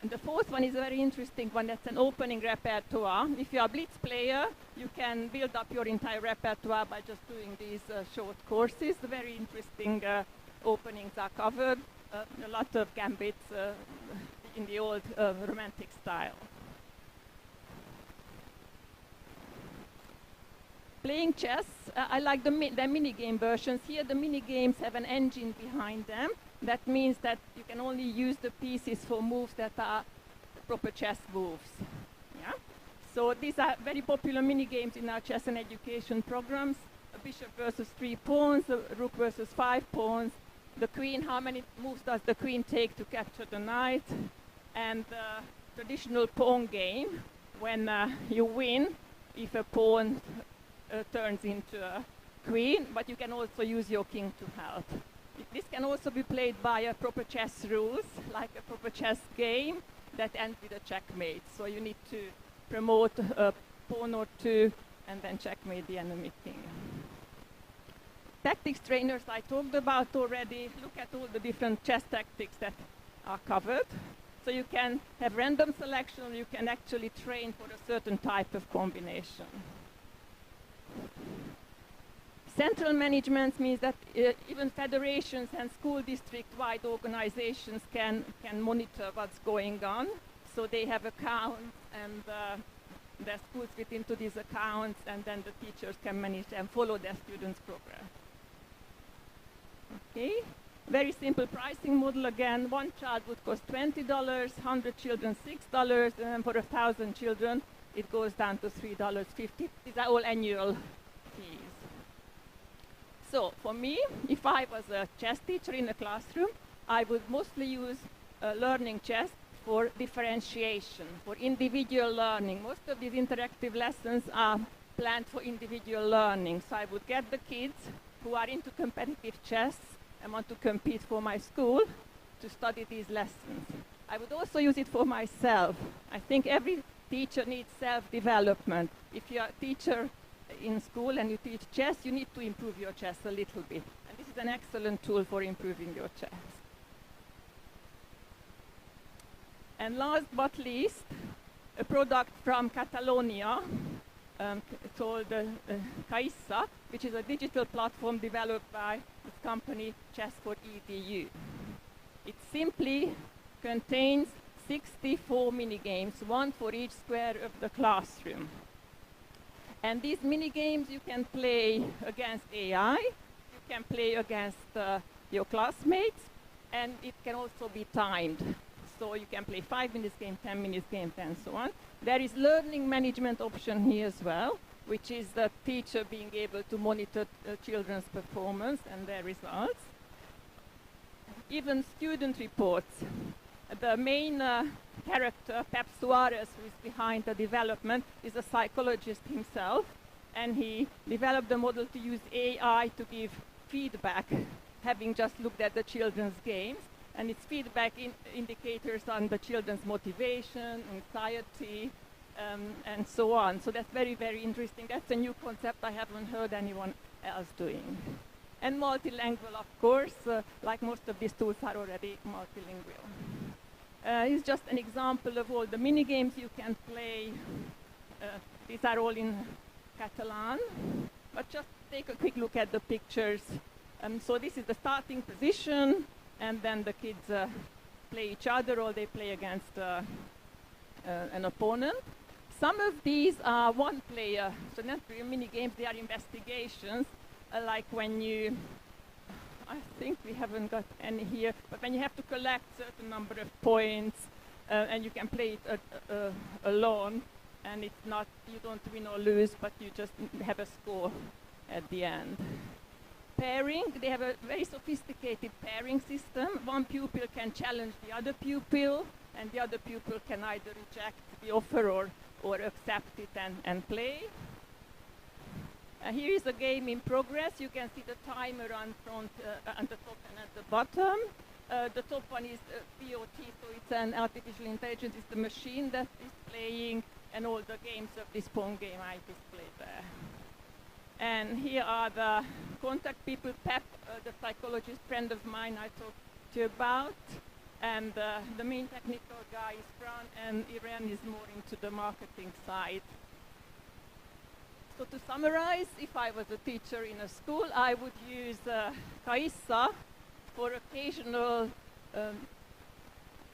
And the 4th one is a very interesting one. That's an opening repertoire. If you are a blitz player, you can build up your entire repertoire by just doing these short courses. The very interesting openings are covered. A lot of gambits in the old romantic style. Playing chess, I like the mini-game versions. Here the mini-games have an engine behind them. That means that you can only use the pieces for moves that are proper chess moves. Yeah? So these are very popular mini-games in our chess and education programs. A bishop versus 3 pawns, a rook versus 5 pawns, the queen, how many moves does the queen take to capture the knight, and the traditional pawn game, when you win if a pawn turns into a queen, but you can also use your king to help. This can also be played by proper chess rules, like a proper chess game that ends with a checkmate. So you need to promote a pawn or 2 and then checkmate the enemy king. Tactics trainers I talked about already. Look at all the different chess tactics that are covered. So you can have random selection, or you can actually train for a certain type of combination. Central management means that even federations and school district-wide organizations can monitor what's going on. So they have accounts, and their schools fit into these accounts, and then the teachers can manage and follow their students' progress. Okay, very simple pricing model again. One child would cost $20, 100 children $6, and for 1,000 children it goes down to $3.50. These are all annual fees. So for me, if I was a chess teacher in a classroom, I would mostly use learning chess for differentiation, for individual learning. Most of these interactive lessons are planned for individual learning. So I would get the kids who are into competitive chess and want to compete for my school to study these lessons. I would also use it for myself. I think every teacher needs self-development. If you're a teacher in school and you teach chess, you need to improve your chess a little bit. And this is an excellent tool for improving your chess. And last but least, a product from Catalonia called KazChess, which is a digital platform developed by this company Chess for EDU. It simply contains 64 mini-games, one for each square of the classroom. And these mini-games you can play against AI, you can play against your classmates, and it can also be timed. So you can play 5 minutes game, 10 minutes game, and so on. There is learning management option here as well, which is the teacher being able to monitor children's performance and their results. Even student reports. The main character, Pep Suarez, who is behind the development, is a psychologist himself, and he developed a model to use AI to give feedback, having just looked at the children's games. And its feedback indicators on the children's motivation, anxiety, and so on. So that's very, very interesting. That's a new concept I haven't heard anyone else doing. And multilingual, of course, like most of these tools are already multilingual. It's just an example of all the mini games you can play. These are all in Catalan, but just take a quick look at the pictures. So this is the starting position, and then the kids play each other or they play against an opponent. Some of these are one player, so not really mini games, they are investigations, like when you, I think we haven't got any here, but when you have to collect a certain number of points, and you can play it alone, and it's not, you don't win or lose, but you just have a score at the end. Pairing, they have a very sophisticated pairing system. One pupil can challenge the other pupil, and the other pupil can either reject the offer or accept it and play. Here is a game in progress. You can see the timer on front, on the top and at the bottom. The top one is POT, so it's an artificial intelligence. It's the machine that is playing, and all the games of this pawn game I displayed there. And here are the contact people, Pep, the psychologist friend of mine I talked to you about. And the main technical guy is Fran, and Irene is more into the marketing side. So to summarize, if I was a teacher in a school, I would use KazChess for occasional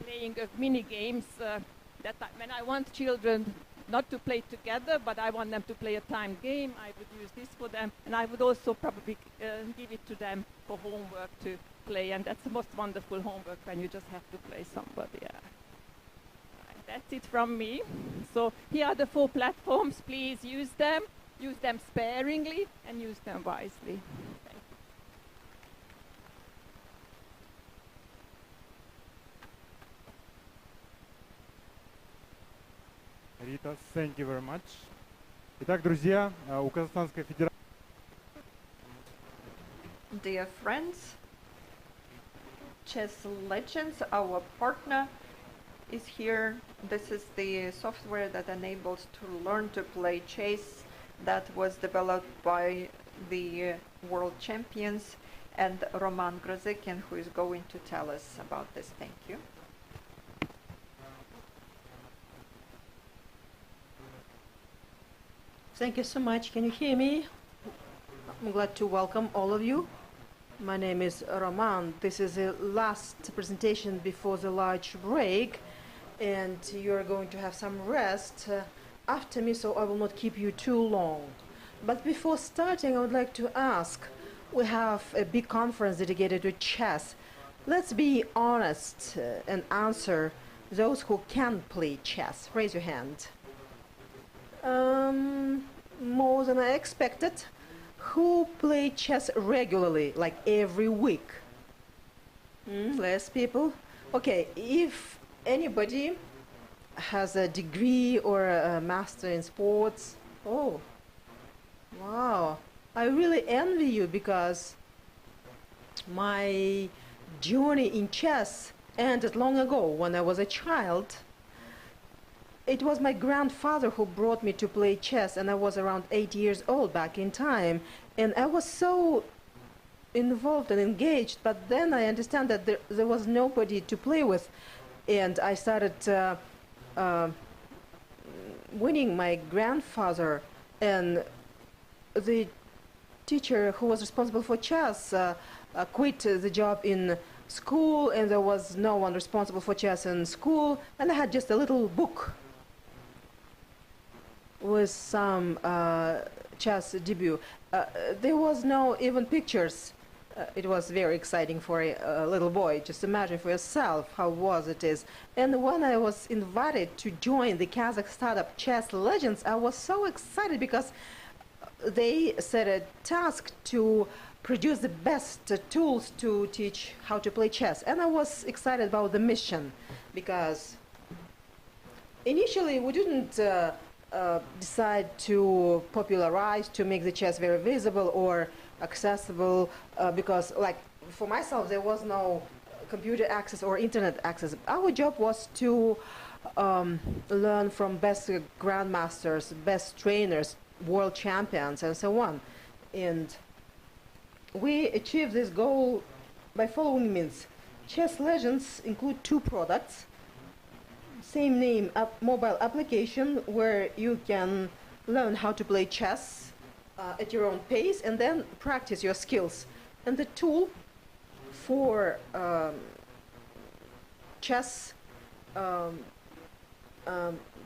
playing of mini games when I want children not to play together, but I want them to play a timed game, I would use this for them, and I would also probably give it to them for homework to play, and that's the most wonderful homework when you just have to play somebody else. Right, that's it from me. So here are the 4 platforms. Please use them sparingly, and use them wisely. Рита, thank you very much. Итак, друзья, у Казахстанской Федерации... Dear friends, Chess Legends, our partner, is here. This is the software that enables to learn to play chess that was developed by the world champions and Roman Grozekin, who is going to tell us about this. Thank you. Thank you so much. Can you hear me? I'm glad to welcome all of you. My name is Roman. This is the last presentation before the large break, and you're going to have some rest after me, so I will not keep you too long. But before starting, I would like to ask, we have a big conference dedicated to chess. Let's be honest and answer those who can play chess. Raise your hand. More than I expected. Who play chess regularly, like every week? Less people. Okay, if anybody has a degree or a master in sports, oh, wow. I really envy you, because my journey in chess ended long ago when I was a child. It was my grandfather who brought me to play chess, and I was around 8 years old back in time. And I was so involved and engaged, but then I understand that there was nobody to play with. And I started winning my grandfather, and the teacher who was responsible for chess quit the job in school, and there was no one responsible for chess in school, and I had just a little book with some chess debut. There was no even pictures. It was very exciting for a little boy. Just imagine for yourself how was it is. And when I was invited to join the Kazakh startup Chess Legends, I was so excited, because they set a task to produce the best tools to teach how to play chess. And I was excited about the mission, because initially we didn't decide to popularize, to make the chess very visible or accessible, because, like, for myself, there was no computer access or internet access. Our job was to learn from best grandmasters, best trainers, world champions, and so on. And we achieved this goal by following means. Chess Legends include 2 products. Same name, mobile application, where you can learn how to play chess at your own pace and then practice your skills. And the tool for chess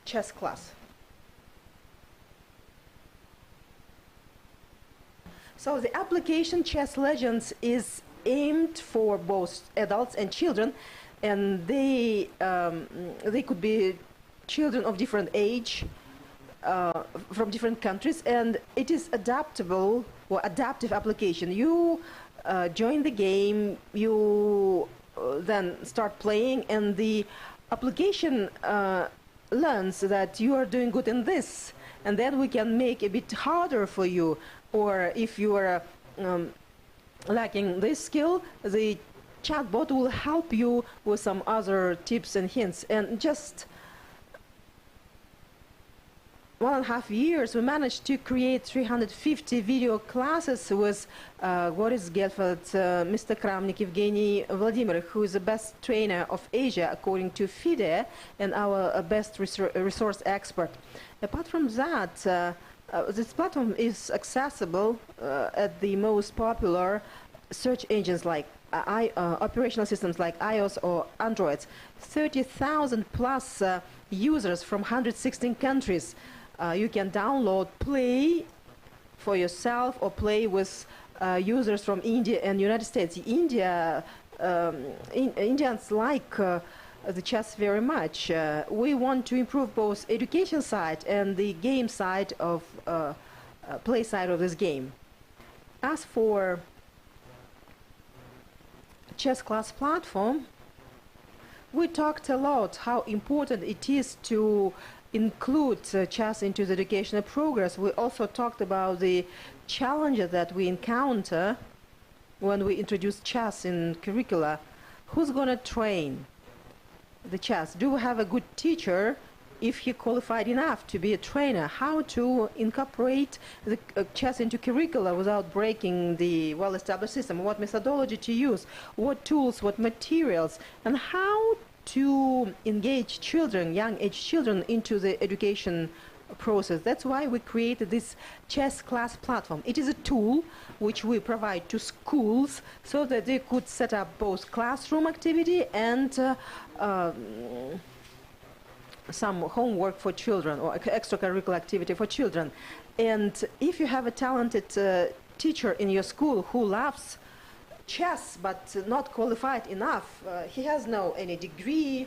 chess class. So the application Chess Legends is aimed for both adults and children, and they could be children of different age, from different countries, and it is adaptable or adaptive application. You join the game, you then start playing, and the application learns that you are doing good in this, and then we can make a bit harder for you. Or if you are lacking this skill, the chatbot will help you with some other tips and hints. And just 1.5 years, we managed to create 350 video classes with Boris Gelfeld, Mr. Kramnik, Evgeny Vladimir, who is the best trainer of Asia according to FIDE, and our best resource expert. Apart from that, this platform is accessible at the most popular search engines like operational systems like iOS or Android. 30,000 plus users from 116 countries. You can download, play for yourself, or play with users from India and United States. Indians like the chess very much. We want to improve both education side and the game side of play side of this game. As for chess class platform, we talked a lot how important it is to include chess into the educational progress. We also talked about the challenges that we encounter when we introduce chess in curricula. Who's going to train the chess? Do we have a good teacher if he qualified enough to be a trainer? How to incorporate the chess into curricula without breaking the well-established system? What methodology to use? What tools? What materials? And how to engage children, young age children, into the education process. That's why we created this chess class platform. It is a tool which we provide to schools so that they could set up both classroom activity and some homework for children or extracurricular activity for children. And if you have a talented teacher in your school who loves chess but not qualified enough, he has no any degree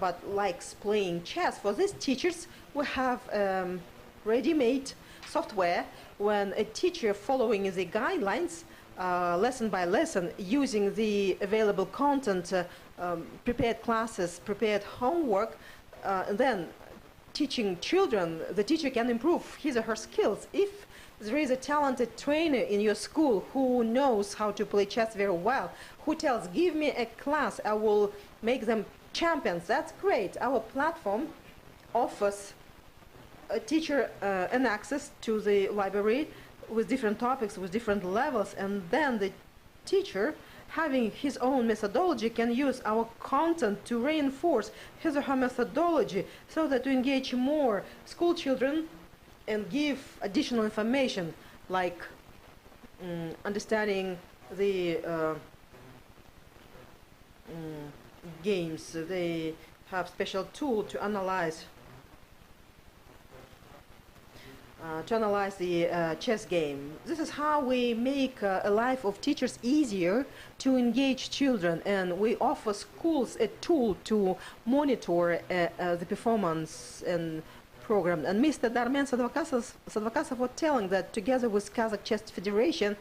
but likes playing chess, for these teachers we have ready-made software. When a teacher following the guidelines lesson by lesson, using the available content, prepared classes, prepared homework, then teaching children, the teacher can improve his or her skills. If there is a talented trainer in your school who knows how to play chess very well, who tells, give me a class, I will make them champions, that's great. Our platform offers a teacher an access to the library with different topics, with different levels, and then the teacher, having his own methodology, can use our content to reinforce his or her methodology so that to engage more school children and give additional information like understanding the games. They have special tool to analyze the chess game. This is how we make a life of teachers easier to engage children, and we offer schools a tool to monitor the performance and program. And Mr. Darmen Sadvakasov was telling that together with Kazakhstan Chess Federation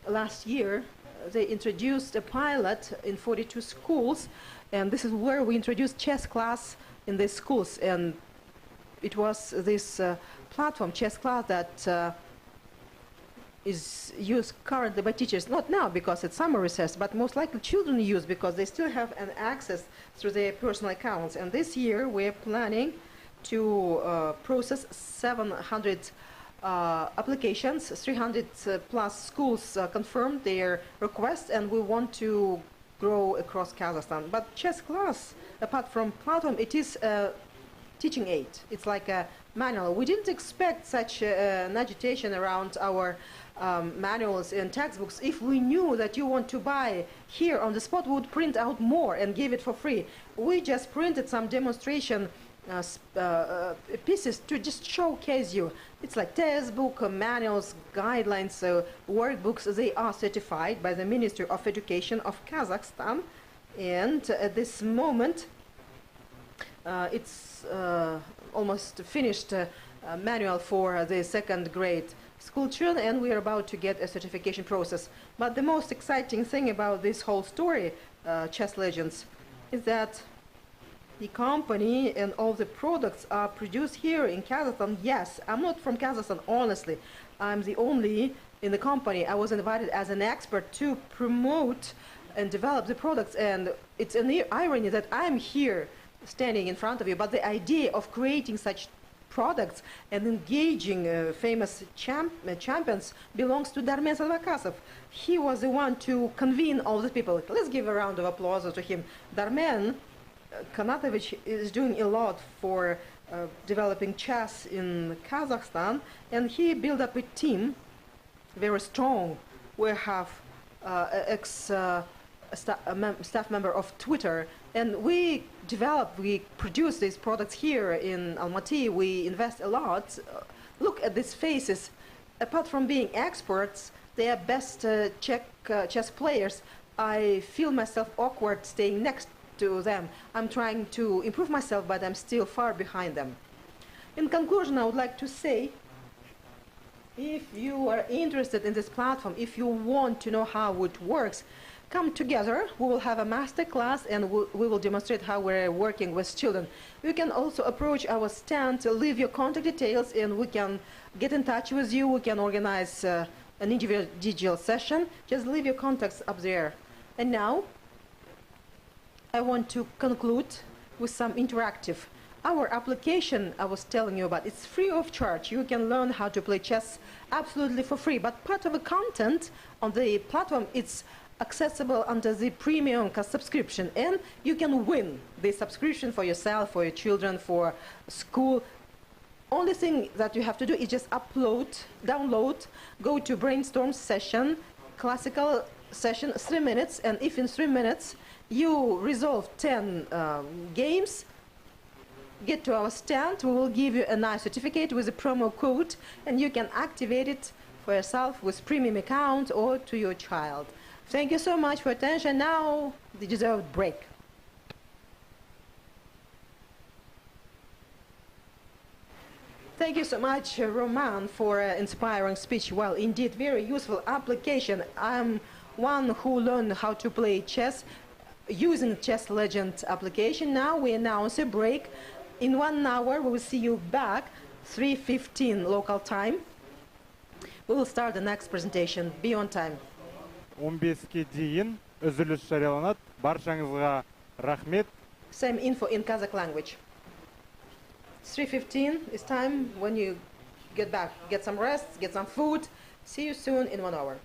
last year they introduced a pilot in 42 schools, and this is where we introduced chess class in these schools. And it was this platform, chess class, that is used currently by teachers, not now because it's summer recess, but most likely children use because they still have an access through their personal accounts. And this year we're planning to process 700 applications. 300 plus schools confirmed their request, and we want to grow across Kazakhstan. But chess class, apart from platform, it is a teaching aid. It's like a manual. We didn't expect such an agitation around our manuals and textbooks. If we knew that you want to buy here on the spot, we would print out more and give it for free. We just printed some demonstration pieces to just showcase you. It's like textbook, manuals, guidelines, workbooks. They are certified by the Ministry of Education of Kazakhstan, and at this moment it's almost finished manual for the second grade school children, and we are about to get a certification process. But the most exciting thing about this whole story, Chess Legends, is that the company and all the products are produced here in Kazakhstan. Yes, I'm not from Kazakhstan, honestly. I'm the only in the company. I was invited as an expert to promote and develop the products, and it's an irony that I'm here standing in front of you, but the idea of creating such products and engaging famous champions belongs to Darmen Sadvakasov. He was the one to convene all the people. Let's give a round of applause to him. Darmen Kanatovich is doing a lot for developing chess in Kazakhstan, and he built up a team, very strong. We have staff member of Twitter, and we produce these products here in Almaty. We invest a lot. Look at these faces. Apart from being experts, they are best chess players. I feel myself awkward staying next to them. I'm trying to improve myself, but I'm still far behind them. In conclusion, I would like to say, if you are interested in this platform, if you want to know how it works, come together. We will have a master class, and we will demonstrate how we're working with children. You can also approach our stand, leave your contact details, and we can get in touch with you. We can organize an individual session. Just leave your contacts up there. And now, I want to conclude with some interactive. Our application I was telling you about, it's free of charge. You can learn how to play chess absolutely for free, but part of the content on the platform, it's accessible under the premium subscription, and you can win the subscription for yourself, for your children, for school. Only thing that you have to do is just download, go to brainstorm session, classical session, 3 minutes, and if in 3 minutes you resolve 10 games, get to our stand, we will give you a nice certificate with a promo code, and you can activate it for yourself with premium account or to your child. Thank you so much for attention. Now, the deserved break. Thank you so much, Roman, for inspiring speech. Well, indeed, very useful application. I'm one who learned how to play chess using Chess Legend application. Now we announce a break. In 1 hour, we will see you back, 3:15 local time. We will start the next presentation. Be on time. 15-ке дейін үзіліс жарияланады. Баршаңызға рахмет. Same info in Kazakh language. 3:15 is time when you get back. Get some rest, get some food. See you soon in 1 hour.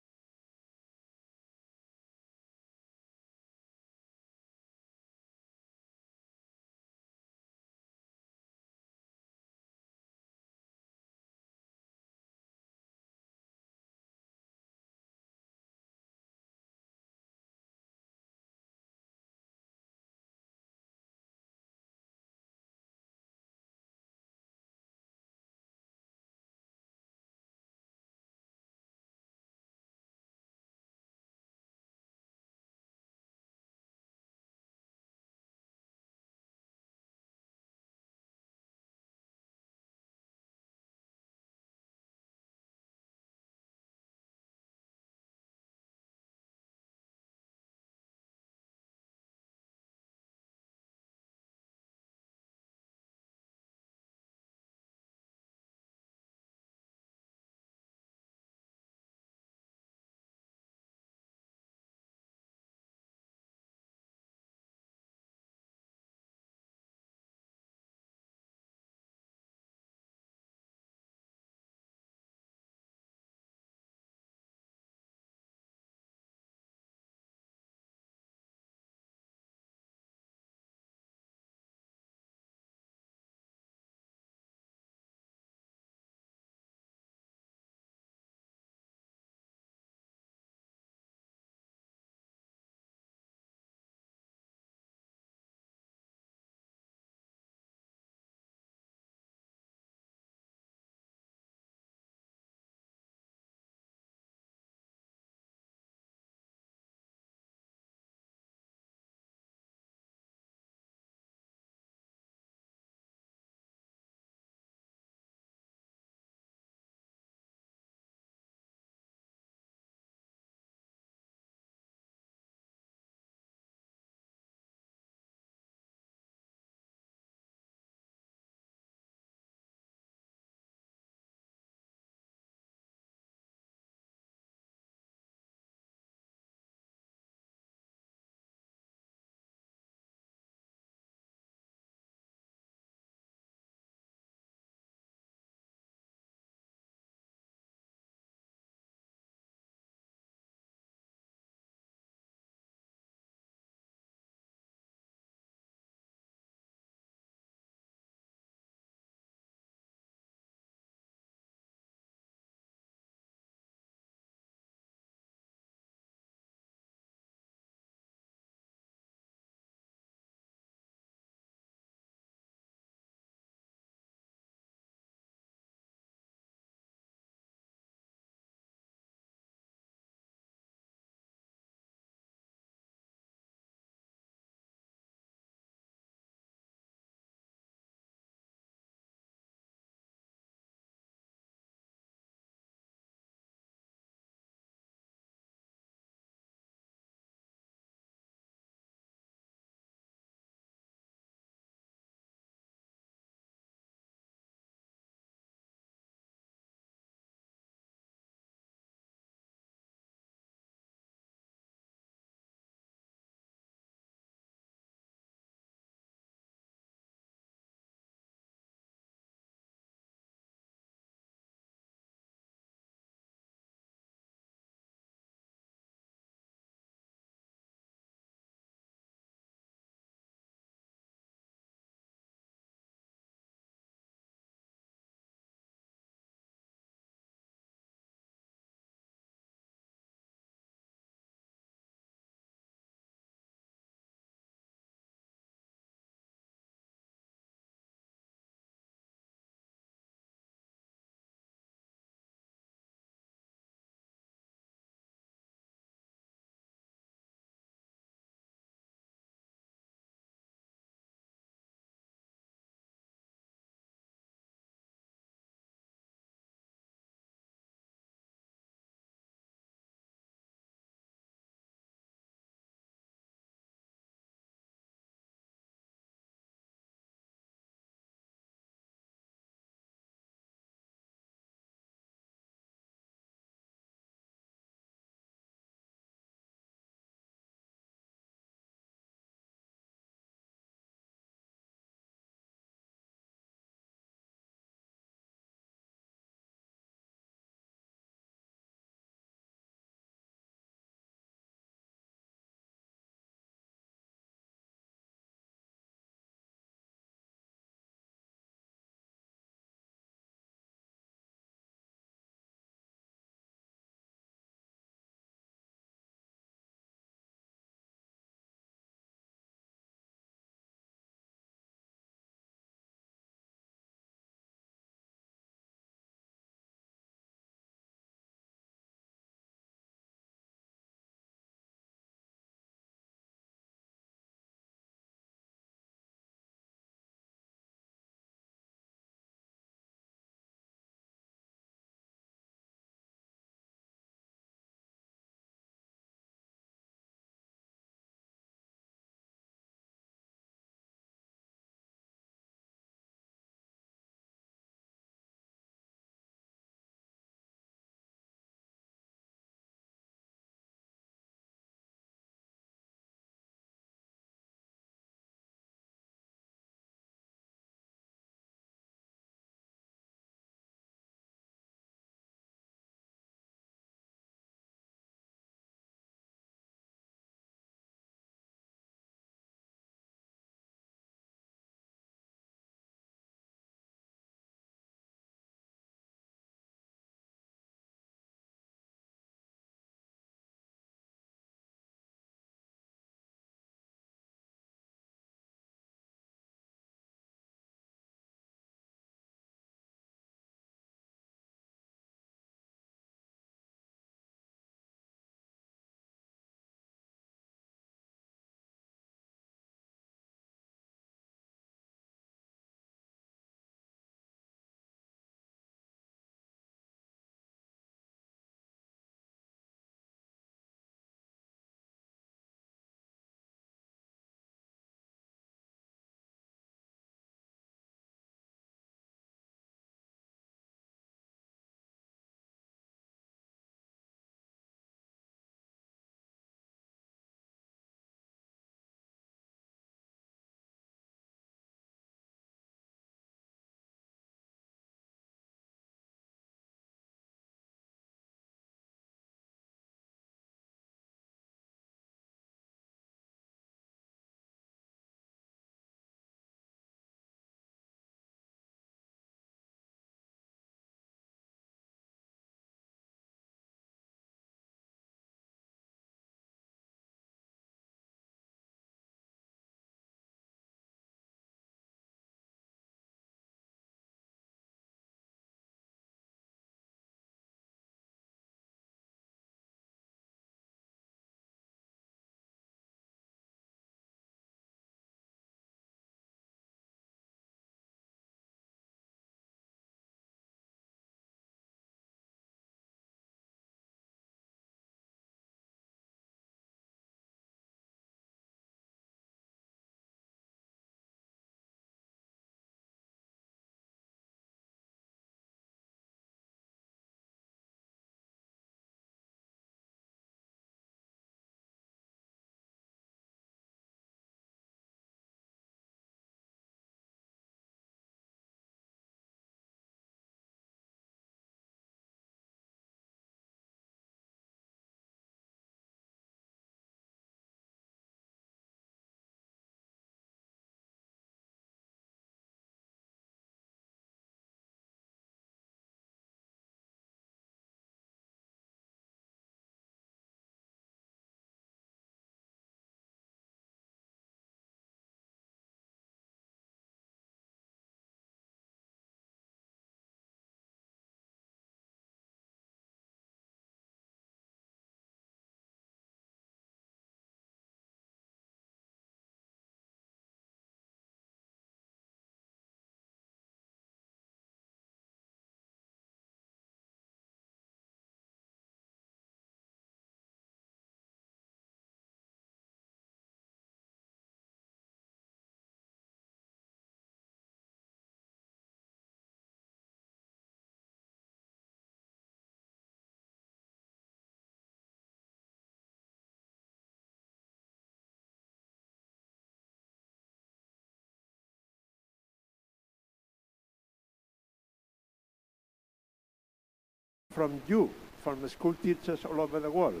from you, from school teachers all over the world.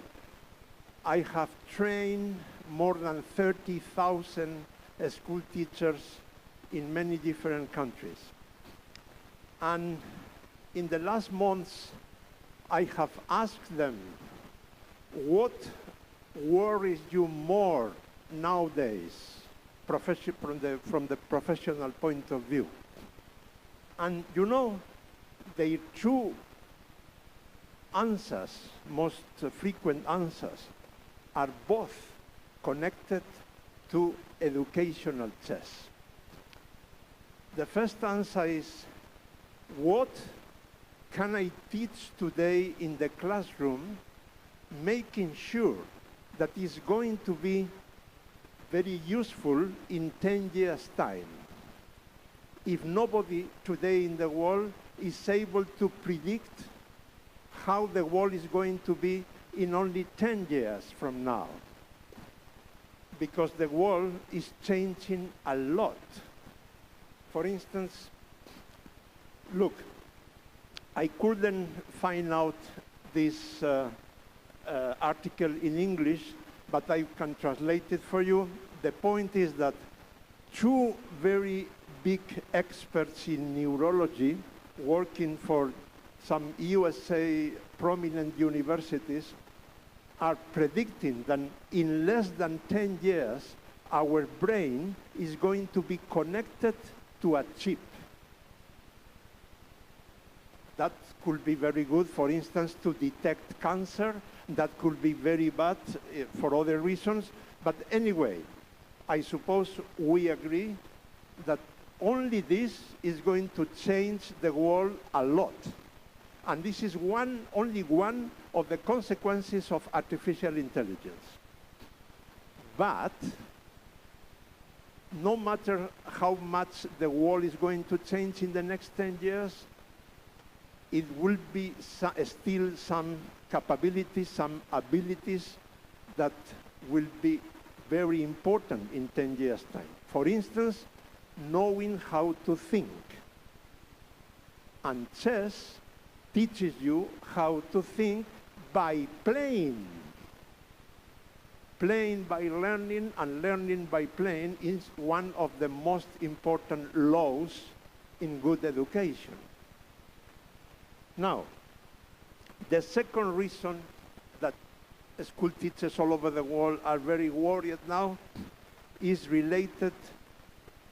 I have trained more than 30,000 school teachers in many different countries. And in the last months, I have asked them, what worries you more nowadays, from the professional point of view? And you know, their two answers, most frequent answers, are both connected to educational chess. The first answer is, what can I teach today in the classroom, making sure that it's going to be very useful in 10 years' time? If nobody today in the world is able to predict how the world is going to be in only 10 years from now, because the world is changing a lot. For instance, look, I couldn't find out this article in English, but I can translate it for you. The point is that two very big experts in neurology working for some USA prominent universities are predicting that in less than 10 years, our brain is going to be connected to a chip. That could be very good, for instance, to detect cancer. That could be very bad for other reasons. But anyway, I suppose we agree that only this is going to change the world a lot. And this is only one of the consequences of artificial intelligence. But no matter how much the world is going to change in the next 10 years, it will be still some capabilities, some abilities that will be very important in 10 years' time. For instance, knowing how to think. And chess teaches you how to think by playing. Playing by learning and learning by playing is one of the most important laws in good education. Now, the second reason that school teachers all over the world are very worried now is related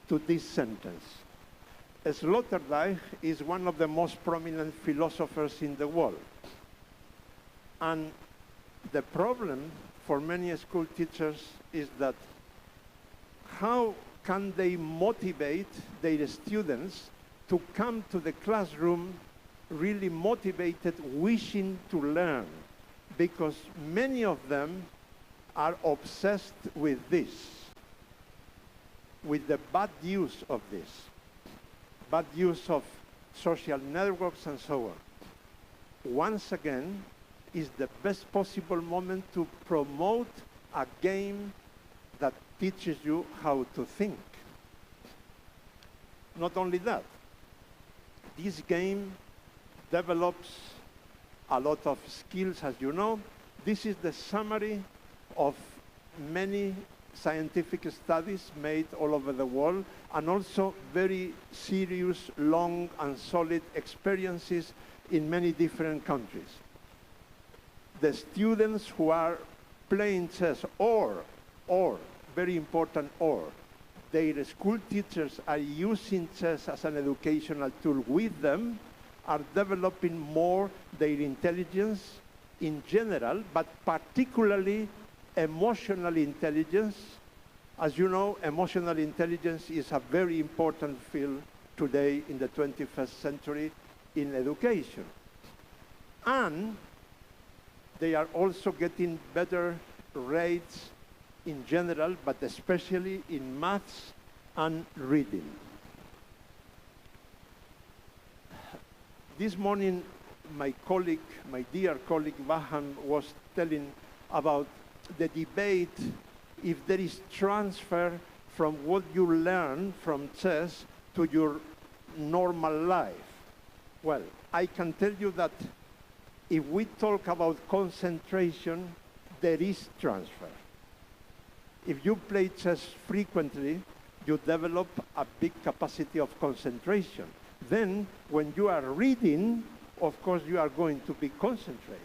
to this sentence. Sloterdijk is one of the most prominent philosophers in the world. And the problem for many school teachers is that how can they motivate their students to come to the classroom really motivated, wishing to learn? Because many of them are obsessed with this, with the bad use of this, bad use of social networks and so on. Once again, is the best possible moment to promote a game that teaches you how to think. Not only that, this game develops a lot of skills, as you know. This is the summary of many scientific studies made all over the world, and also very serious, long, and solid experiences in many different countries. The students who are playing chess, or, very important, their school teachers are using chess as an educational tool with them, are developing more their intelligence in general, but particularly emotional intelligence. As you know, emotional intelligence is a very important field today in the 21st century in education. And they are also getting better rates in general, but especially in maths and reading. This morning, my dear colleague Vahan was telling about the debate if there is transfer from what you learn from chess to your normal life. Well, I can tell you that if we talk about concentration, there is transfer. If you play chess frequently, you develop a big capacity of concentration. Then, when you are reading, of course, you are going to be concentrated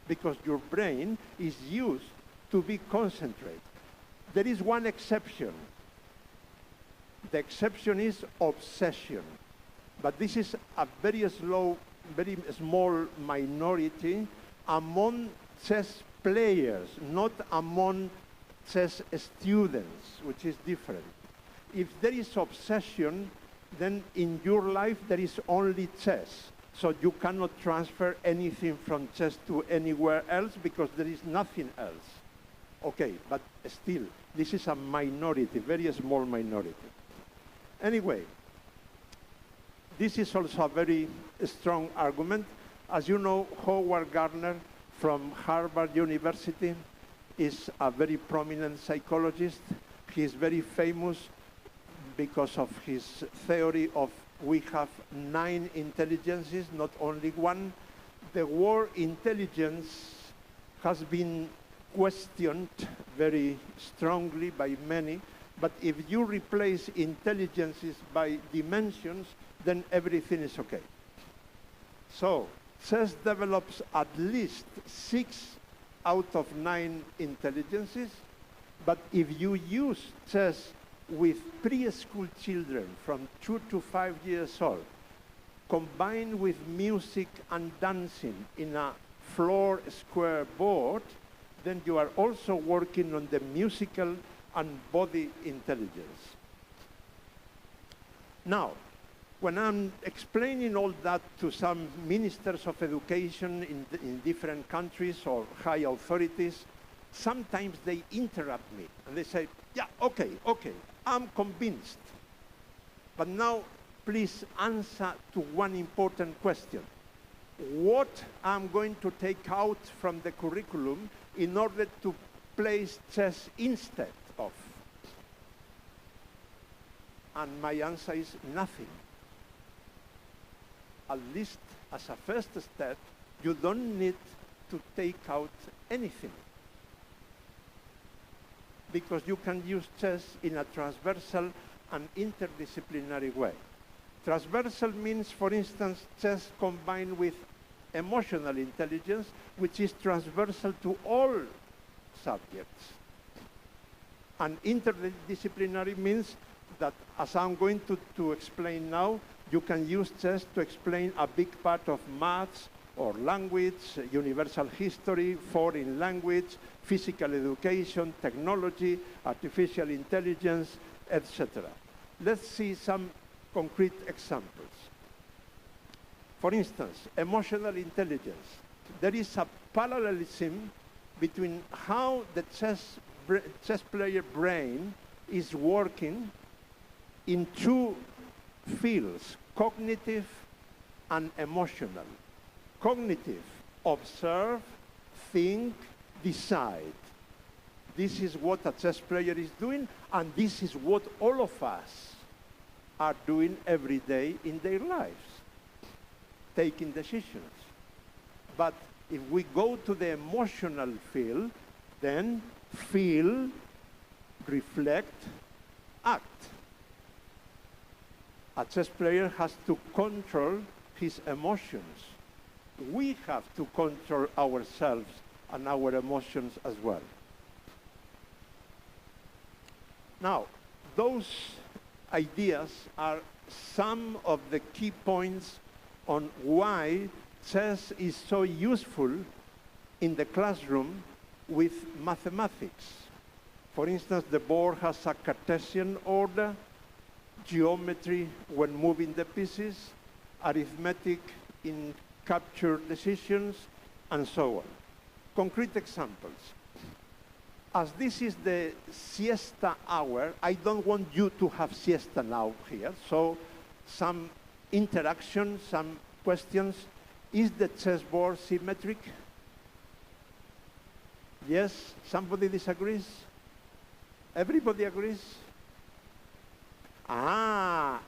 because your brain is used to be concentrated. There is one exception. The exception is obsession. But this is a very small minority among chess players, not among chess students, which is different. If there is obsession, then in your life there is only chess. So you cannot transfer anything from chess to anywhere else because there is nothing else. Okay, but still, this is a minority, very small minority. Anyway, this is also a very strong argument. As you know, Howard Gardner from Harvard University is a very prominent psychologist. He is very famous because of his theory of we have 9 intelligences, not only one. The word intelligence has been questioned very strongly by many, but if you replace intelligences by dimensions, then everything is okay. So, chess develops at least 6 out of 9 intelligences, but if you use chess with preschool children from 2 to 5 years old, combined with music and dancing in a floor square board, then you are also working on the musical and body intelligence. Now, when I'm explaining all that to some ministers of education in different countries or high authorities, sometimes they interrupt me and they say, yeah, okay, I'm convinced. But now, please answer to one important question. What I'm going to take out from the curriculum in order to place chess instead of? And my answer is nothing. At least as a first step, you don't need to take out anything, because you can use chess in a transversal and interdisciplinary way. Transversal means, for instance, chess combined with emotional intelligence, which is transversal to all subjects. And interdisciplinary means that, as I'm going to explain now, you can use chess to explain a big part of maths or language, universal history, foreign language, physical education, technology, artificial intelligence, etc. Let's see some concrete examples. For instance, emotional intelligence. There is a parallelism between how the chess player brain is working in 2 fields, cognitive and emotional. Cognitive, observe, think, decide. This is what a chess player is doing, and this is what all of us are doing every day in their lives, taking decisions. But if we go to the emotional field, then feel, reflect, act. A chess player has to control his emotions. We have to control ourselves and our emotions as well. Now, those ideas are some of the key points on why chess is so useful in the classroom with mathematics. For instance, the board has a Cartesian order, geometry when moving the pieces, arithmetic in capture decisions, and so on. Concrete examples. As this is the siesta hour, I don't want you to have siesta now here, so some interaction, some questions. Is the chessboard symmetric? Yes? Somebody disagrees? Everybody agrees?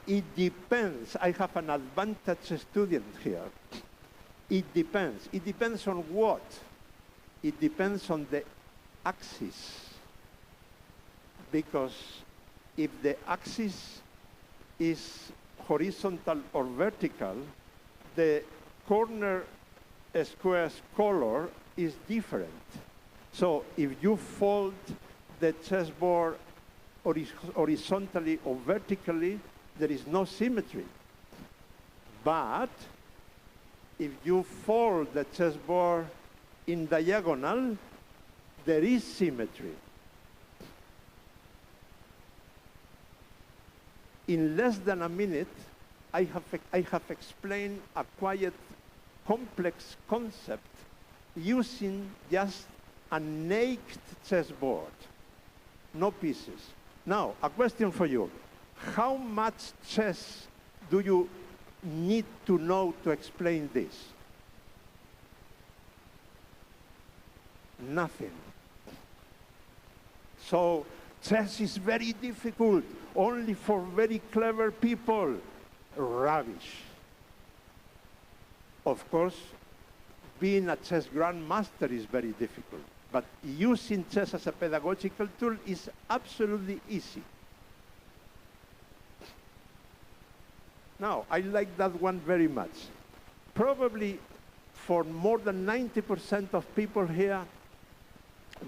It depends. I have an advantage student here. It depends. It depends on what? It depends on the axis. Because if the axis is horizontal or vertical, the corner square's color is different. So if you fold the chessboard horizontally or vertically, there is no symmetry. But if you fold the chessboard in diagonal, there is symmetry. In less than a minute, I have explained a quite complex concept using just a naked chessboard, no pieces. Now, a question for you. How much chess do you need to know to explain this? Nothing. So, chess is very difficult, only for very clever people. Rubbish. Of course, being a chess grandmaster is very difficult, but using chess as a pedagogical tool is absolutely easy. Now, I like that one very much. Probably for more than 90% of people here,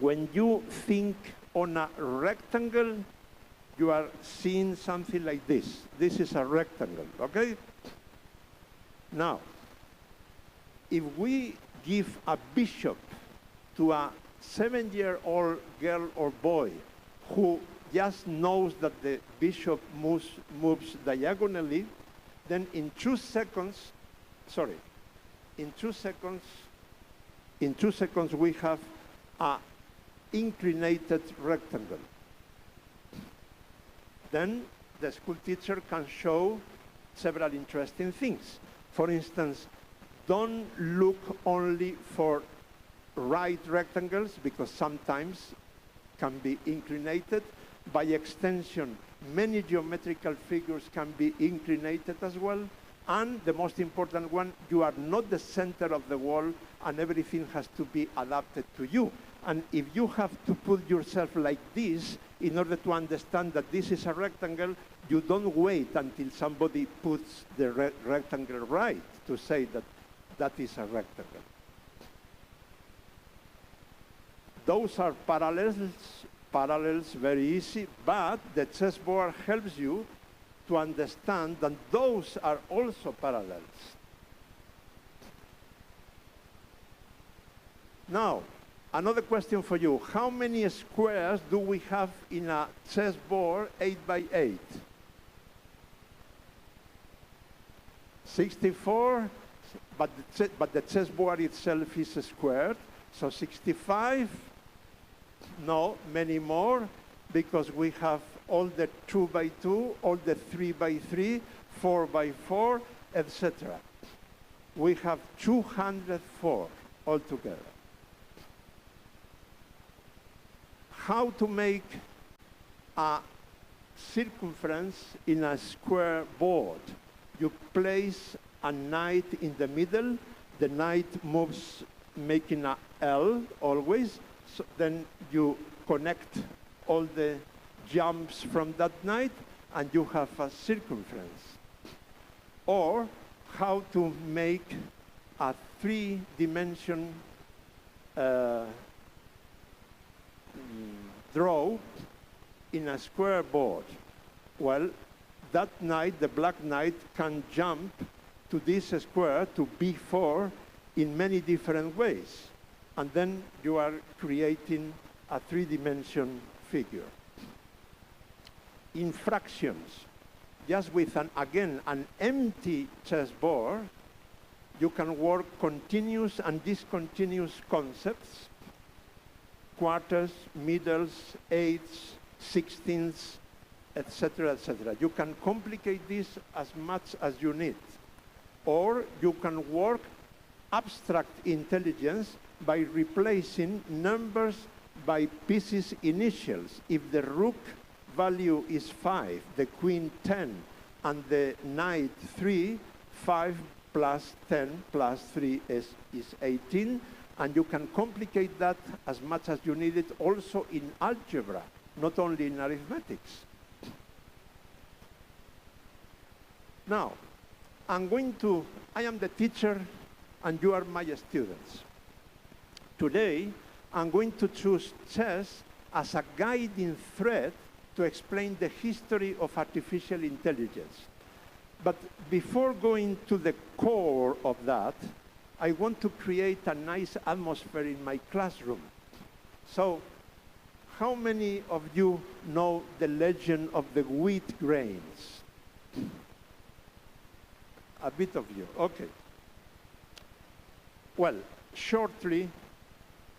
when you think on a rectangle, you are seeing something like this. This is a rectangle, okay? Now, if we give a bishop to a 7-year-old girl or boy who just knows that the bishop moves diagonally, then in 2 seconds, in 2 seconds we have a inclinated rectangle. Then the school teacher can show several interesting things. For instance, don't look only for right rectangles, because sometimes can be inclinated. By extension, many geometrical figures can be inclinated as well. And the most important one, you are not the center of the wall, and everything has to be adapted to you. And if you have to put yourself like this in order to understand that this is a rectangle, you don't wait until somebody puts the rectangle right to say that that is a rectangle. Those are parallels very easy, but the chessboard helps you to understand that those are also parallels. Now, another question for you. How many squares do we have in a chessboard 8 by 8? 64, but the chessboard itself is squared, so 65. No, many more, because we have all the 2 by 2, all the 3 by 3, 4 by 4, etc. We have 204 altogether. How to make a circumference in a square board? You place a knight in the middle. The knight moves making a L always. So then you connect all the jumps from that knight, and you have a circumference. Or how to make a 3-dimension draw in a square board. Well, that knight, the black knight, can jump to this square, to B4, in many different ways. And then you are creating a 3-dimension figure. In fractions, just with an empty chessboard, you can work continuous and discontinuous concepts, quarters, middles, eighths, sixteenths, etc., etc. You can complicate this as much as you need. Or you can work abstract intelligence by replacing numbers by pieces initials. If the rook value is 5, the queen 10, and the knight 3, 5 plus 10 plus 3 is 18. And you can complicate that as much as you need it also in algebra, not only in arithmetics. Now, I am the teacher and you are my students. Today, I'm going to choose chess as a guiding thread to explain the history of artificial intelligence. But before going to the core of that, I want to create a nice atmosphere in my classroom. So, how many of you know the legend of the wheat grains? A bit of you, okay. Well, shortly,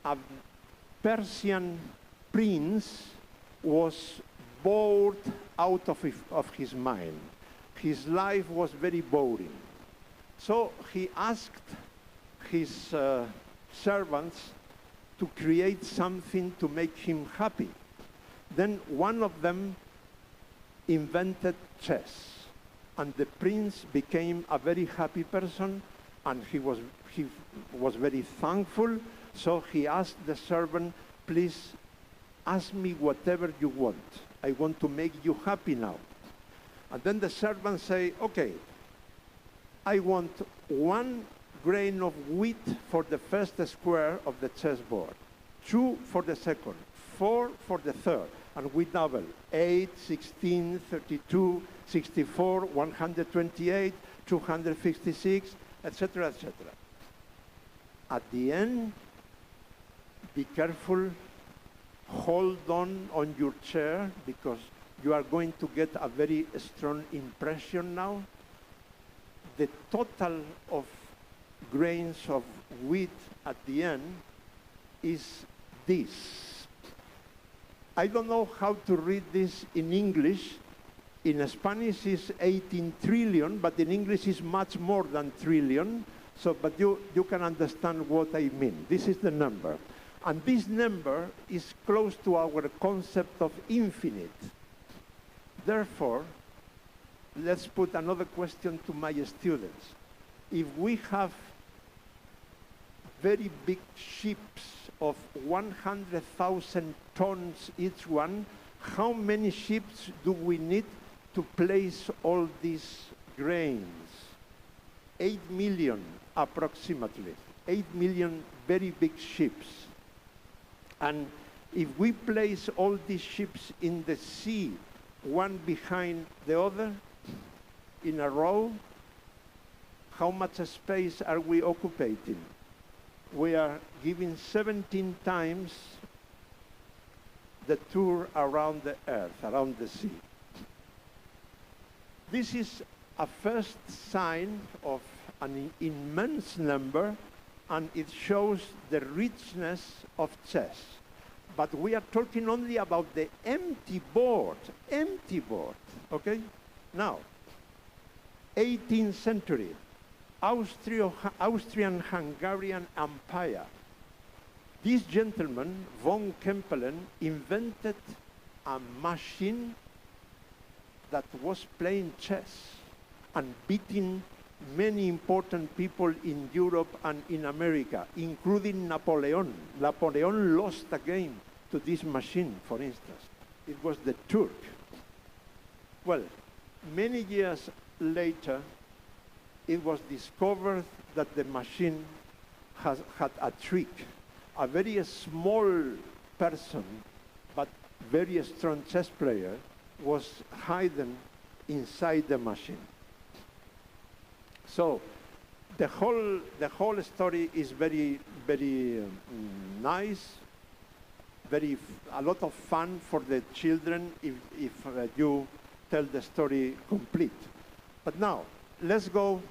a Persian prince was bored out of his mind. His life was very boring. So he asked his servants to create something to make him happy. Then one of them invented chess. And the prince became a very happy person, and he was very thankful. So he asked the servant, please ask me whatever you want. I want to make you happy now. And then the servant say, okay, I want 1 grain of wheat for the first square of the chessboard, 2 for the second, 4 for the third, and we double, 8, 16, 32, 64, 128, 256, etc., etc. At the end, be careful, hold on your chair, because you are going to get a very strong impression now. The total of grains of wheat at the end is this. I don't know how to read this in English. In Spanish it's 18 trillion, but in English it's much more than trillion. So, but you can understand what I mean. This is the number. And this number is close to our concept of infinite. Therefore, let's put another question to my students. If we have very big ships of 100,000 tons each one, how many ships do we need to place all these grains? 8 million approximately. 8 million very big ships. And if we place all these ships in the sea, one behind the other, in a row, how much space are we occupying? We are giving 17 times the tour around the earth, around the sea. This is a first sign of an immense number, and it shows the richness of chess. But we are talking only about the empty board, okay? Now, 18th century, Austrian-Hungarian Empire. This gentleman, von Kempelen, invented a machine that was playing chess and beating many important people in Europe and in America, including Napoleon. Napoleon lost a game to this machine, for instance. It was the Turk. Well, many years later, it was discovered that the machine had a trick. A very small person, but very strong chess player, was hidden inside the machine. So the whole story is very, very nice, a lot of fun for the children if you tell the story complete. But now, let's go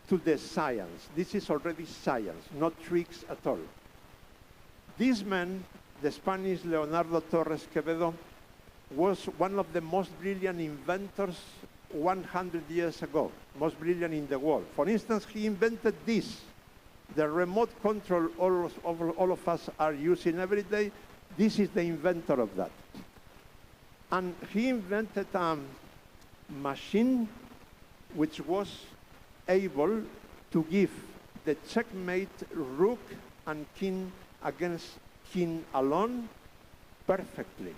to the science. This is already science, not tricks at all. This man, the Spanish Leonardo Torres Quevedo, was one of the most brilliant inventors 100 years ago, most brilliant in the world. For instance, he invented this, the remote control all of us are using every day. This is the inventor of that. And he invented a machine which was able to give the checkmate rook and king against king alone perfectly.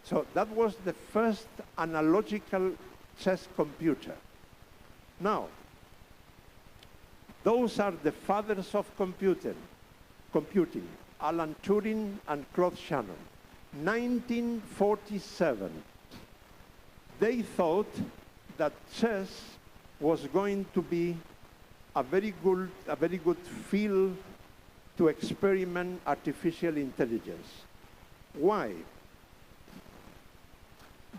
So that was the first analogical chess computer. Now, those are the fathers of computing, Alan Turing and Claude Shannon. 1947, they thought that chess was going to be a very good field to experiment artificial intelligence. Why?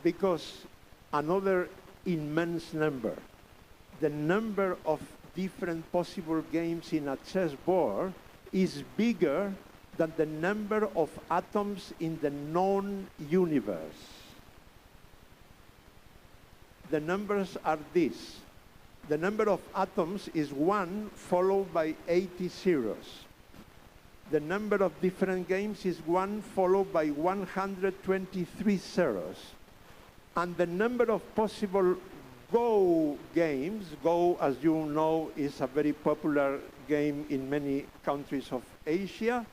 Because another immense number, the number of different possible games in a chessboard is bigger than the number of atoms in the known universe. The numbers are these. The number of atoms is 1 followed by 80 zeros. The number of different games is 1 followed by 123 zeros. And the number of possible Go games, Go, as you know, is a very popular game in many countries of Asia,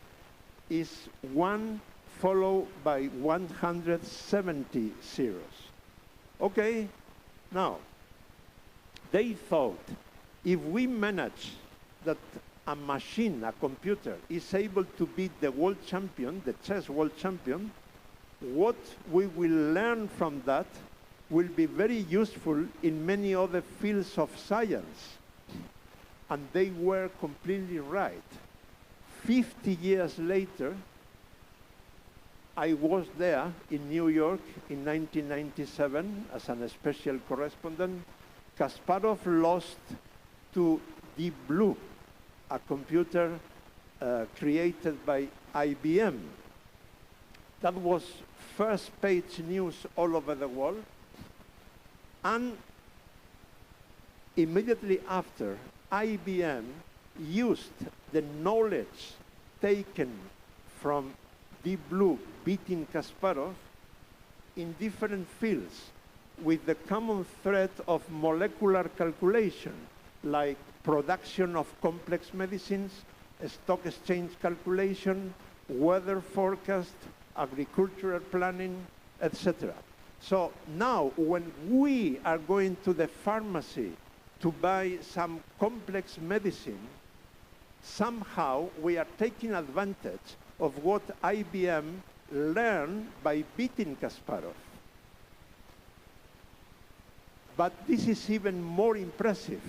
is 1 followed by 170 zeros. Okay, now, they thought if we manage that a machine, a computer, is able to beat the world champion, the chess world champion, what we will learn from that will be very useful in many other fields of science. And they were completely right. 50 years later, I was there in New York in 1997 as a special correspondent. Kasparov lost to Deep Blue, a computer created by IBM. That was first page news all over the world. And immediately after, IBM used the knowledge taken from Deep Blue beating Kasparov in different fields with the common thread of molecular calculation, like production of complex medicines, stock exchange calculation, weather forecast, agricultural planning, etc. So now, when we are going to the pharmacy to buy some complex medicine, somehow we are taking advantage of what IBM learned by beating Kasparov. But this is even more impressive.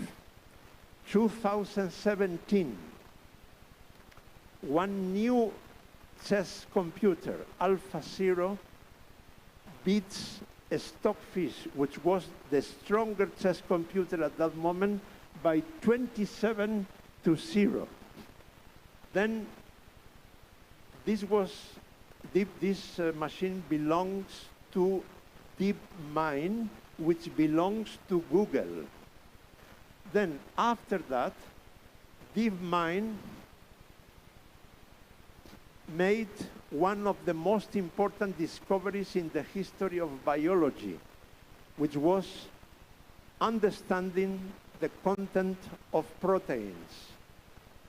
2017, one new chess computer, AlphaZero, beats a Stockfish, which was the stronger chess computer at that moment, by 27-0. Then this machine belongs to DeepMind, which belongs to Google. Then after that, DeepMind made one of the most important discoveries in the history of biology, which was understanding the content of proteins.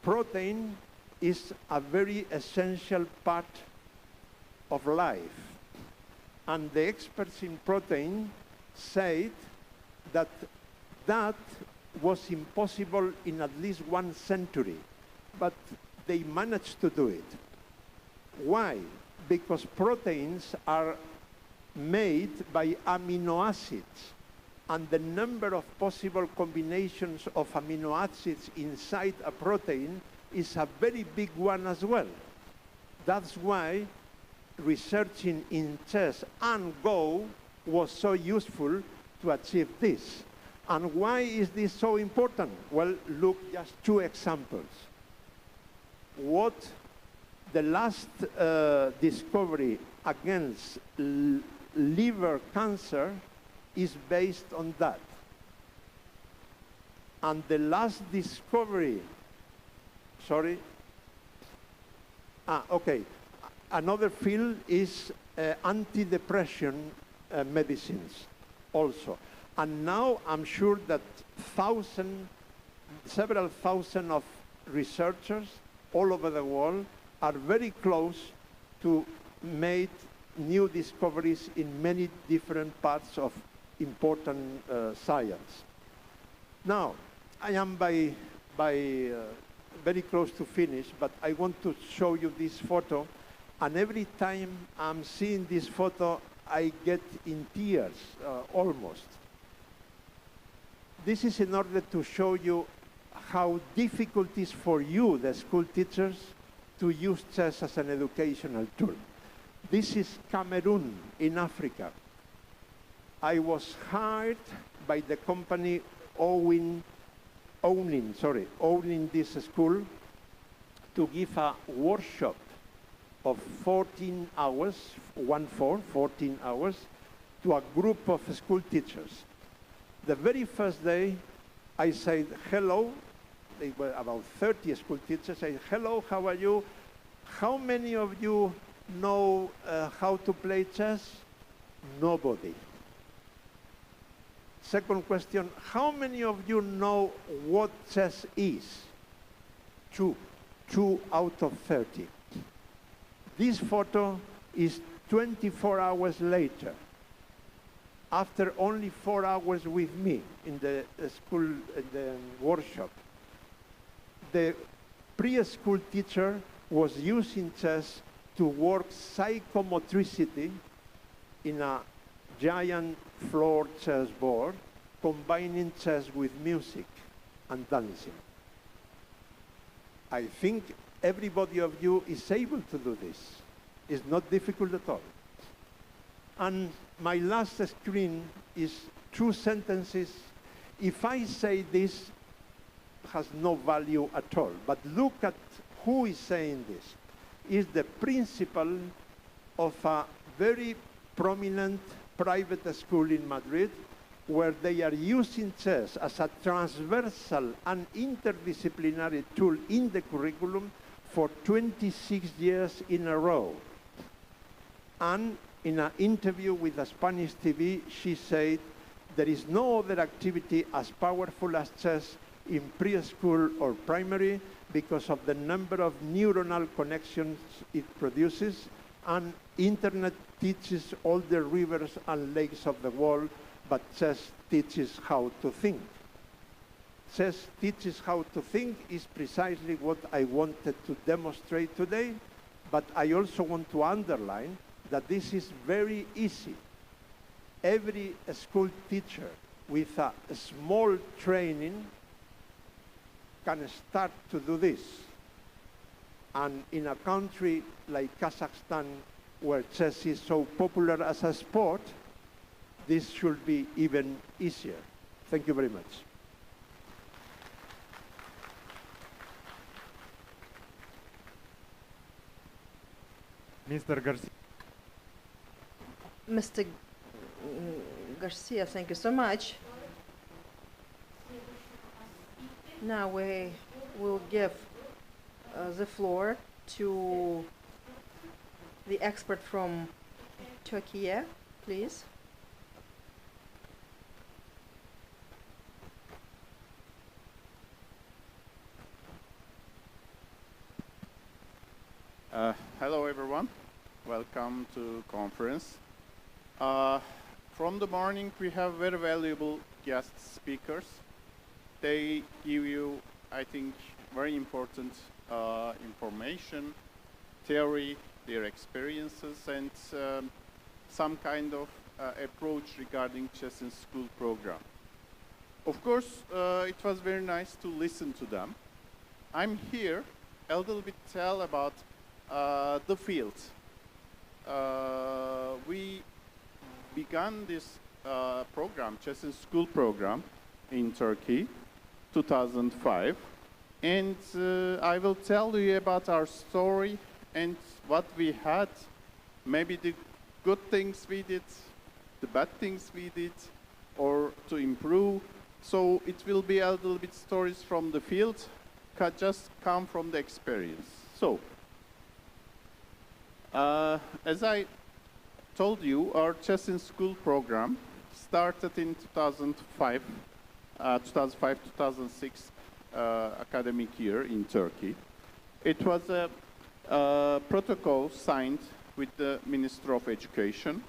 Protein is a very essential part of life. And the experts in protein said that that was impossible in at least 1 century, but they managed to do it. Why? Because proteins are made by amino acids, and the number of possible combinations of amino acids inside a protein is a very big one as well. That's why researching in chess and Go was so useful to achieve this. And why is this so important? Well, look, just 2 examples. What the last discovery against liver cancer is based on that. And the last discovery, another field is antidepressant medicines also. And now I'm sure that thousands several thousand of researchers all over the world are very close to make new discoveries in many different parts of important science. Now, I am very close to finish, but I want to show you this photo, and every time I'm seeing this photo, I get in tears, almost. This is in order to show you how difficult it is for you, the school teachers, to use chess as an educational tool. This is Cameroon in Africa. I was hired by the company owning this school to give a workshop of 14 hours, 14 hours, to a group of school teachers. The very first day, I said, hello. They were about 30 school teachers. I said, hello, how are you? How many of you know how to play chess? Nobody. Second question, how many of you know what chess is? Two out of 30. This photo is 24 hours later, after only 4 hours with me in the school, in the workshop. The preschool teacher was using chess to work psychomotricity in a giant floor chess board, combining chess with music and dancing. I think everybody of you is able to do this. It's not difficult at all. And my last screen is 2 sentences. If I say this, has no value at all. But look at who is saying this. Is the principal of a very prominent private school in Madrid, where they are using chess as a transversal and interdisciplinary tool in the curriculum for 26 years in a row. And in an interview with a Spanish TV, she said, there is no other activity as powerful as chess in preschool or primary because of the number of neuronal connections it produces, and internet teaches all the rivers and lakes of the world, but chess teaches how to think. Chess teaches how to think is precisely what I wanted to demonstrate today, but I also want to underline that this is very easy. Every school teacher with a small training can start to do this. And in a country like Kazakhstan, where chess is so popular as a sport, this should be even easier. Thank you very much. Mr. Garcia. Mr. Garcia, thank you so much. Now we will give the floor to the expert from Turkey, please. Hello everyone, welcome to conference. From the morning we have very valuable guest speakers. They give you, I think, very important information, theory, their experiences, and some kind of approach regarding chess in school program. Of course, it was very nice to listen to them. I'm here a little bit tell about the field. We began this program, Chess in School program, in Turkey, 2005. And I will tell you about our story and what we had, maybe the good things we did, the bad things we did, or to improve. So it will be a little bit stories from the field, just come from the experience. So, as I told you, our Chess in School program started in 2005, 2006, academic year in Turkey. It was a protocol signed with the Minister of Education.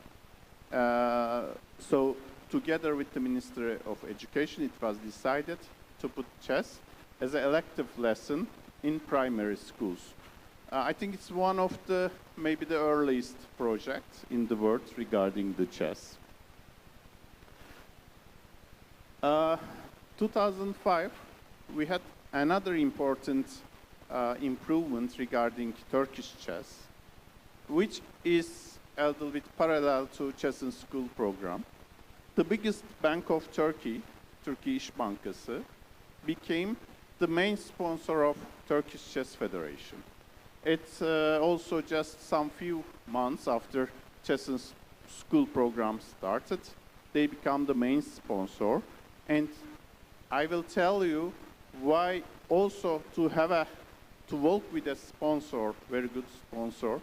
So together with the Ministry of Education, it was decided to put chess as an elective lesson in primary schools. I think it's one of the, maybe the earliest projects in the world regarding the chess. 2005, we had another important improvement regarding Turkish chess, which is a little bit parallel to Chess in School program. The biggest bank of Turkey, Turkish Bankası, became the main sponsor of Turkish Chess Federation. It's also just some few months after Chess in School program started, they become the main sponsor. And I will tell you why also to work with a sponsor, very good sponsor,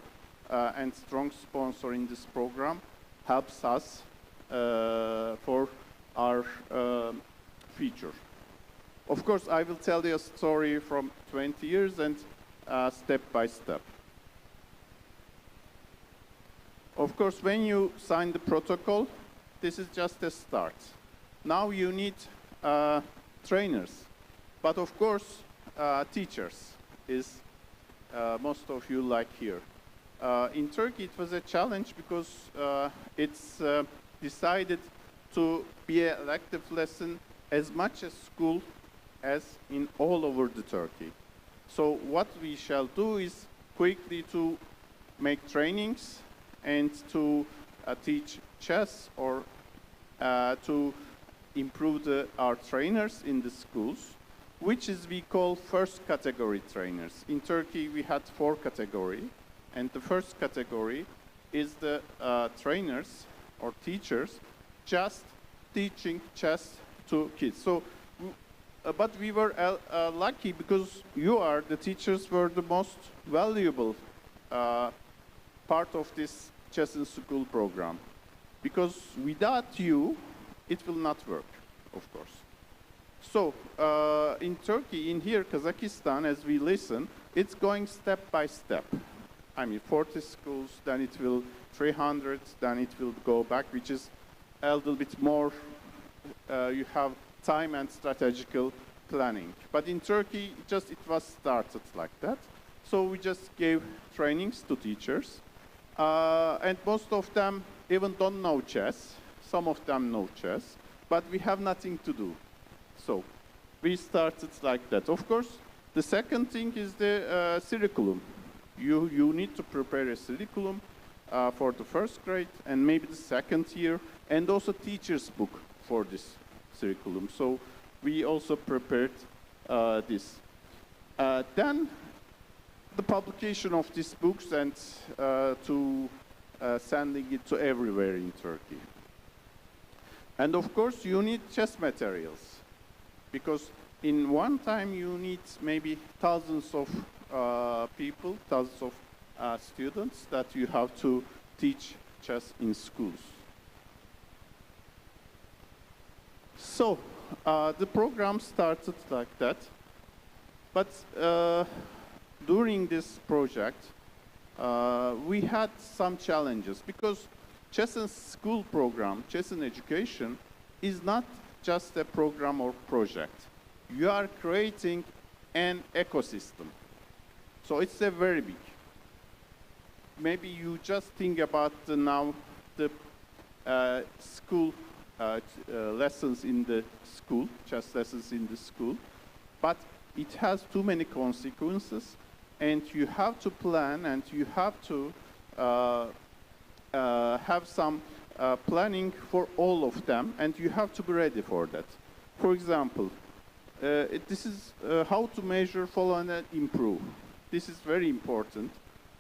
and strong sponsor in this program helps us for our future. Of course, I will tell you a story from 20 years and step by step. Of course, when you sign the protocol, this is just a start. Now you need trainers, but of course, teachers is most of you like here. In Turkey, it was a challenge because it's decided to be an elective lesson as much as school as in all over the Turkey. So what we shall do is quickly to make trainings and to teach chess or to improve our trainers in the schools, which is we call first category trainers. In Turkey, we had 4 categories, and the first category is the trainers or teachers just teaching chess to kids. So, but we were lucky because the teachers were the most valuable part of this Chess in School program. Because without you, it will not work, of course. So, in Turkey, in here, Kazakhstan, as we listen, it's going step by step. I mean, 40 schools, then it will 300, then it will go back, which is a little bit more, you have time and strategical planning. But in Turkey, it was started like that. So we just gave trainings to teachers. And most of them even don't know chess. Some of them know chess, but we have nothing to do. So we started like that. Of course, the second thing is the curriculum. You need to prepare a curriculum for the first grade and maybe the second year, and also teacher's book for this curriculum. So we also prepared this. Then the publication of these books and to sending it to everywhere in Turkey. And of course, you need chess materials, because in one time you need maybe thousands of people, thousands of students that you have to teach chess in schools. So the program started like that, but during this project, we had some challenges because Chess in School program, Chess in Education, is not just a program or project. You are creating an ecosystem. So it's a very big. Maybe you just think about now the school lessons in the school, chess lessons in the school, but it has too many consequences, and you have to plan and you have to have some planning for all of them, and you have to be ready for that. For example, this is how to measure, follow, and improve. This is very important,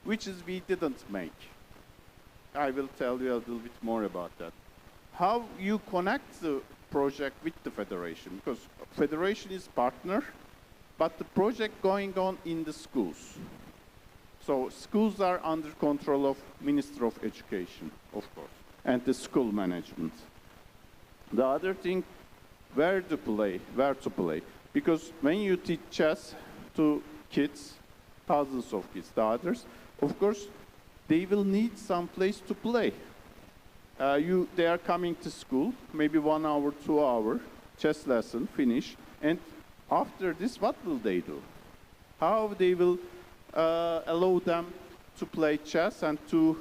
which is we didn't make. I will tell you a little bit more about that. How you connect the project with the federation, because federation is partner, but the project going on in the schools. So schools are under control of Minister of Education, of course, and the school management. The other thing, where to play. Because when you teach chess to kids, thousands of kids, the others, of course, they will need some place to play. They are coming to school, maybe 1 hour, 2 hour, chess lesson, finish, and after this, what will they do? How they will allow them to play chess and to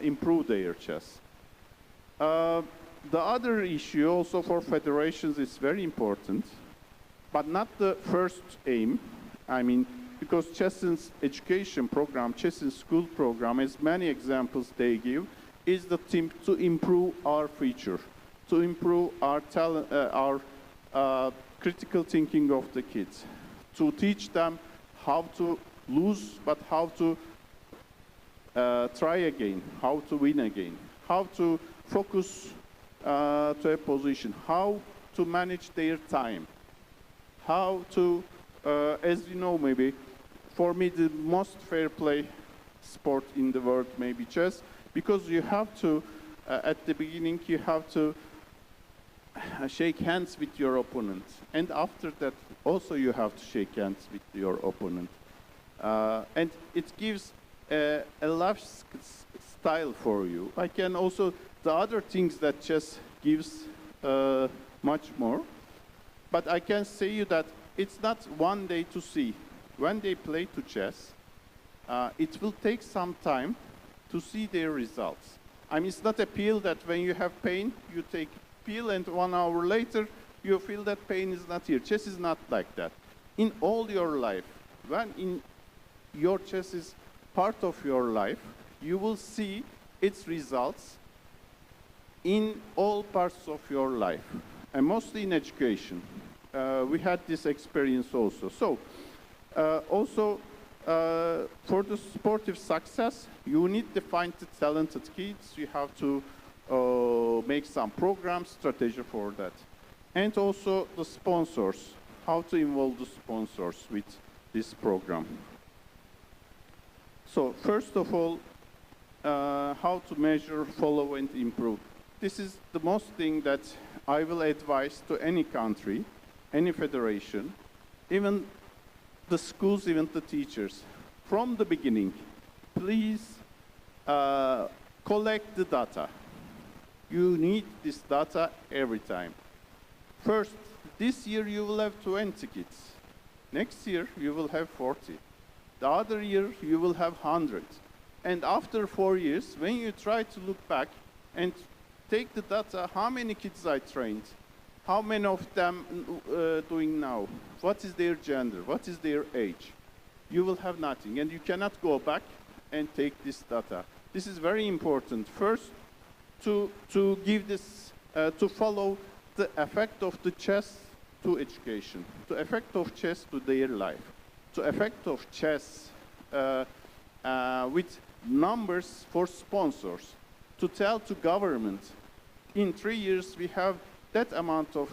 improve their chess? The other issue also for federations is very important, but not the first aim. I mean, because chess in education program, chess in school program, as many examples they give, is the thing to improve our future, to improve our talent, our critical thinking of the kids, to teach them how to lose, but how to try again, how to win again, how to focus to a position, how to manage their time, how to, as you know maybe, for me the most fair play sport in the world may be chess, because you have to, at the beginning, you have to shake hands with your opponent. And after that, also you have to shake hands with your opponent. And it gives a lifestyle for you. I can also, the other things that chess gives much more, but I can say you that it's not one day to see. When they play to chess, it will take some time to see their results. I mean, it's not a pill that when you have pain, you take pill and 1 hour later, you feel that pain is not here. Chess is not like that. In all your life, when your chess is part of your life, you will see its results in all parts of your life, and mostly in education. We had this experience also. So, for the sportive success, you need to find the talented kids. You have to make some programs, strategy for that. And also the sponsors, how to involve the sponsors with this program. So first of all, how to measure, follow, and improve. This is the most thing that I will advise to any country, any federation, even the schools, even the teachers. From the beginning, please collect the data. You need this data every time. First, this year you will have 20 kids. Next year you will have 40. The other year you will have 100. And after 4 years, when you try to look back and take the data, how many kids I trained, how many of them doing now, what is their gender, what is their age, you will have nothing. And you cannot go back and take this data. This is very important. First, to give this, to follow the effect of the chess to education, the effect of chess to their life, the effect of chess with numbers for sponsors, to tell to government, in 3 years we have that amount of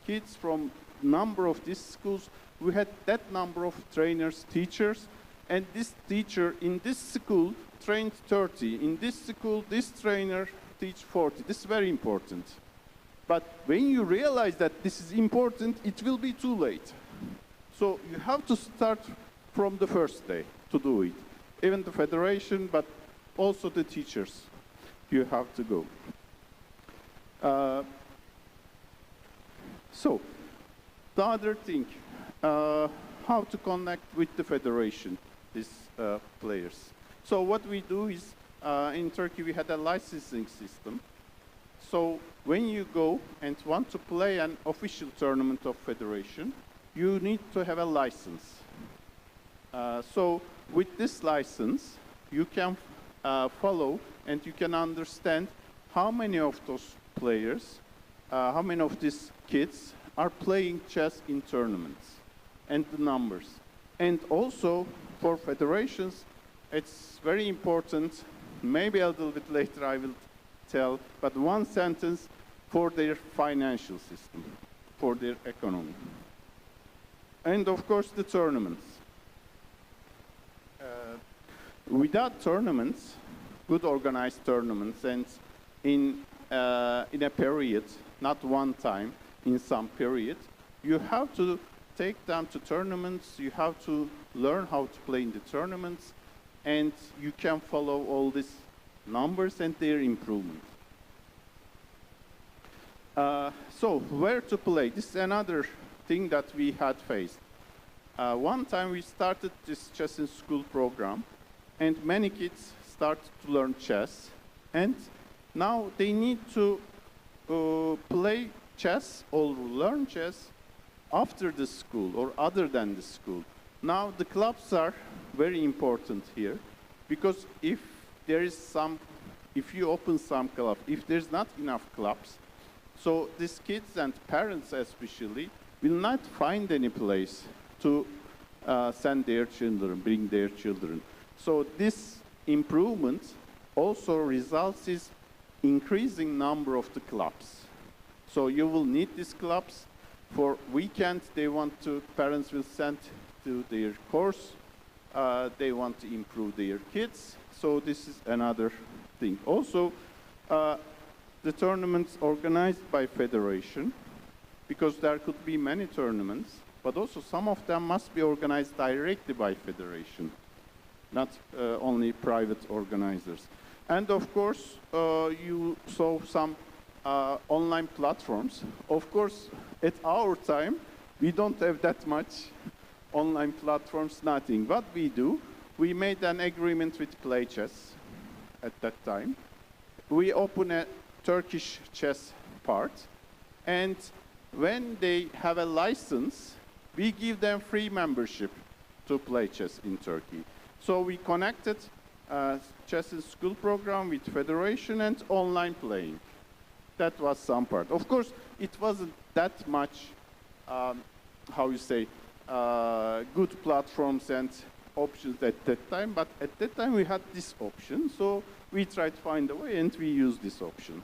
kids from number of these schools, we had that number of trainers, teachers, and this teacher in this school trained 30. In this school, this trainer teach 40. This is very important. But when you realize that this is important, it will be too late. So you have to start from the first day to do it. Even the federation, but also the teachers, you have to go. So, the other thing, how to connect with the federation, these players. So what we do is, in Turkey we had a licensing system. So when you go and want to play an official tournament of federation, you need to have a license. So with this license, you can follow and you can understand how many of those players, how many of these kids are playing chess in tournaments, and the numbers. And also for federations, it's very important, maybe a little bit later I will tell, but one sentence for their financial system, for their economy. And of course the tournaments. Without tournaments, good organized tournaments, and in a period, not one time, in some period, you have to take them to tournaments, you have to learn how to play in the tournaments, and you can follow all these numbers and their improvement. So where to play? This is another thing that we had faced. One time we started this chess in school program, and many kids started to learn chess, and now they need to play chess or learn chess after the school or other than the school. Now the clubs are very important here, because if you open some club, if there's not enough clubs, so these kids and parents especially will not find any place to send their children, bring their children. So this improvement also results in increasing number of the clubs. So you will need these clubs. For weekend, parents will send to their course. They want to improve their kids. So this is another thing. Also, the tournaments organized by federation, because there could be many tournaments, but also some of them must be organized directly by federation, not only private organizers. And of course, you saw some online platforms. Of course, at our time, we don't have that much online platforms, nothing. What we do, we made an agreement with Play Chess at that time. We open a Turkish chess part, and when they have a license, we give them free membership to Play Chess in Turkey. So we connected chess in school program with federation and online playing. That was some part. Of course, it wasn't that much, good platforms and options at that time, but at that time we had this option, so we tried to find a way and we used this option.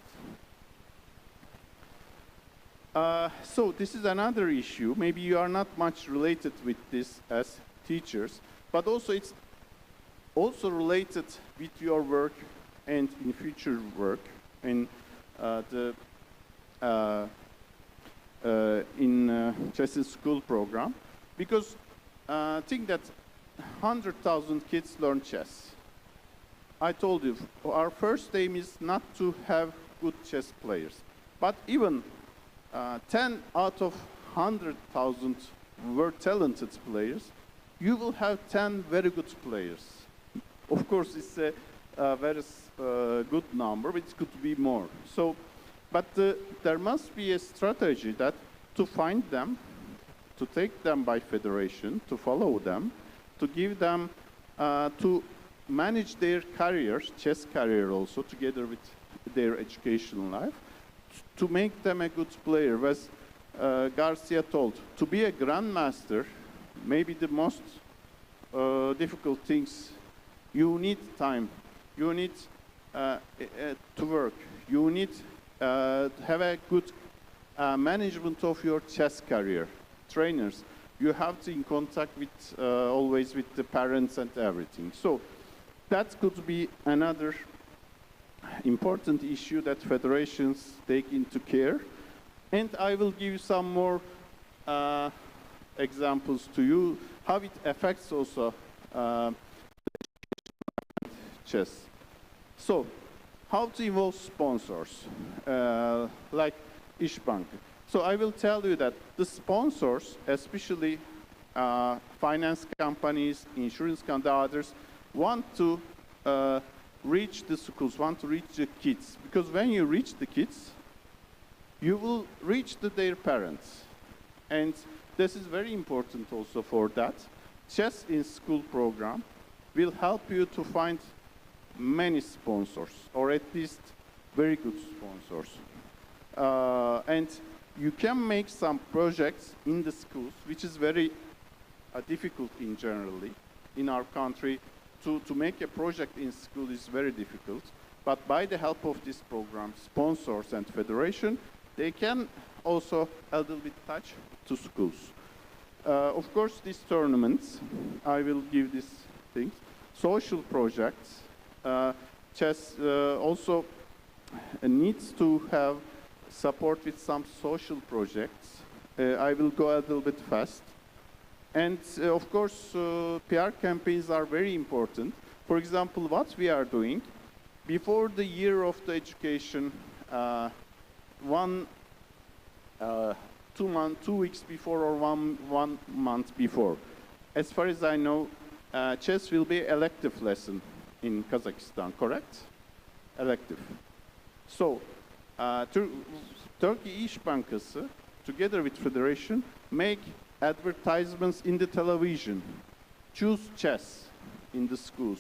So this is another issue. Maybe you are not much related with this as teachers, but also it's also related with your work and in future work in chess in school program, because think that 100,000 kids learn chess. I told you, our first aim is not to have good chess players, but even 10 out of 100,000 were talented players, you will have 10 very good players. Of course, it's a very good number, but it could be more. So, but there must be a strategy that to find them, to take them by federation, to follow them, to give them, to manage their careers, chess career also, together with their educational life, to make them a good player. As Garcia told, to be a grandmaster, maybe the most difficult things, you need time, you need to work, you need to have a good management of your chess career, trainers. You have to in contact with always with the parents and everything. So that could be another important issue that federations take into care. And I will give some more examples to you, how it affects also chess. So, how to involve sponsors, like İşbank. So I will tell you that the sponsors, especially finance companies, insurance companies, others, want to reach the schools, want to reach the kids. Because when you reach the kids, you will reach their parents. And this is very important also for that. Chess in School program will help you to find many sponsors, or at least very good sponsors. And you can make some projects in the schools, which is very difficult in generally. In our country, to make a project in school is very difficult. But by the help of this program, sponsors and federation, they can also a little bit touch to schools. Of course, these tournaments, I will give these things. Social projects, chess also needs to have support with some social projects. I will go a little bit fast. And of course, PR campaigns are very important. For example, what we are doing, before the year of the education, 2 weeks before or one month before, as far as I know, chess will be elective lesson in Kazakhstan, correct? Elective. So, Turkey İş Bankası, together with Federation, make advertisements in the television. Choose chess in the schools.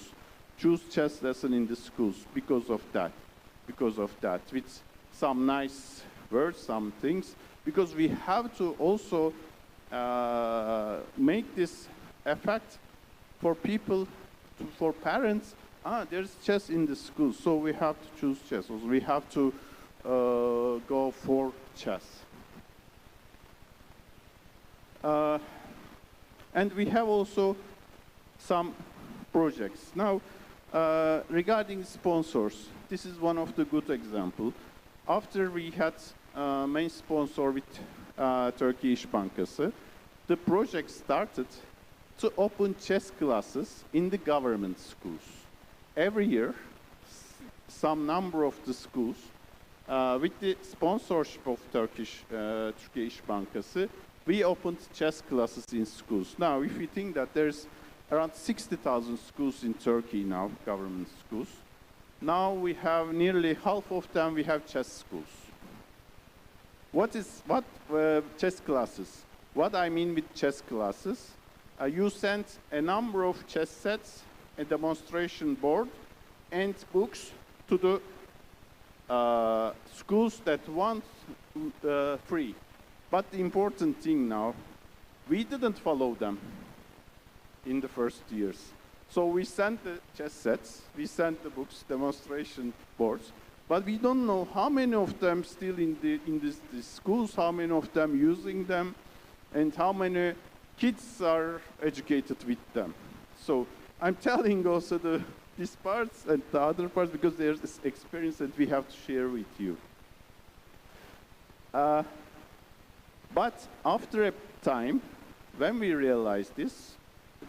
Choose chess lesson in the schools because of that. Because of that, with some nice words, some things. Because we have to also make this effect for people, for parents. There's chess in the school, so we have to choose chess. Also, we have to go for chess. And we have also some projects. Now, regarding sponsors, this is one of the good examples. After we had main sponsor with Turkey İş Bankası, the project started to open chess classes in the government schools. Every year, some number of the schools, with the sponsorship of Turkish İş Bankası, we opened chess classes in schools. Now, if you think that there's around 60,000 schools in Turkey now, government schools, now we have nearly half of them, we have chess schools. What chess classes? What I mean with chess classes, you send a number of chess sets, a demonstration board, and books to the schools that want free. But the important thing now, we didn't follow them in the first years. So we sent the chess sets, we sent the books, demonstration boards, but we don't know how many of them still in these schools, how many of them using them, and how many kids are educated with them. So I'm telling also these parts and the other parts because there's this experience that we have to share with you. But after a time, when we realized this,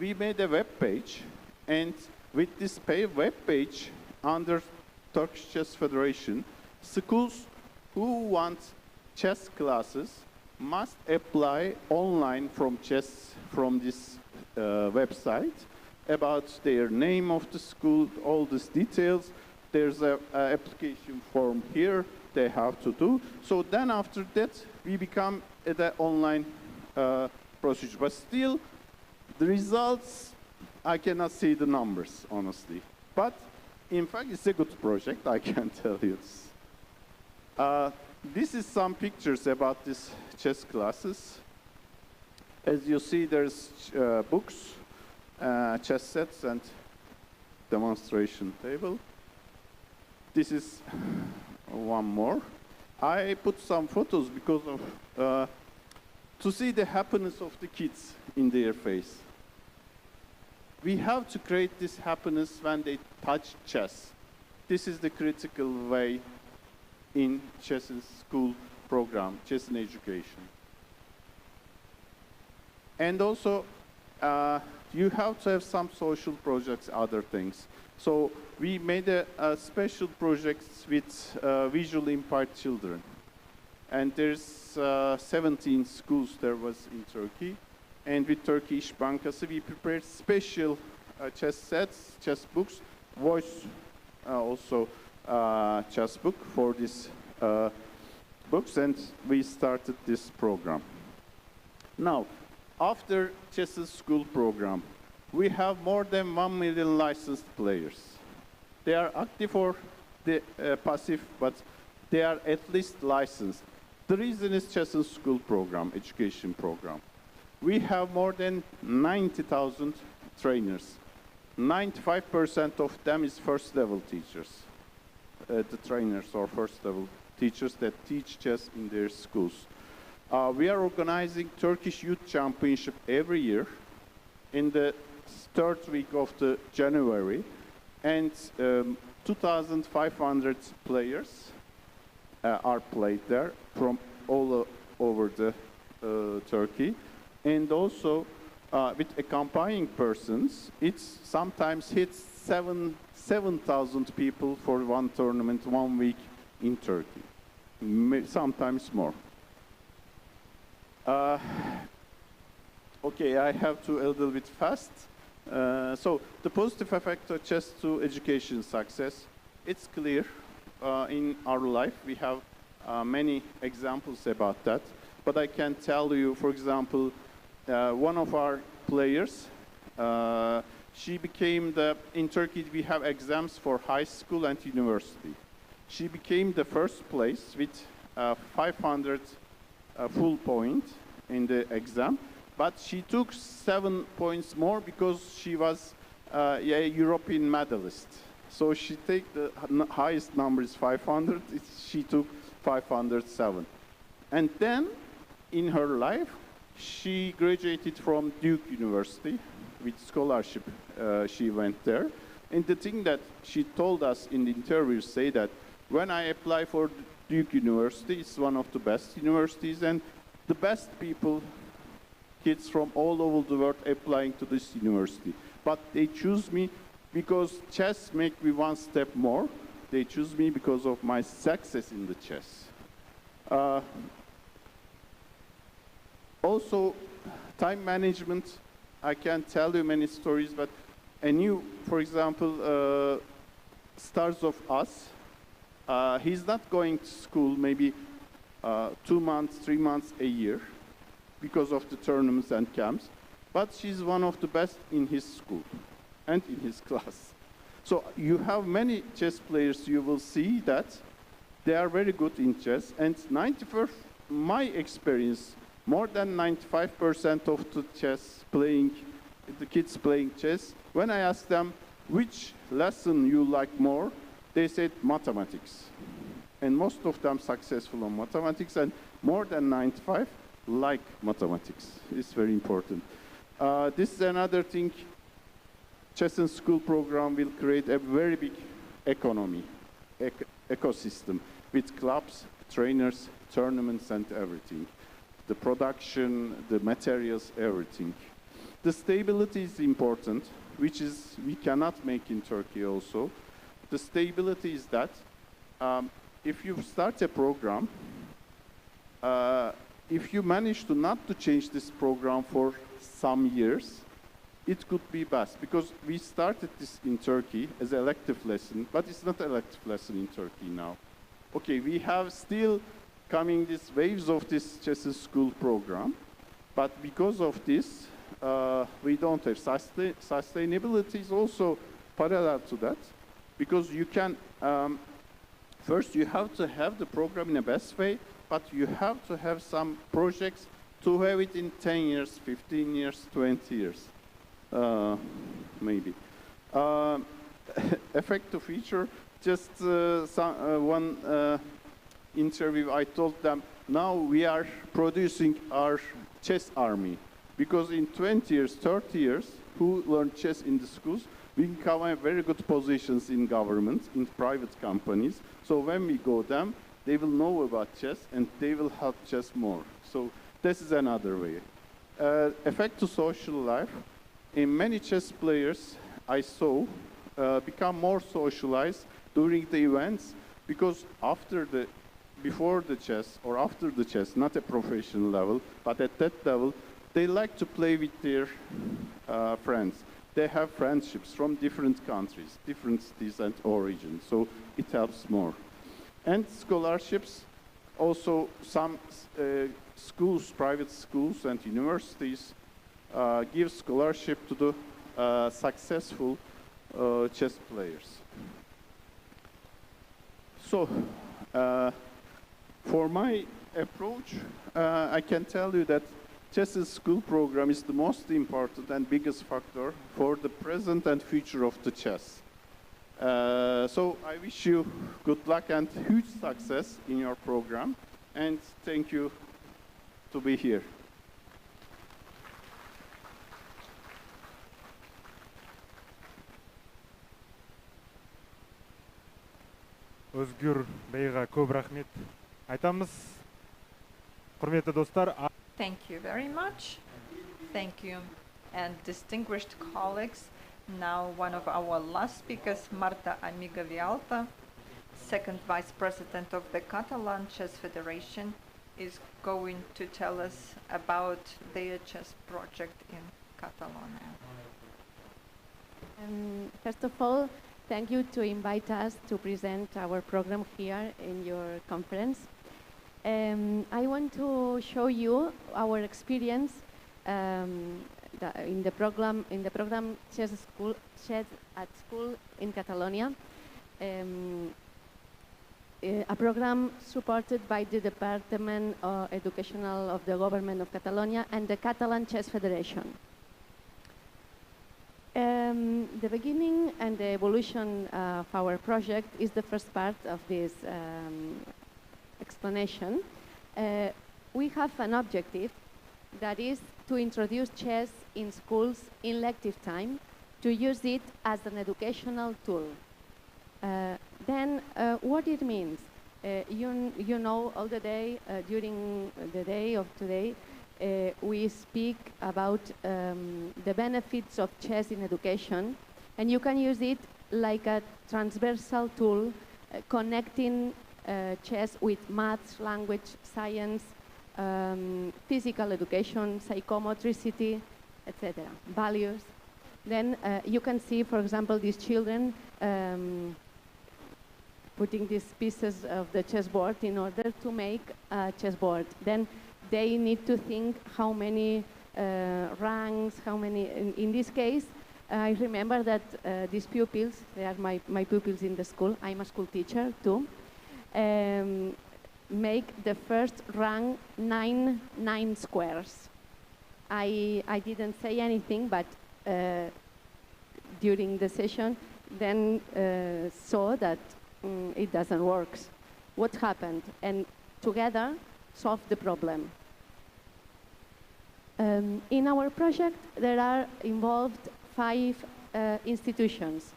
we made a web page, and with this web page under Turkish Chess Federation, schools who want chess classes must apply online from this website about their name of the school, all these details. There's an application form here they have to do. So then after that, we become the online procedure. But still, the results, I cannot see the numbers, honestly. But in fact, it's a good project, I can tell you. This is some pictures about these chess classes. As you see, there's books, chess sets, and demonstration table. This is one more. I put some photos because of to see the happiness of the kids in their face. We have to create this happiness when they touch chess. This is the critical way in chess in school program, chess in education. And also, you have to have some social projects, other things. So we made a special projects with visually impaired children. And there's 17 schools there was in Turkey. And with Turkey İş Bankası, we prepared special chess sets, chess books, voice also chess book for these books, and we started this program. Now, after chess school program, we have more than 1 million licensed players. They are active or the passive, but they are at least licensed. The reason is chess school program, education program. We have more than 90,000 trainers. 95% of them is first level teachers. The trainers or first level teachers that teach chess in their schools. We are organizing Turkish Youth Championship every year in the third week of the January, and 2,500 players are played there from all over the Turkey. And also with accompanying persons, it sometimes hits 7,000 people for one tournament, 1 week in Turkey, sometimes more. Okay, I have to a little bit fast. So the positive effect of chess to education success, it's clear in our life. We have many examples about that. But I can tell you, for example, one of our players, she became in Turkey we have exams for high school and university. She became the first place with 500 full point in the exam. But she took 7 points more because she was a European medalist. So she take the highest number is 500. She took 507. And then in her life, she graduated from Duke University with scholarship. She went there. And the thing that she told us in the interview say that when I apply for Duke University, it's one of the best universities and the best people, kids from all over the world applying to this university. But they choose me because chess make me one step more. They choose me because of my success in the chess. Also, time management, I can't tell you many stories, but a new, for example, Stars of Us, he's not going to school maybe 2 months, 3 months, a year, because of the tournaments and camps, but she's one of the best in his school and in his class. So you have many chess players, you will see that they are very good in chess, and my experience, more than 95% of the kids playing chess, when I ask them which lesson you like more, they said mathematics. And most of them successful on mathematics, and more than 95 like mathematics. It's very important. This is another thing. Chess and School program will create a very big economy, ecosystem with clubs, trainers, tournaments, and everything. The production, the materials, everything. The stability is important, which is we cannot make in Turkey also. The stability is that if you start a program, if you manage to not to change this program for some years, it could be best, because we started this in Turkey as an elective lesson, but it's not an elective lesson in Turkey now. Okay, we have still coming these waves of this chess school program, but because of this, we don't have sustainability is also parallel to that, because you can first you have to have the program in the best way, but you have to have some projects to have it in 10 years, 15 years, 20 years, maybe. Effective feature, just one interview, I told them, now we are producing our chess army, because in 20 years, 30 years, who learn chess in the schools, we can come in very good positions in government, in private companies. So when we go them, they will know about chess and they will help chess more. So this is another way. Effect to social life. In many chess players I saw become more socialized during the events, because before the chess or after the chess, not a professional level, but at that level, they like to play with their friends. They have friendships from different countries, different cities and origins, so it helps more. And scholarships, also some schools, private schools and universities give scholarship to the successful chess players. So, for my approach, I can tell you that chess school program is the most important and biggest factor for the present and future of the chess. So I wish you good luck and huge success in your program, and thank you to be here. Özgür Beyға көп рахмет айтамыз. Құрметті достар. Thank you very much. Thank you and distinguished colleagues. Now one of our last speakers, Marta Amiga Vialta, second vice president of the Kazakhstan Chess Federation, is going to tell us about their chess project in Catalonia. First of all, thank you to invite us to present our program here in your conference. I want to show you our experience in the program Chess at School in Catalonia, a program supported by the Department of Educational of the Government of Catalonia and the Kazakhstan Chess Federation. The beginning and the evolution of our project is the first part of this explanation. We have an objective that is to introduce chess in schools in lective time, to use it as an educational tool. Then what it means, you know, all the day, during the day of today, we speak about the benefits of chess in education, and you can use it like a transversal tool connecting chess with maths, language, science, physical education, psychomotricity, etc., values. Then you can see, for example, these children putting these pieces of the chessboard in order to make a chessboard. Then they need to think how many ranks, how many, in this case, I remember that these pupils, they are my pupils in the school, I'm a school teacher too, make the first rank 9 squares. I didn't say anything, but during the session, then saw that it doesn't work. What happened? And together, solve the problem. In our project, there are involved 5 institutions.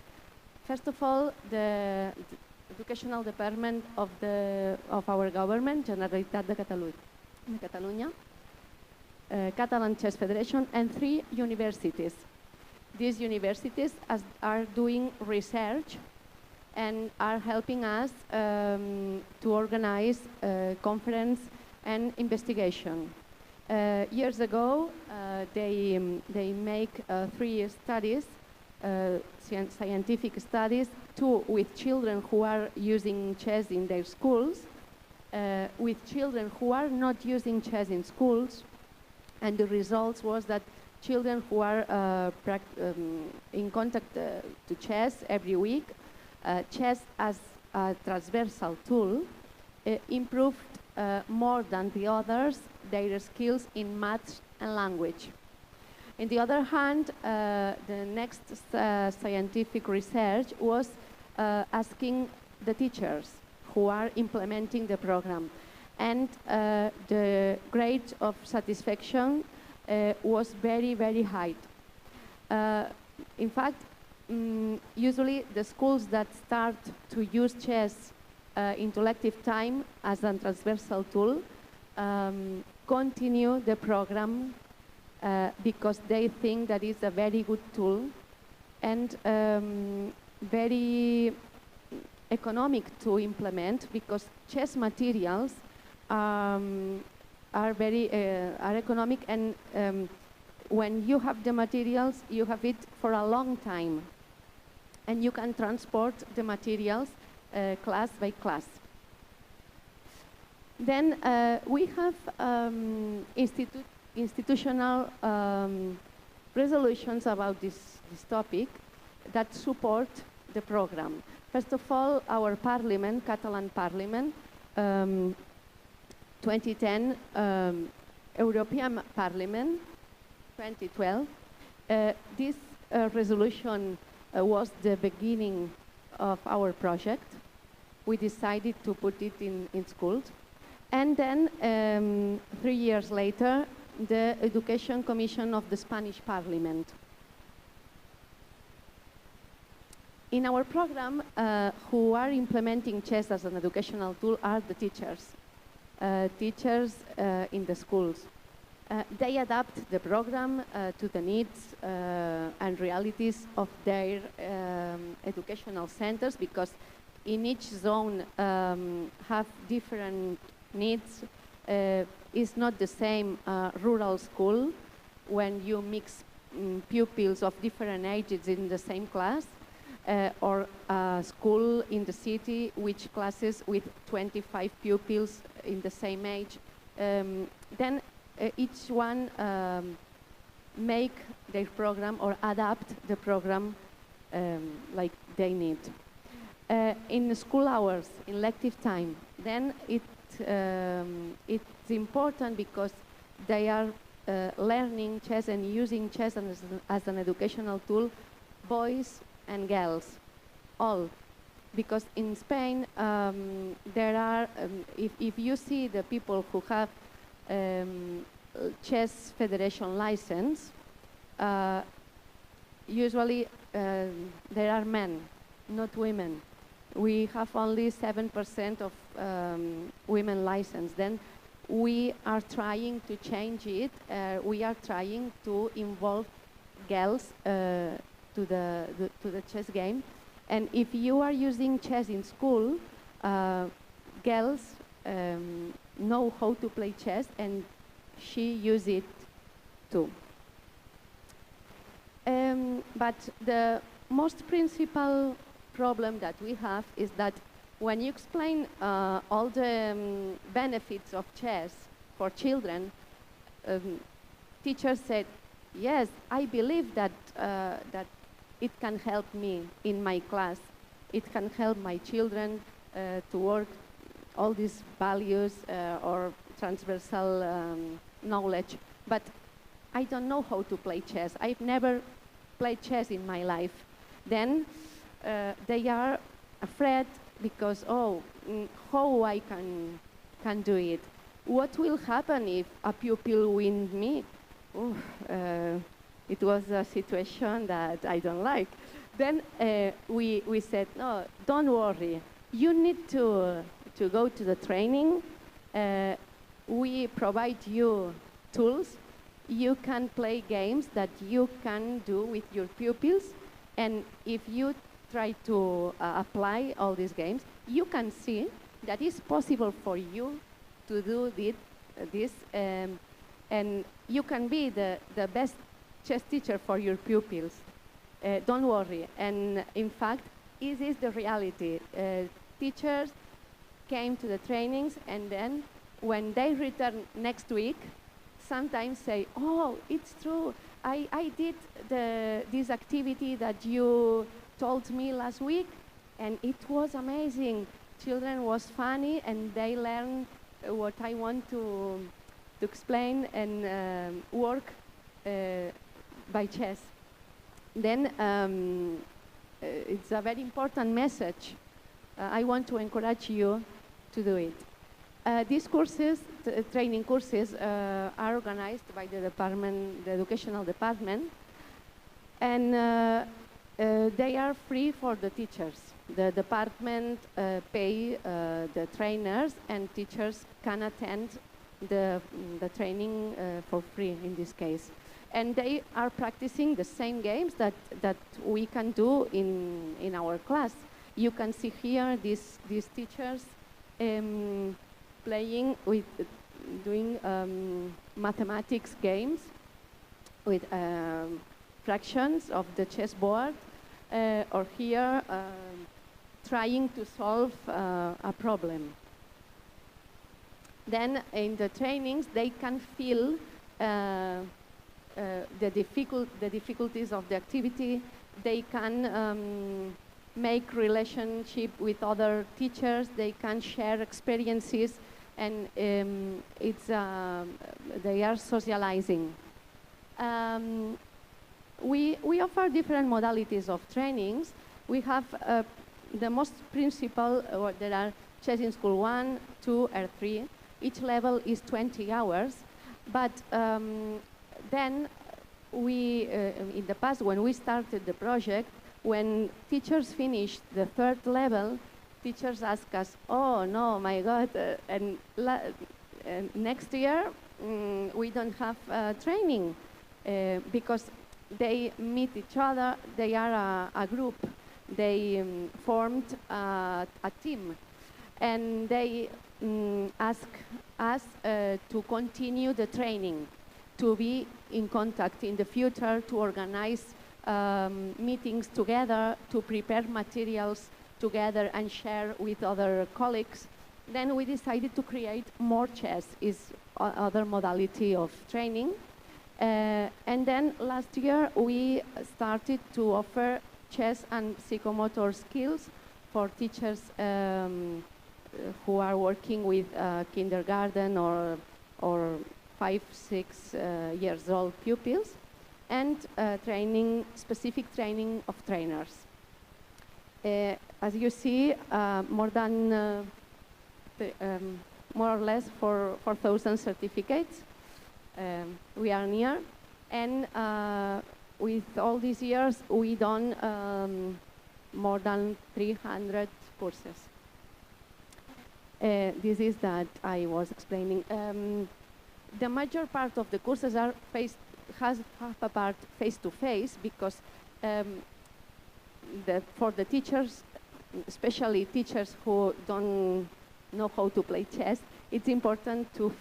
First of all, the educational department of our government, Generalitat de Catalunya, Kazakhstan Chess Federation, and 3 universities. These universities are doing research and are helping us to organize conference and investigation. Years ago, they make 3 studies, scientific studies, 2 with children who are using chess in their schools, with children who are not using chess in schools, and the results was that children who are in contact to chess every week, chess as a transversal tool, improved more than the others their skills in maths and language. On the other hand, the next scientific research was asking the teachers who are implementing the program, and the grade of satisfaction was very, very high. In fact, usually the schools that start to use chess in elective time as a transversal tool continue the program because they think that it's a very good tool and very economic to implement, because chess materials are economic, and when you have the materials, you have it for a long time, and you can transport the materials class by class. Then we have institutional resolutions about this topic that support the program. First of all, our parliament, Catalan Parliament, 2010, European Parliament, 2012. This resolution was the beginning of our project. We decided to put it in schools. And then, 3 years later, the Education Commission of the Spanish Parliament. In our program, who are implementing chess as an educational tool are the teachers. Teachers in the schools. They adapt the program to the needs and realities of their educational centers, because in each zone have different needs. It's not the same rural school when you mix pupils of different ages in the same class, or a school in the city which classes with 25 pupils in the same age. Then each one make their program or adapt the program like they need. In school hours, in lective time, then it's important because they are learning chess and using chess as an educational tool, boys and girls, all. Because in Spain, there are, if you see the people who have Chess Federation license, usually there are men, not women. We have only 7% of women license. Then we are trying to change it. We are trying to involve girls to the chess game. And if you are using chess in school, girls know how to play chess, and she uses it too. But the most principal problem that we have is that when you explain all the benefits of chess for children, teachers said, yes, I believe that it can help me in my class. It can help my children to work all these values or transversal knowledge. But I don't know how to play chess. I've never played chess in my life. Then they are afraid because, how I can do it? What will happen if a pupil wins me? It was a situation that I don't like. Then we said, no, don't worry. You need to go to the training. We provide you tools. You can play games that you can do with your pupils. And if you try to apply all these games, you can see that it's possible for you to do this. And you can be the best chess teacher for your pupils. Don't worry. And in fact, this is the reality. Teachers came to the trainings, and then when they return next week, sometimes say, oh, it's true. I did this activity that you told me last week, and it was amazing. Children was funny, and they learned what I want to explain and work by chess. Then it's a very important message. I want to encourage you to do it. These courses, training courses, are organized by the department, the educational department, and they are free for the teachers. The department pay the trainers, and teachers can attend the training for free in this case. And they are practicing the same games that we can do in our class. You can see here these teachers playing with, doing mathematics games with fractions of the chessboard, or here trying to solve a problem. Then in the trainings, they can feel the difficulties of the activity. They can make relationship with other teachers. They can share experiences, and they are socializing. We offer different modalities of trainings. We have the most principal, there are chess in school 1, 2, or 3. Each level is 20 hours, but then we, in the past, when we started the project, when teachers finished the 3rd level, teachers ask us, oh no, my God, and next year we don't have training because they meet each other. They are a group. They formed a team, and they ask us to continue the training, to be in contact in the future, to organize meetings together, to prepare materials together and share with other colleagues. Then we decided to create more chess, is other modality of training. And then last year we started to offer chess and psychomotor skills for teachers who are working with kindergarten or 5-6 years old pupils, and specific training of trainers. As you see, more or less 4,000 certificates. We are near, and with all these years, we done more than 300 courses. This is that I was explaining. The major part of the courses are have a part face-to-face because for the teachers, especially teachers who don't know how to play chess, it's important to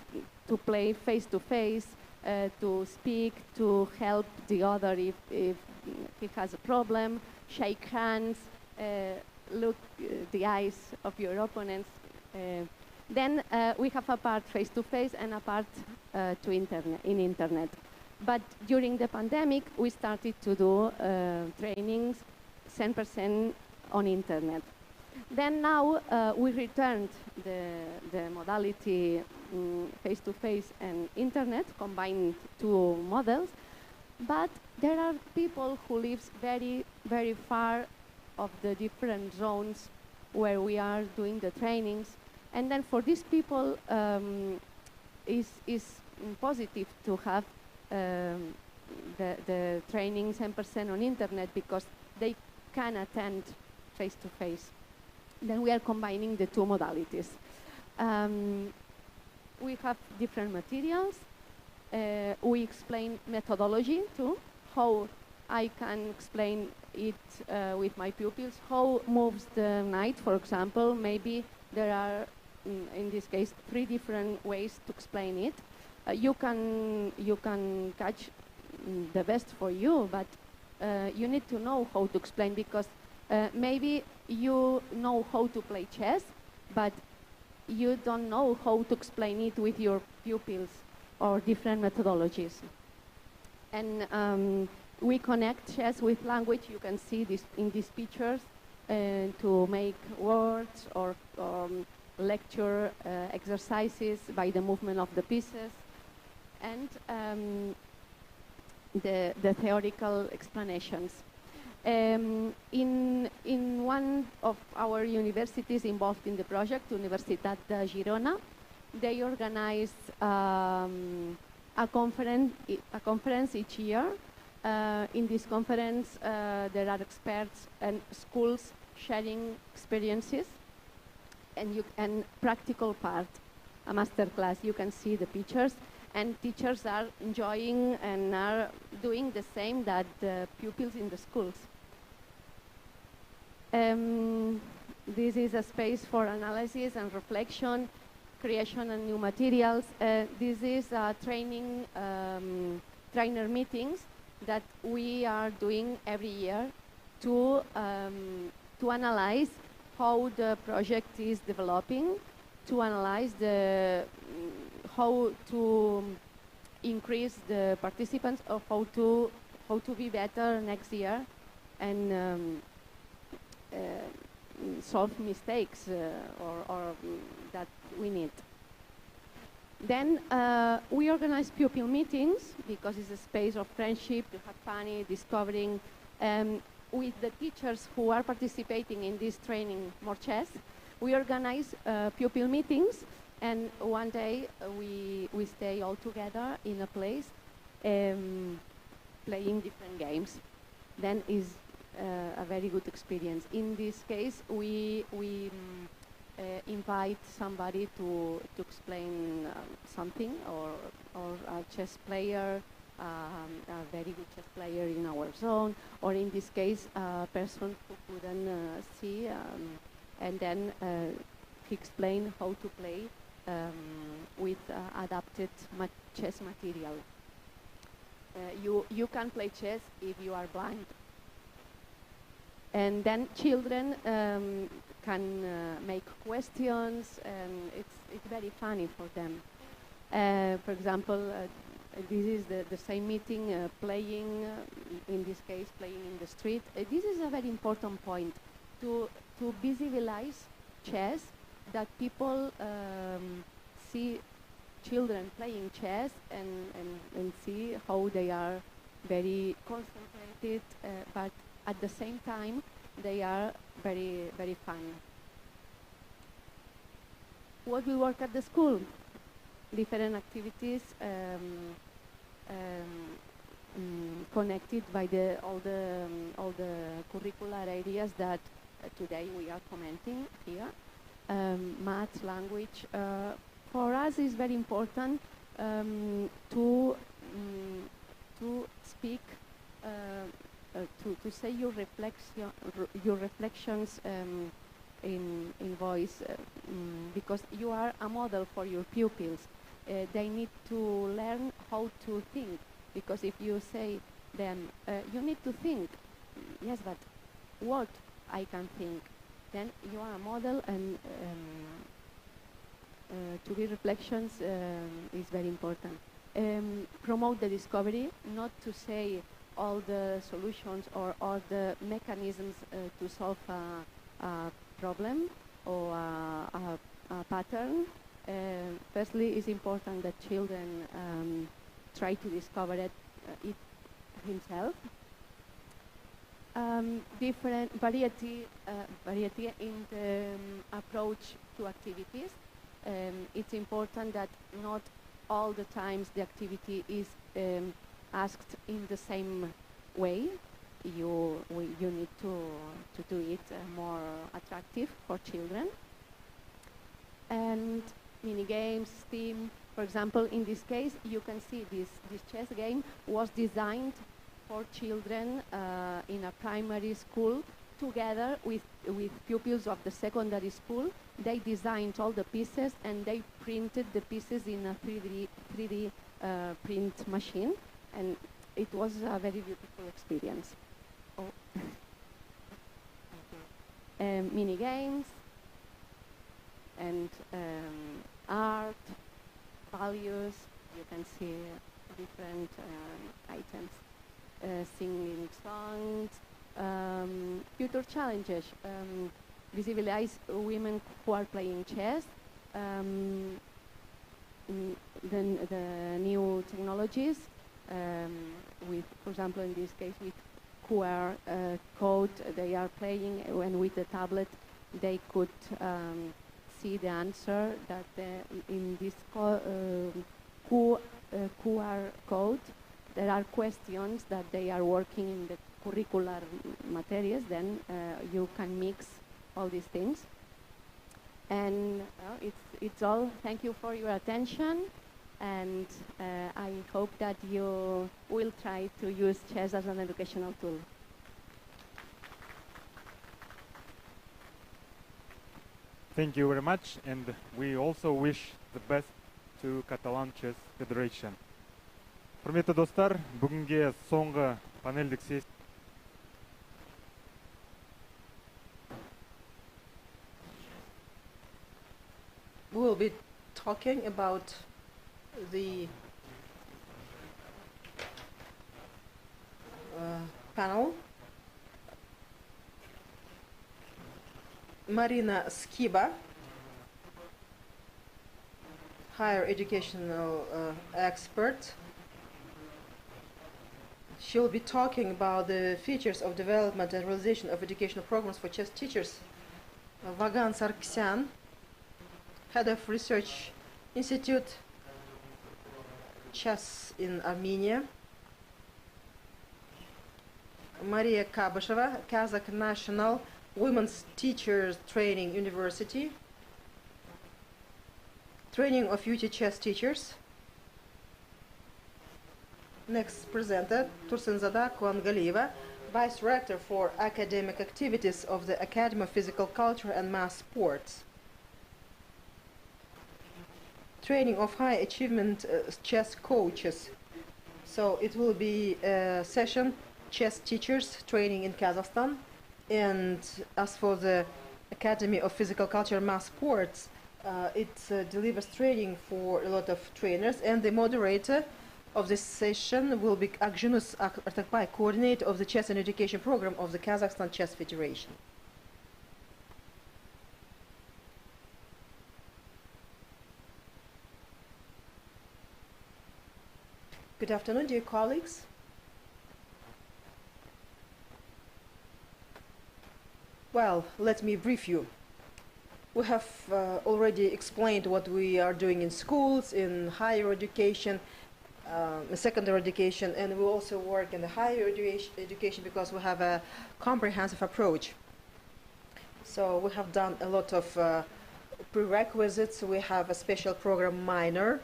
play face-to-face, to speak, to help the other if he has a problem, shake hands, look the eyes of your opponents. Then we have a part face-to-face and a part in internet. But during the pandemic, we started to do trainings 10% on internet. Then now we returned the modality face-to-face and internet, combined two models. But there are people who live very, very far of the different zones where we are doing the trainings. And then for these people, is positive to have the training 10% on internet because they can attend face-to-face. Then we are combining the two modalities. We have different materials. We explain methodology too, how I can explain it with my pupils, how moves the knight, for example. Maybe there are, in this case, 3 different ways to explain it. You can catch the best for you, but you need to know how to explain because maybe you know how to play chess, but you don't know how to explain it with your pupils or different methodologies. And we connect chess with language. You can see this in these pictures to make words or lecture exercises by the movement of the pieces, and the theoretical explanations. In one of our universities involved in the project, Universitat de Girona, they organize a conference each year. In this conference, there are experts and schools sharing experiences and practical part, a master class. You can see the pictures, and teachers are enjoying and are doing the same that the pupils in the schools. This is a space for analysis and reflection, creation and new materials. This is training trainer meetings that we are doing every year to analyze how the project is developing, to analyze how to increase the participants, or how to be better next year, and solve mistakes or that we need. Then we organize pupil meetings because it's a space of friendship, to have fun, discovering. With the teachers who are participating in this training, More Chess, we organize pupil meetings, and one day we stay all together in a place playing different games. Then is a very good experience. In this case, we invite somebody to explain something, or a chess player, a very good chess player in our zone, or in this case, a person who couldn't see, and then he explained how to play with adapted chess material. You can play chess if you are blind. And then children can make questions, and it's very funny for them. For example, this is the same meeting, playing, in this case, playing in the street. This is a very important point, to visualize chess, that people see children playing chess and see how they are very concentrated, but at the same time they are very, very fun. What we work at the school? Different activities connected by all the curricular areas that today we are commenting here. Math, language. For us, is very important to speak, to say your reflections in voice, because you are a model for your pupils. They need to learn how to think, because if you say them, you need to think, yes, but what I can think, then you are a model, and to be reflections is very important. Promote the discovery, not to say all the solutions or all the mechanisms to solve a problem or a pattern. Firstly, it's important that children try to discover it himself. Different variety in the approach to activities. It's important that not all the times the activity is asked in the same way. You need to do it more attractive for children. And mini games, STEAM. For example, in this case, you can see this chess game was designed for children in a primary school, together with pupils of the secondary school. They designed all the pieces, and they printed the pieces in a 3D print machine, and it was a very beautiful experience. Oh. Mini games and art, values. You can see different items. Singing songs, future challenges, visualize women who are playing chess, then the new technologies, with, for example, in this case, with QR code, they are playing, and with the tablet, they could see the answer that in this QR code, there are questions that they are working in the curricular materials, then you can mix all these things. And it's all. Thank you for your attention, and I hope that you will try to use chess as an educational tool. Thank you very much, and we also wish the best to Kazakhstan Chess Federation. Құрметті достар, бүгінге соңғы панельдік сессия. We will be talking about the panel. Marina Skiba, higher educational expert. She will be talking about the features of development and realization of educational programs for chess teachers. Vagan Sargsyan, Head of Research Institute, Chess in Armenia. Maria Kabasheva, Kazakh National Women's Teachers Training University, training of future chess teachers. Next presenter, Tursunzada Kuangalieva, Vice Rector for Academic Activities of the Academy of Physical Culture and Mass Sports. Training of high achievement chess coaches. So it will be a session, chess teachers training in Kazakhstan. And as for the Academy of Physical Culture and Mass Sports, it delivers training for a lot of trainers, and the moderator of this session will be Akjunus Artakbay, coordinator of the Chess and Education Program of the Kazakhstan Chess Federation. Good afternoon, dear colleagues. Well, let me brief you. We have already explained what we are doing in schools, in higher education, secondary education, and we also work in the higher education because we have a comprehensive approach. So we have done a lot of prerequisites. We have a special program minor.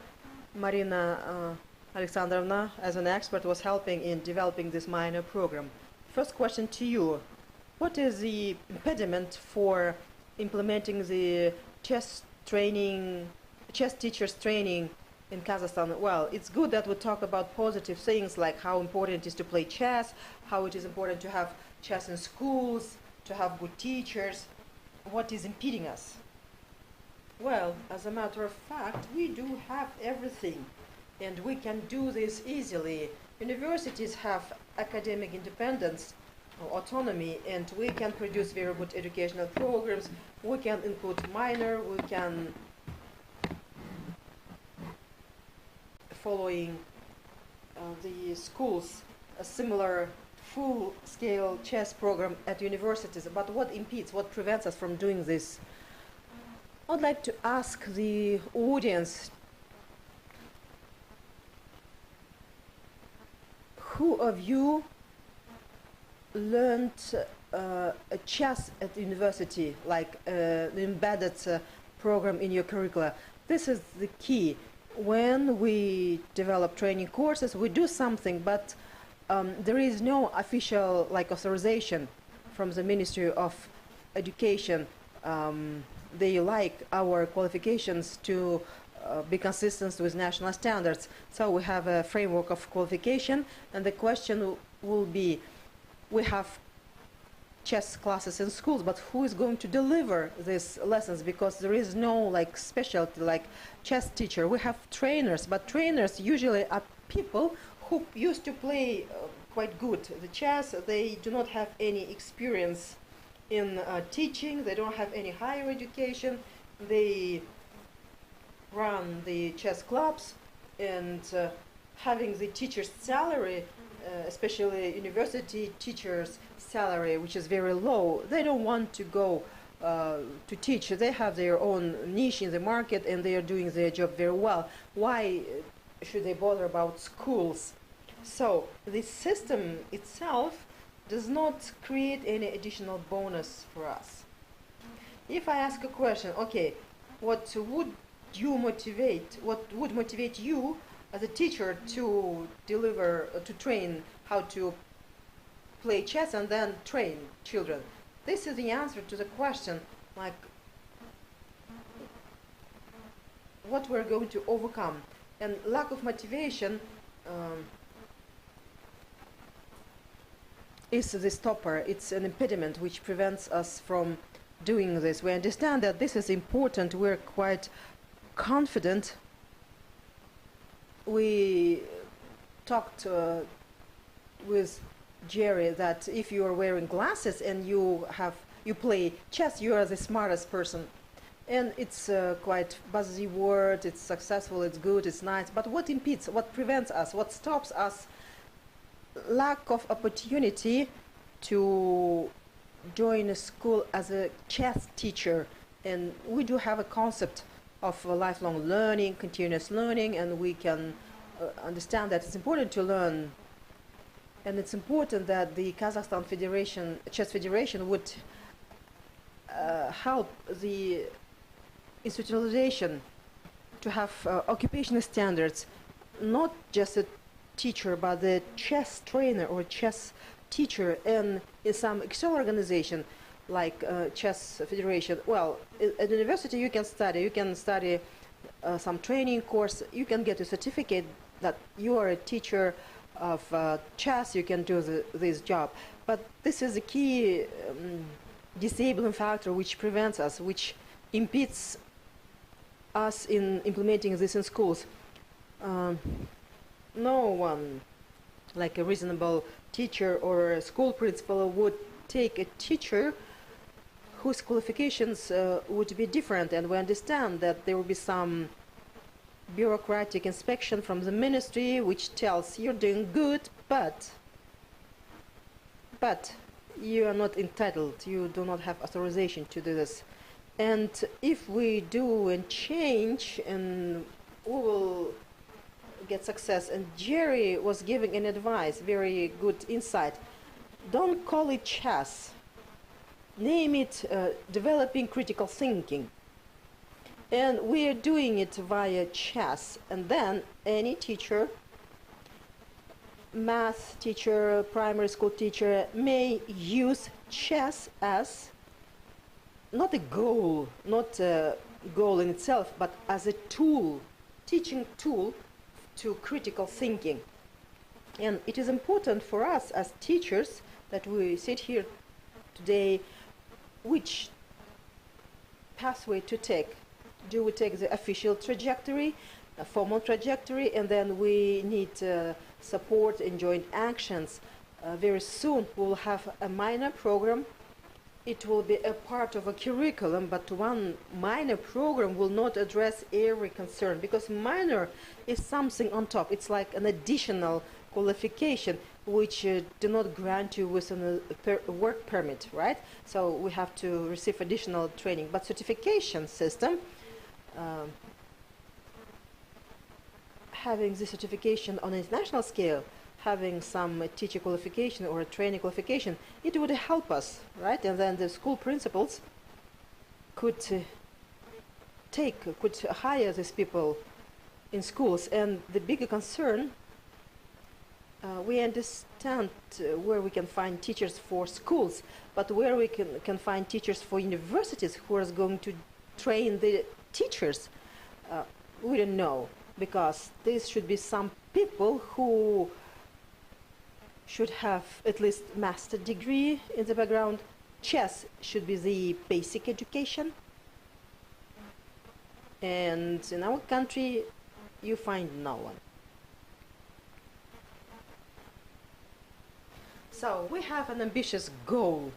Marina Alexandrovna, as an expert, was helping in developing this minor program. First question to you. What is the impediment for implementing the chess teachers training in Kazakhstan? Well, it's good that we talk about positive things like how important it is to play chess, how it is important to have chess in schools, to have good teachers. What is impeding us? Well, as a matter of fact, we do have everything, and we can do this easily. Universities have academic independence, autonomy, and we can produce very good educational programs. We can include minor, we can following the schools a similar full-scale chess program at universities. But what impedes, what prevents us from doing this? I'd like to ask the audience, who of you learned chess at university, like an embedded program in your curricula? This is the key. When we develop training courses, we do something, but there is no official authorization from the Ministry of Education. They like our qualifications to be consistent with national standards. So we have a framework of qualification, and the question will be, we have chess classes in schools, but who is going to deliver these lessons? Because there is no specialty like chess teacher. We have trainers, but trainers usually are people who used to play quite good the chess. They do not have any experience in teaching. They don't have any higher education. They run the chess clubs, and having the teacher's salary, especially university teachers' salary, which is very low, they don't want to go to teach. They have their own niche in the market, and they are doing their job very well. Why should they bother about schools? So the system itself does not create any additional bonus for us. If I ask a question, okay, what would motivate you as a teacher to train how to play chess and then train children? This is the answer to the question, like what we're going to overcome. And lack of motivation is the stopper. It's an impediment which prevents us from doing this. We understand that this is important. We're quite confident. We talked with Jerry that if you are wearing glasses and you play chess, you are the smartest person. And it's quite buzzy word. It's successful. It's good. It's nice. But what impedes? What prevents us? What stops us? Lack of opportunity to join a school as a chess teacher. And we do have a concept of lifelong learning, continuous learning, and we can understand that it's important to learn. And it's important that the Kazakhstan Chess Federation would help the institutionalization to have occupational standards, not just a teacher, but the chess trainer or chess teacher in some external organization like Chess Federation. Well, at university you can study some training course, you can get a certificate that you are a teacher of chess, you can do this job. But this is a key disabling factor which prevents us, which impedes us in implementing this in schools. No one, like a reasonable teacher or a school principal, would take a teacher whose qualifications would be different, and we understand that there will be some bureaucratic inspection from the ministry which tells you're doing good, but you are not entitled, you do not have authorization to do this. And if we do and change, and we will get success. And Jerry was giving an advice, very good insight. Don't call it chess. Name it developing critical thinking. And we are doing it via chess. And then any teacher, math teacher, primary school teacher, may use chess as not a goal, not a goal in itself, but as a tool, teaching tool to critical thinking. And it is important for us as teachers that we sit here today, which pathway to take. Do we take the official trajectory, a formal trajectory, and then we need support and joint actions? Very soon we will have a minor program. It will be a part of a curriculum, but one minor program will not address every concern, because minor is something on top. It's like an additional qualification which do not grant you with a work permit, right? So we have to receive additional training. But certification system, having the certification on an international scale, having some teacher qualification or a training qualification, it would help us, right? And then the school principals could hire these people in schools. And the bigger concern, we understand where we can find teachers for schools, but where we can find teachers for universities who are going to train the teachers, we don't know, because these should be some people who should have at least master degree in the background. Chess should be the basic education. And in our country, you find no one. So we have an ambitious goal.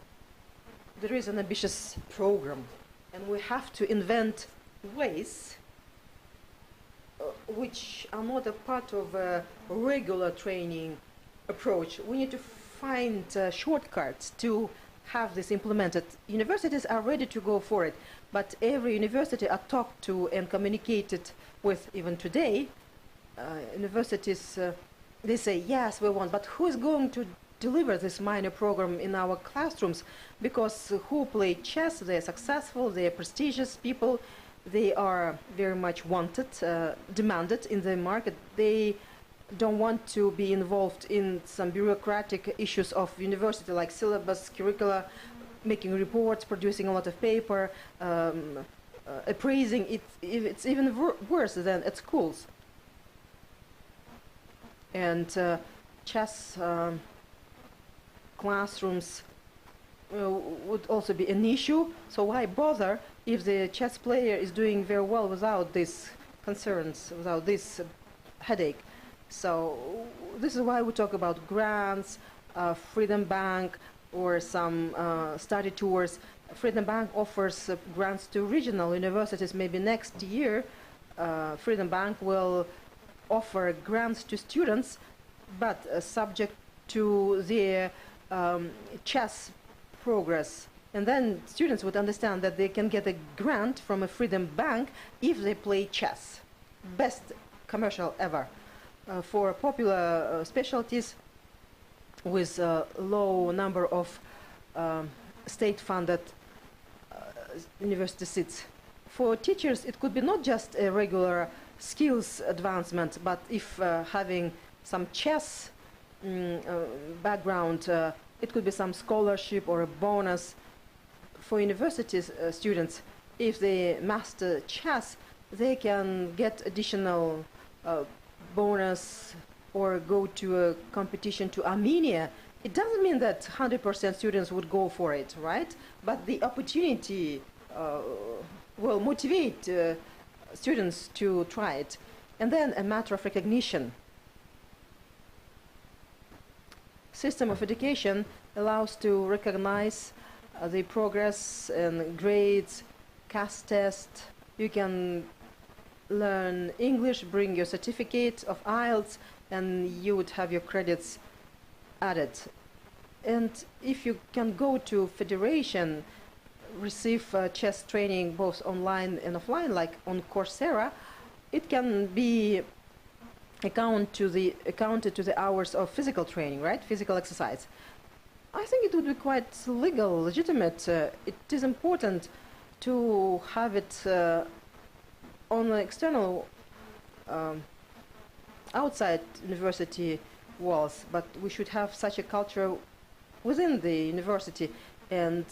There is an ambitious program. And we have to invent ways which are not a part of a regular training approach. We need to find shortcuts to have this implemented. Universities are ready to go for it, but every university I talked to and communicated with even today, universities, they say, yes, we want, but who is going to deliver this minor program in our classrooms? Because who play chess, they're successful, they're prestigious people, they are very much wanted, demanded in the market. They don't want to be involved in some bureaucratic issues of university, like syllabus, curricula, making reports, producing a lot of paper, appraising. It's even worse than at schools. And chess classrooms would also be an issue. So why bother if the chess player is doing very well without these concerns, without this headache? So this is why we talk about grants, Freedom Bank, or some study tours. Freedom Bank offers grants to regional universities. Maybe next year, Freedom Bank will offer grants to students, but subject to their chess progress. And then students would understand that they can get a grant from a Freedom Bank if they play chess. Best commercial ever. For popular specialties with a low number of state-funded university seats. for teachers, it could be not just a regular skills advancement, but if having some chess background, it could be some scholarship or a bonus. For university students, if they master chess, they can get additional bonus or go to a competition to Armenia. It doesn't mean that 100% students would go for it, right? But the opportunity will motivate students to try it. And then a matter of recognition. System of education allows to recognize the progress and grades, CAS test. You can learn English, bring your certificate of IELTS, and you would have your credits added. And if you can go to federation, receive chess training both online and offline, like on Coursera, it can be accounted to the hours of physical training, right? Physical exercise. I think it would be quite legal, legitimate. It is important to have it on the external, outside university walls, but we should have such a culture within the university, and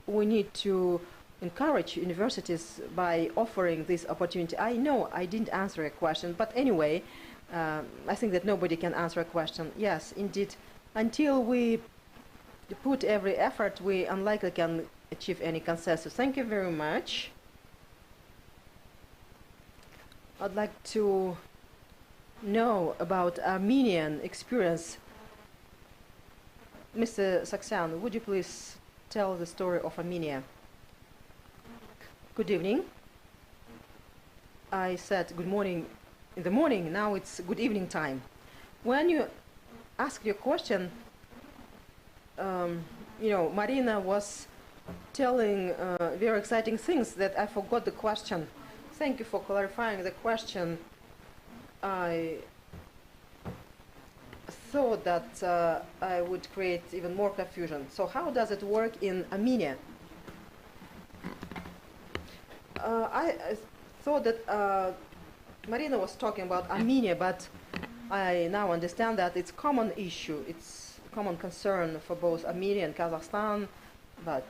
we need to encourage universities by offering this opportunity. I know I didn't answer a question, but anyway, I think that nobody can answer a question. Yes, indeed, until we put every effort, we unlikely can achieve any consensus. Thank you very much. I'd like to know about Armenian experience. Mr. Saksan, would you please tell the story of Armenia? Good evening. I said good morning in the morning, now it's good evening time. When you asked your question, you know, Marina was telling very exciting things that I forgot the question. Thank you for clarifying the question. I thought that I would create even more confusion. So how does it work in Armenia? I thought that Marina was talking about Armenia, but I now understand that it's common issue. It's common concern for both Armenia and Kazakhstan, but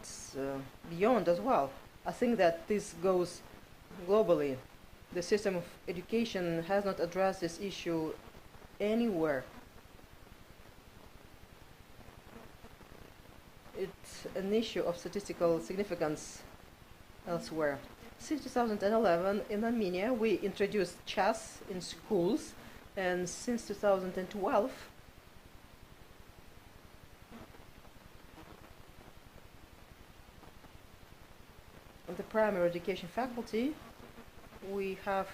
beyond as well. I think that this goes globally. The system of education has not addressed this issue anywhere. It's an issue of statistical significance elsewhere. Since 2011 in Armenia we introduced chess in schools, and since 2012 in the primary education faculty we have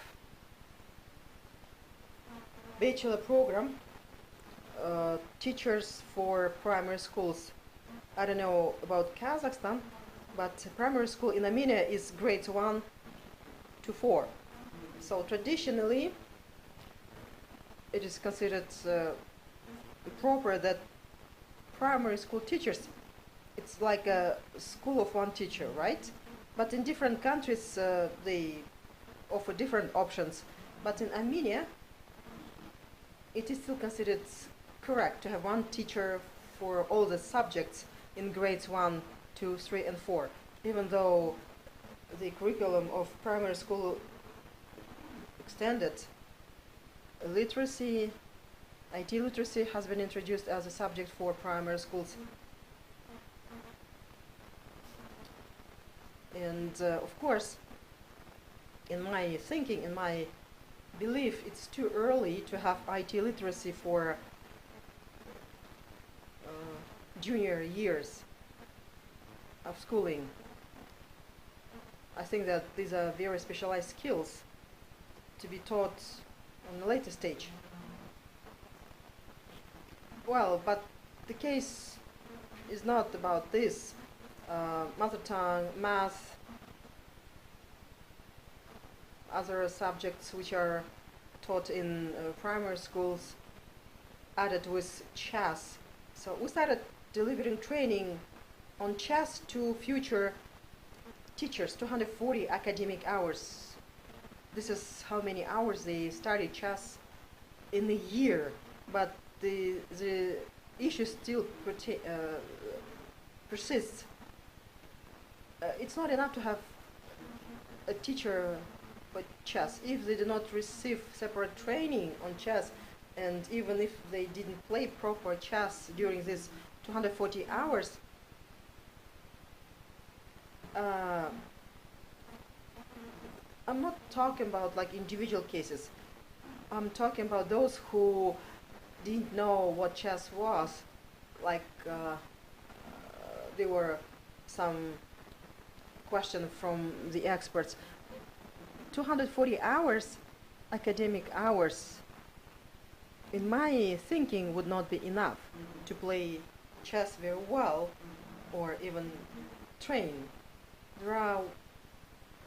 bachelor program, teachers for primary schools. I don't know about Kazakhstan, but primary school in Armenia is grades 1 to 4. So traditionally it is considered proper that primary school teachers, it's like a school of one teacher, right? But in different countries they offer different options. But in Armenia it is still considered correct to have one teacher for all the subjects in grades 1, 2, 3, and 4, even though the curriculum of primary school extended. Literacy, IT literacy has been introduced as a subject for primary schools. And of course, in my thinking, in my belief, it's too early to have IT literacy for junior years of schooling. I think that these are very specialized skills to be taught on the later stage. Well, but the case is not about this. Mother tongue, math, other subjects which are taught in primary schools added with chess. So we started delivering training on chess to future teachers 240 academic hours. This is how many hours they study chess in a year, but the issue still persists. It's not enough to have a teacher for chess if they do not receive separate training on chess, and even if they didn't play proper chess during these 240 hours. I'm not talking about like individual cases. I'm talking about those who didn't know what chess was. Like there were some question from the experts. 240 hours, academic hours, in my thinking would not be enough to play chess very well or even train. There are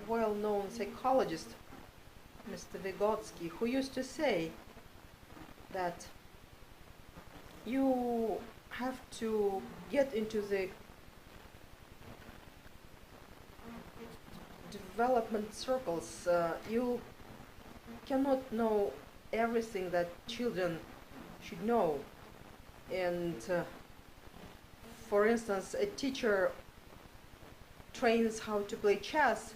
well-known psychologist, Mr. Vygotsky, who used to say that you have to get into the development circles. You cannot know everything that children should know. And for instance, a teacher trains how to play chess,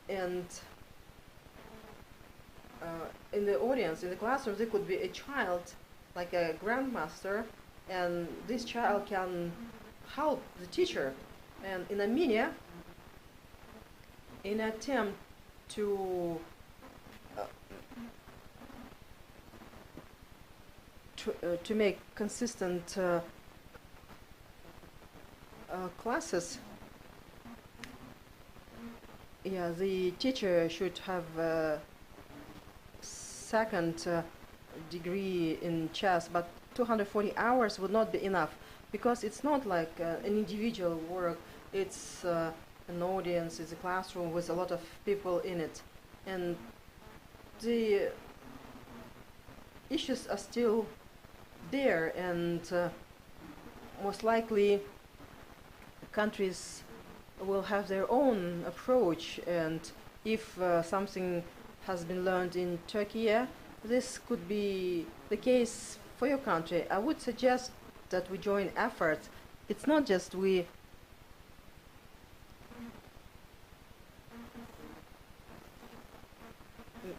and in the audience, in the classroom, there could be a child, like a grandmaster, and this child can help the teacher. And in Armenia, in an attempt to make consistent classes, yeah, the teacher should have a second degree in chess, but 240 hours would not be enough, because it's not like an individual work. It's an audience, it's a classroom with a lot of people in it, and the issues are still there, and most likely countries will have their own approach, and if something has been learned in Turkey, this could be the case for your country. I would suggest that we join efforts. It's not just we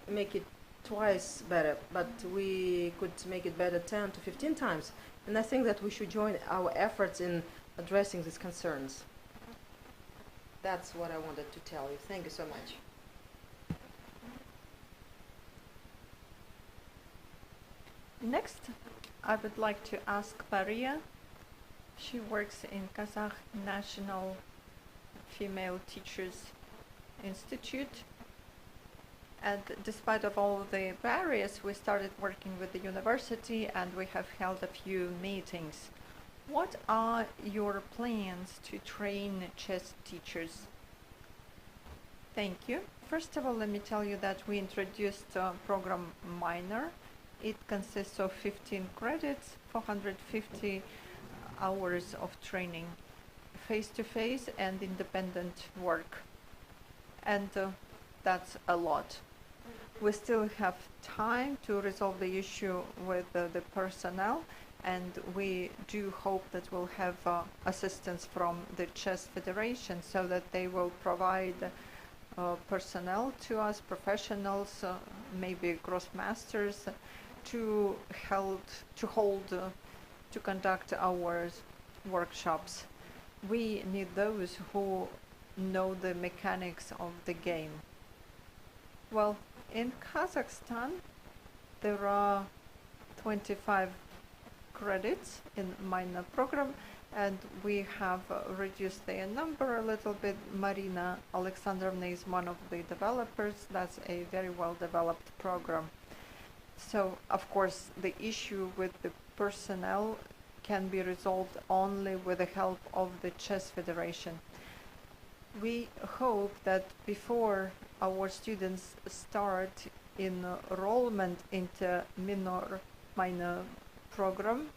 make it twice better, but we could make it better 10 to 15 times. And I think that we should join our efforts in addressing these concerns. That's what I wanted to tell you. Thank you so much. Next, I would like to ask Maria. She works in Kazakh National Female Teachers Institute. And despite of all the barriers, we started working with the university, and we have held a few meetings. What are your plans to train chess teachers? Thank you. First of all, let me tell you that we introduced a program minor. It consists of 15 credits, 450 hours of training, face-to-face and independent work. And that's a lot. We still have time to resolve the issue with the personnel, and we do hope that we'll have assistance from the Chess Federation so that they will provide personnel to us, professionals, maybe grossmasters, to conduct our workshops. We need those who know the mechanics of the game. Well, in Kazakhstan, there are 25 credits in minor program, and we have reduced their number a little bit. Marina Alexandrovna is one of the developers. That's a very well developed program. So, of course, the issue with the personnel can be resolved only with the help of the Chess Federation. We hope that before our students start enrollment into minor program,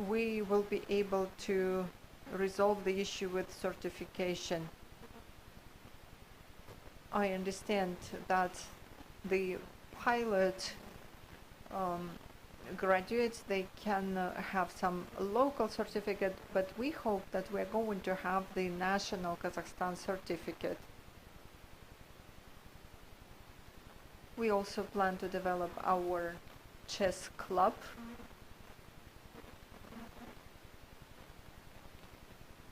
we will be able to resolve the issue with certification. I understand that the pilot graduates, they can have some local certificate, but we hope that we're going to have the national Kazakhstan certificate. We also plan to develop our chess club.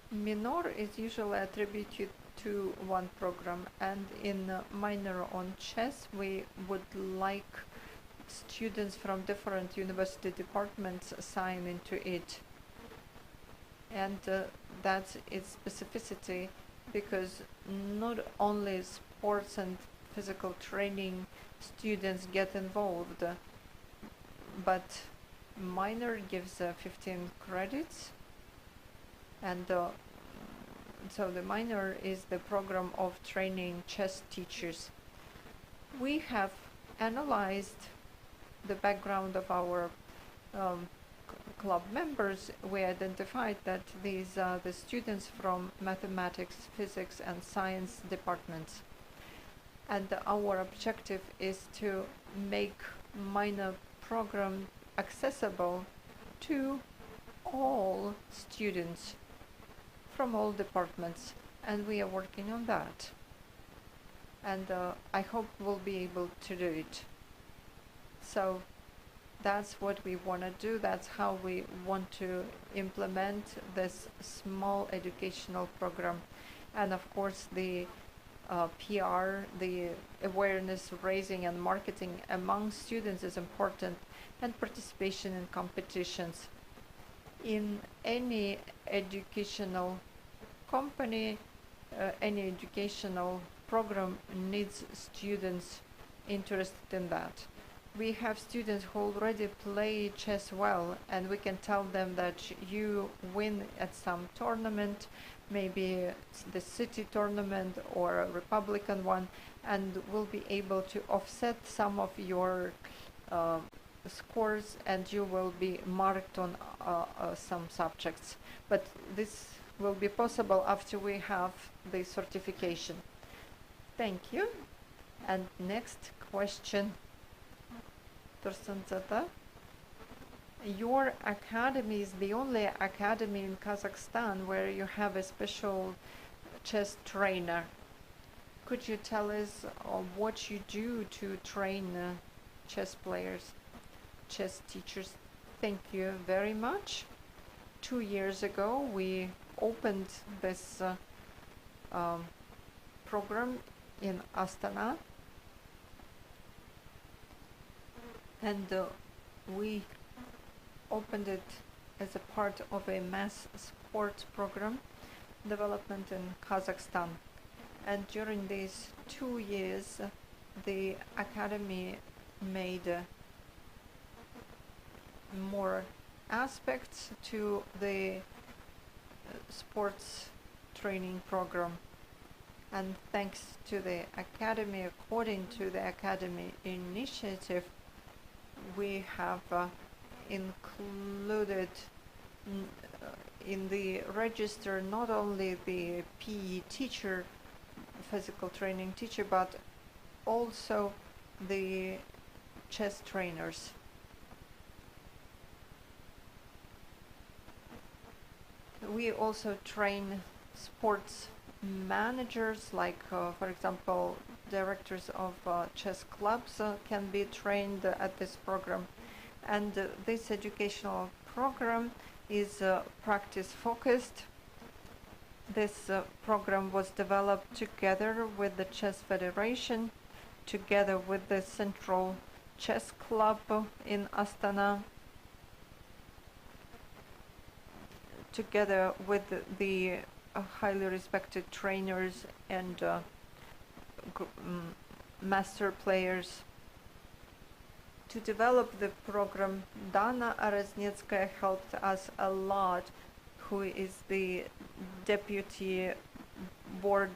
Minor is usually attributed to one program, and in minor on chess we would like students from different university departments sign into it. And that's its specificity, because not only sports and physical training students get involved, but minor gives 15 credits, and so the minor is the program of training chess teachers. We have analyzed the background of our club members. We identified that these are the students from mathematics, physics and science departments. And our objective is to make minor program accessible to all students from all departments, and we are working on that. And I hope we'll be able to do it. So that's what we want to do. That's how we want to implement this small educational program. And of course, the PR, the awareness raising and marketing among students is important, and participation in competitions. In any educational company, any educational program needs students interested in that. We have students who already play chess well, and we can tell them that you win at some tournament, maybe the city tournament or a Republican one, and we'll be able to offset some of your scores, and you will be marked on some subjects. But this will be possible after we have the certification. Thank you. And next question. Your academy is the only academy in Kazakhstan where you have a special chess trainer. Could you tell us what you do to train chess players, chess teachers? Thank you very much. 2 years ago, we opened this program in Astana, and we opened it as a part of a mass sports program development in Kazakhstan. And during these 2 years, the academy made more aspects to the sports training program. And thanks to the academy, according to the academy initiative, we have included in the register not only the PE teacher, physical training teacher, but also the chess trainers. We also train sports managers, like for example, directors of chess clubs can be trained at this program. And this educational program is practice focused. This program was developed together with the Chess Federation, together with the Central Chess Club in Astana, together with the highly respected trainers and master players. To develop the program, Dana Araznetskaya helped us a lot, who is the deputy board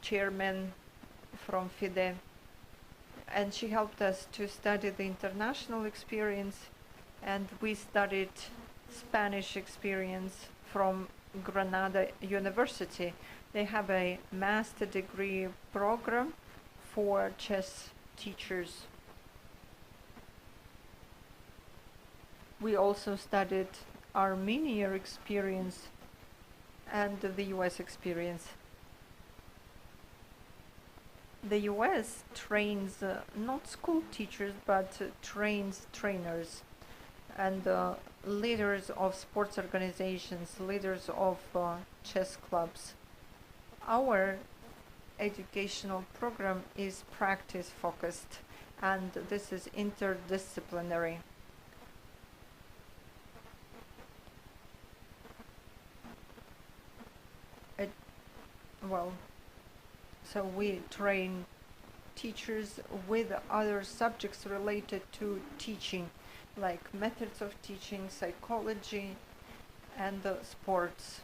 chairman from FIDE. And she helped us to study the international experience, and we studied Spanish experience from Granada University. They have a master degree program for chess teachers. We also studied Armenian experience and the US experience. The US trains not school teachers, but trains trainers and leaders of sports organizations, leaders of chess clubs. Our educational program is practice focused, and this is interdisciplinary. So we train teachers with other subjects related to teaching, like methods of teaching, psychology, and sports.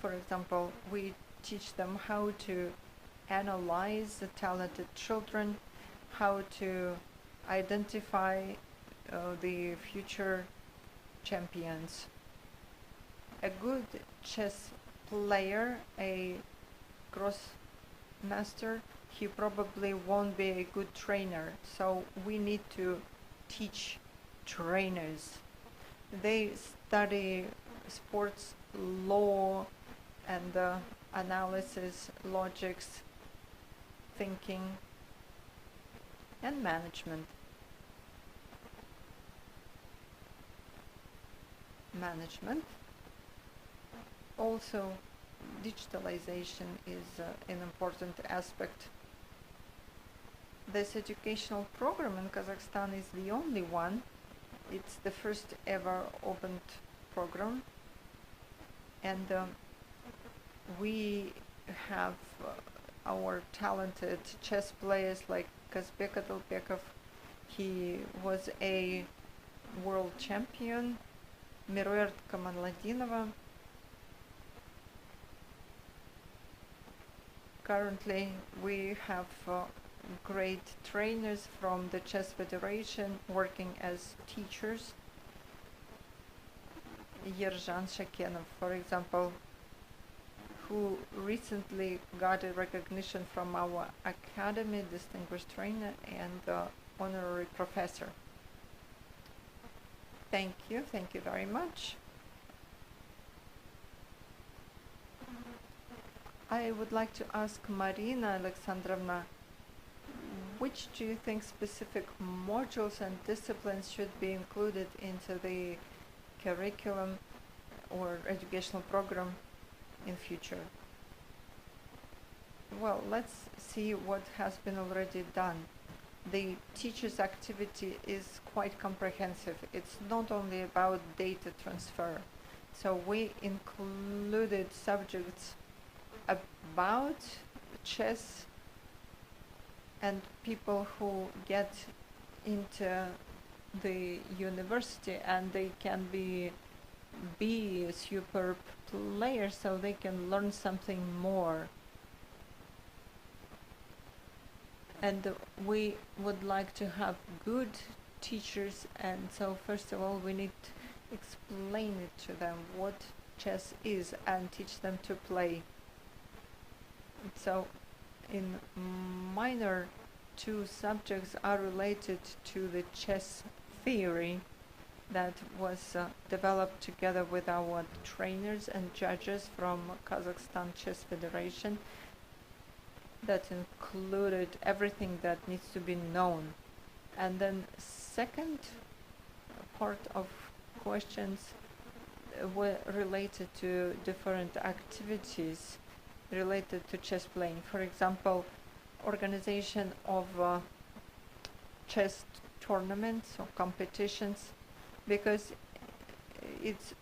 For example, we teach them how to analyze the talented children, how to identify the future champions. A good chess player, a gross master, he probably won't be a good trainer. So we need to teach trainers. They study sports law and analysis, logics, thinking, and management. Also, digitalization is an important aspect. This educational program in Kazakhstan is the only one. It's the first ever opened program, and we have our talented chess players like Kazbek Adalbekov. He was a world champion. Miruert Kamanladinova. Currently, we have great trainers from the Chess Federation working as teachers. Yerzhan Shakenov, for example, who recently got a recognition from our academy, distinguished trainer and honorary professor. Thank you very much. I would like to ask Marina Alexandrovna, which do you think specific modules and disciplines should be included into the curriculum or educational program in future? Well, let's see what has been already done. The teacher's activity is quite comprehensive. It's not only about data transfer. So we included subjects about chess and people who get into the university and they can be superb players, so they can learn something more. And we would like to have good teachers, and so first of all we need to explain it to them what chess is and teach them to play. So in minor, 2 subjects are related to the chess theory that was developed together with our trainers and judges from Kazakhstan Chess Federation, that included everything that needs to be known. And then second part of questions were related to different activities related to chess playing. For example, organization of chess tournaments or competitions, because it's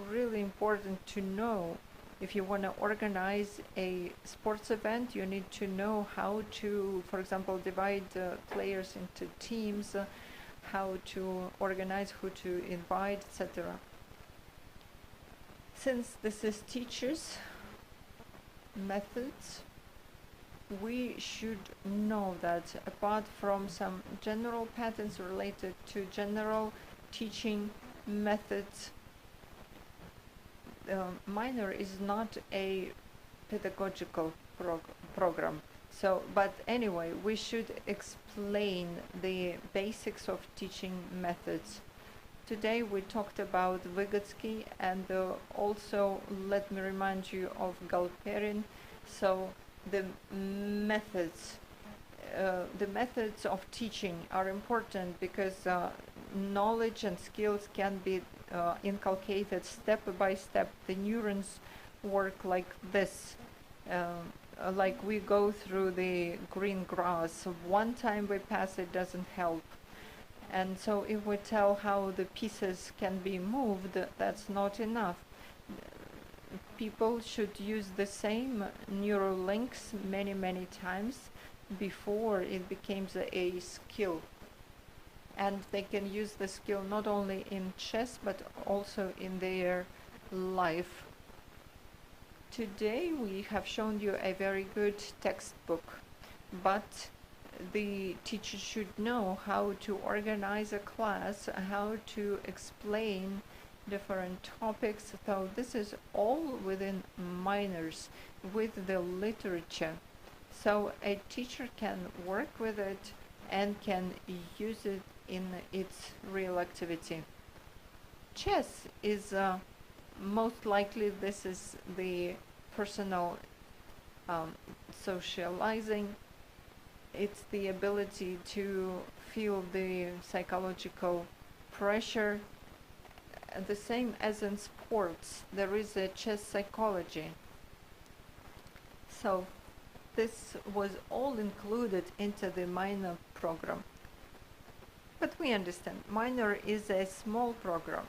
really important to know if you want to organize a sports event, you need to know how to, for example, divide players into teams, how to organize, who to invite, etc. Since this is teachers' methods, we should know that apart from some general patterns related to general teaching methods. Minor is not a pedagogical program. So, but anyway, we should explain the basics of teaching methods. Today we talked about Vygotsky, and also let me remind you of Galperin. So the methods of teaching are important because knowledge and skills can be inculcated step by step. The neurons work like this. Like we go through the green grass. One time we pass, it doesn't help. And so if we tell how the pieces can be moved, that's not enough. People should use the same neural links many, many times before it becomes a skill. And they can use the skill not only in chess, but also in their life. Today we have shown you a very good textbook, but the teacher should know how to organize a class, how to explain different topics. So this is all within minors, with the literature. So a teacher can work with it and can use it in its real activity. Chess is most likely this is the personal socializing. It's the ability to feel the psychological pressure. The same as in sports, there is a chess psychology. So this was all included into the minor program. But we understand, minor is a small program.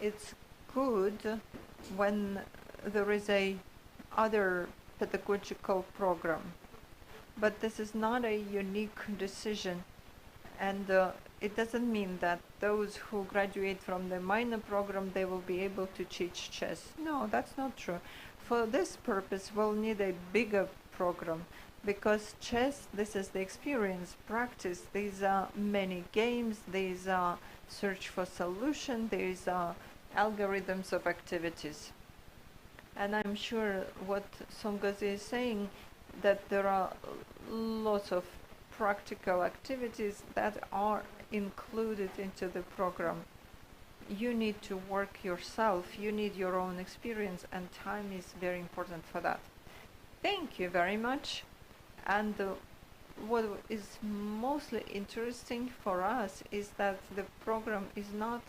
It's good when there is a other pedagogical program. But this is not a unique decision, and it doesn't mean that those who graduate from the minor program, they will be able to teach chess. No, that's not true. For this purpose, we'll need a bigger program, because chess, this is the experience, practice. These are many games, these are search for solution, these are algorithms of activities. And I'm sure what Somgazi is saying, that there are lots of practical activities that are included into the program. You need to work yourself, you need your own experience, and time is very important for that. Thank you very much. And what is mostly interesting for us is that the program is not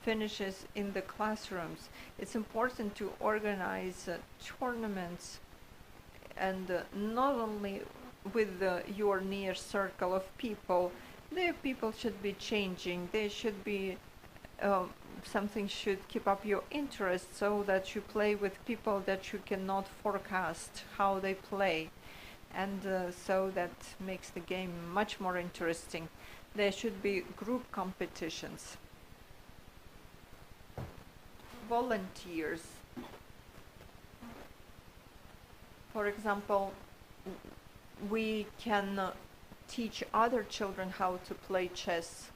finishes in the classrooms. It's important to organize tournaments, and not only with your near circle of people. The people should be changing. They should be something should keep up your interest, so that you play with people that you cannot forecast how they play, and so that makes the game much more interesting. There should be group competitions. Volunteers. For example, we can teach other children how to play chess.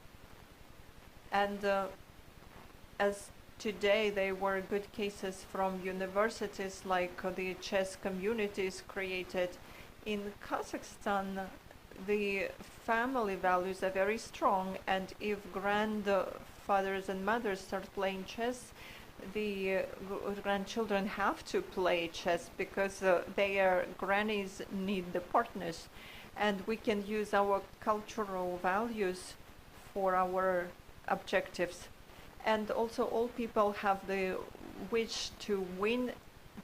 And as today there were good cases from universities, like the chess communities created. In Kazakhstan, the family values are very strong, and if grandfathers and mothers start playing chess, the grandchildren have to play chess, because their grannies need the partners, and we can use our cultural values for our objectives. And also all people have the wish to win,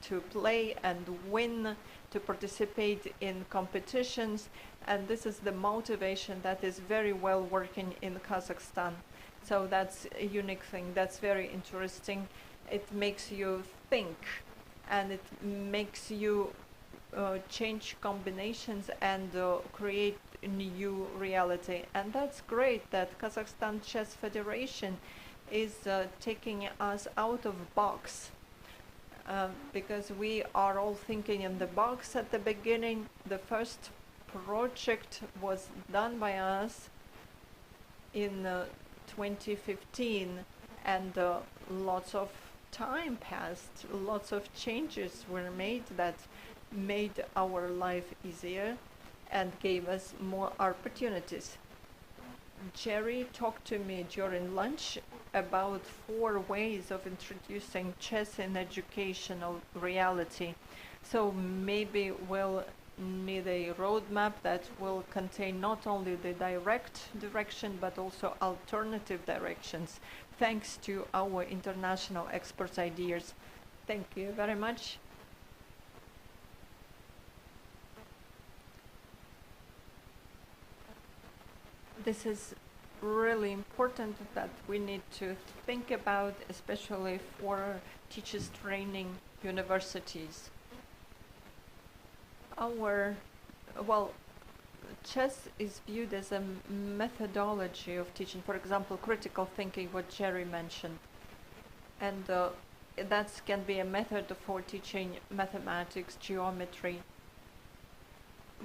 to play and win, to participate in competitions, and this is the motivation that is very well working in Kazakhstan. So that's a unique thing, that's very interesting. It makes you think, and it makes you change combinations and create new reality. And that's great that Kazakhstan Chess Federation is taking us out of box, because we are all thinking in the box at the beginning. The first project was done by us in 2015, and lots of time passed, lots of changes were made that made our life easier and gave us more opportunities. Jerry talked to me during lunch about 4 ways of introducing chess in educational reality. So maybe we'll need a roadmap that will contain not only the direct direction but also alternative directions, thanks to our international experts' ideas. Thank you very much. This is really important that we need to think about, especially for teachers training universities. Chess is viewed as a methodology of teaching. For example, critical thinking, what Jerry mentioned. And that can be a method for teaching mathematics, geometry.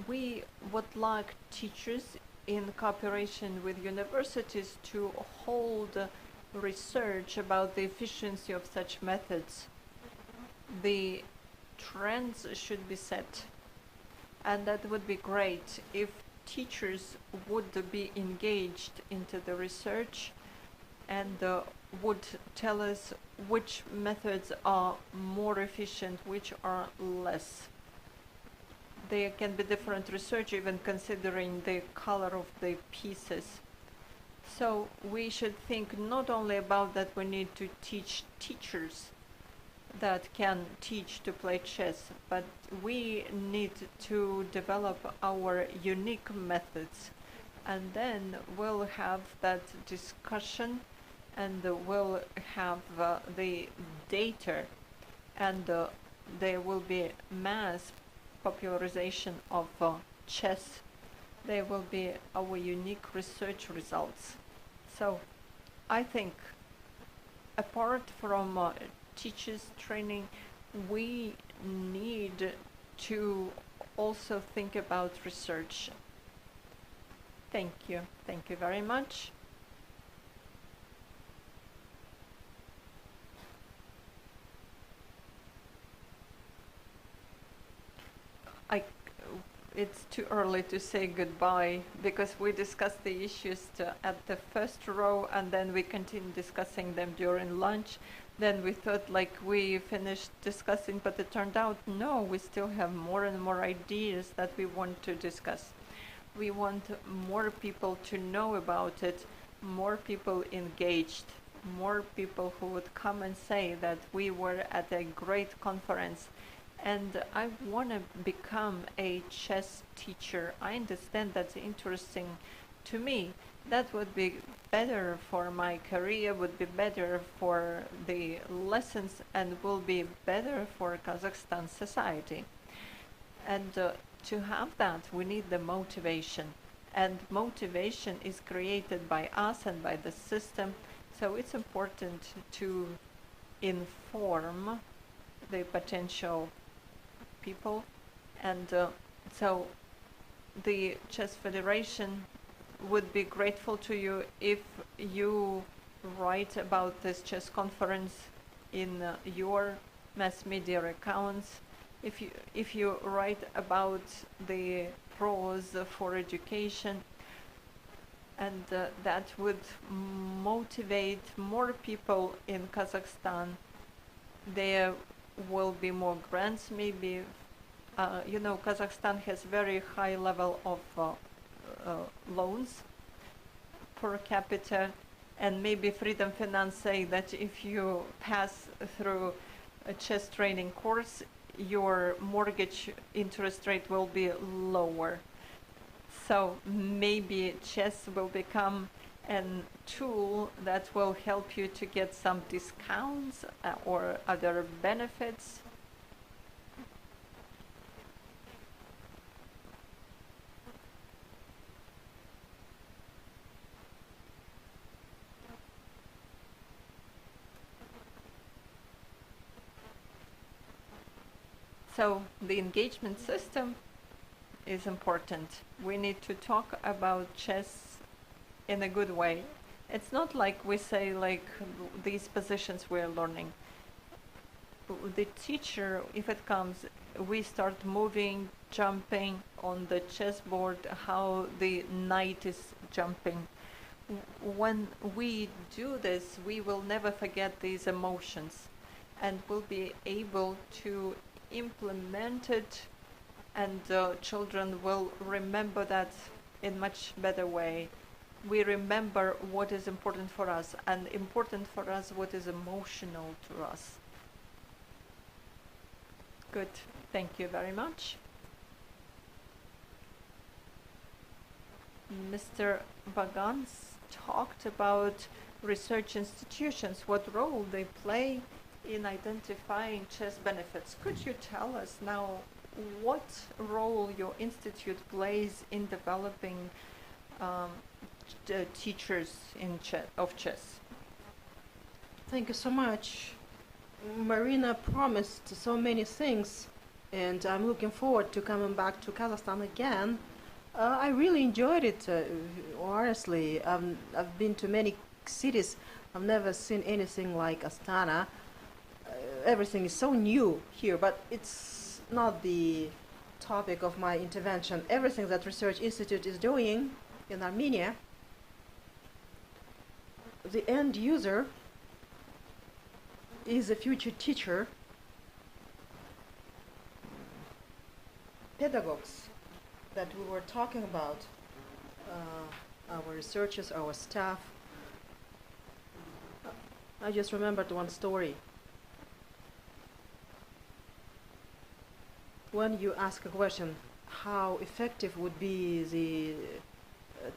We would like teachers in cooperation with universities to hold research about the efficiency of such methods. The trends should be set, and that would be great if teachers would be engaged into the research and would tell us which methods are more efficient, which are less. There can be different research even considering the color of the pieces. So we should think not only about that we need to teach teachers that can teach to play chess, but we need to develop our unique methods. And then we'll have that discussion and we'll have the data, and there will be mass popularization of chess. There will be our unique research results. So I think apart from teachers training, we need to also think about research. Thank you. Thank you very much. It's too early to say goodbye because we discussed the issues at the first row and then we continued discussing them during lunch. Then we thought like we finished discussing, but it turned out no, we still have more and more ideas that we want to discuss. We want more people to know about it, more people engaged, more people who would come and say that we were at a great conference. And I want to become a chess teacher. I understand that's interesting to me. That would be better for my career, would be better for the lessons, and will be better for Kazakhstan society. And to have that, we need the motivation. And motivation is created by us and by the system. So it's important to inform the potential people, and so the Chess Federation would be grateful to you if you write about this chess conference in your mass media accounts, if you write about the pros for education, and that would motivate more people in Kazakhstan. There will be more grants, maybe. You know, Kazakhstan has very high level of loans per capita, and maybe Freedom Finance say that if you pass through a chess training course, your mortgage interest rate will be lower. So maybe chess will become a tool that will help you to get some discounts or other benefits. So the engagement system is important. We need to talk about chess in a good way. It's not like we say like these positions we're learning. The teacher, if it comes, we start moving, jumping on the chessboard, how the knight is jumping. When we do this, we will never forget these emotions and will be able to implement it, and children will remember that in much better way. We remember what is important for us, and important for us what is emotional to us. Good, thank you very much. Mr. Bagans talked about research institutions, what role they play in identifying chess benefits. Could you tell us now what role your institute plays in developing teachers in of chess? Thank you so much. Marina promised so many things, and I'm looking forward to coming back to Kazakhstan again. I really enjoyed it, honestly. I've been to many cities. I've never seen anything like Astana. Everything is so new here, but it's not the topic of my intervention. Everything that Research Institute is doing in Armenia, the end user is a future teacher, pedagogues that we were talking about, our researchers, our staff. I just remembered one story. When you ask a question, how effective would be the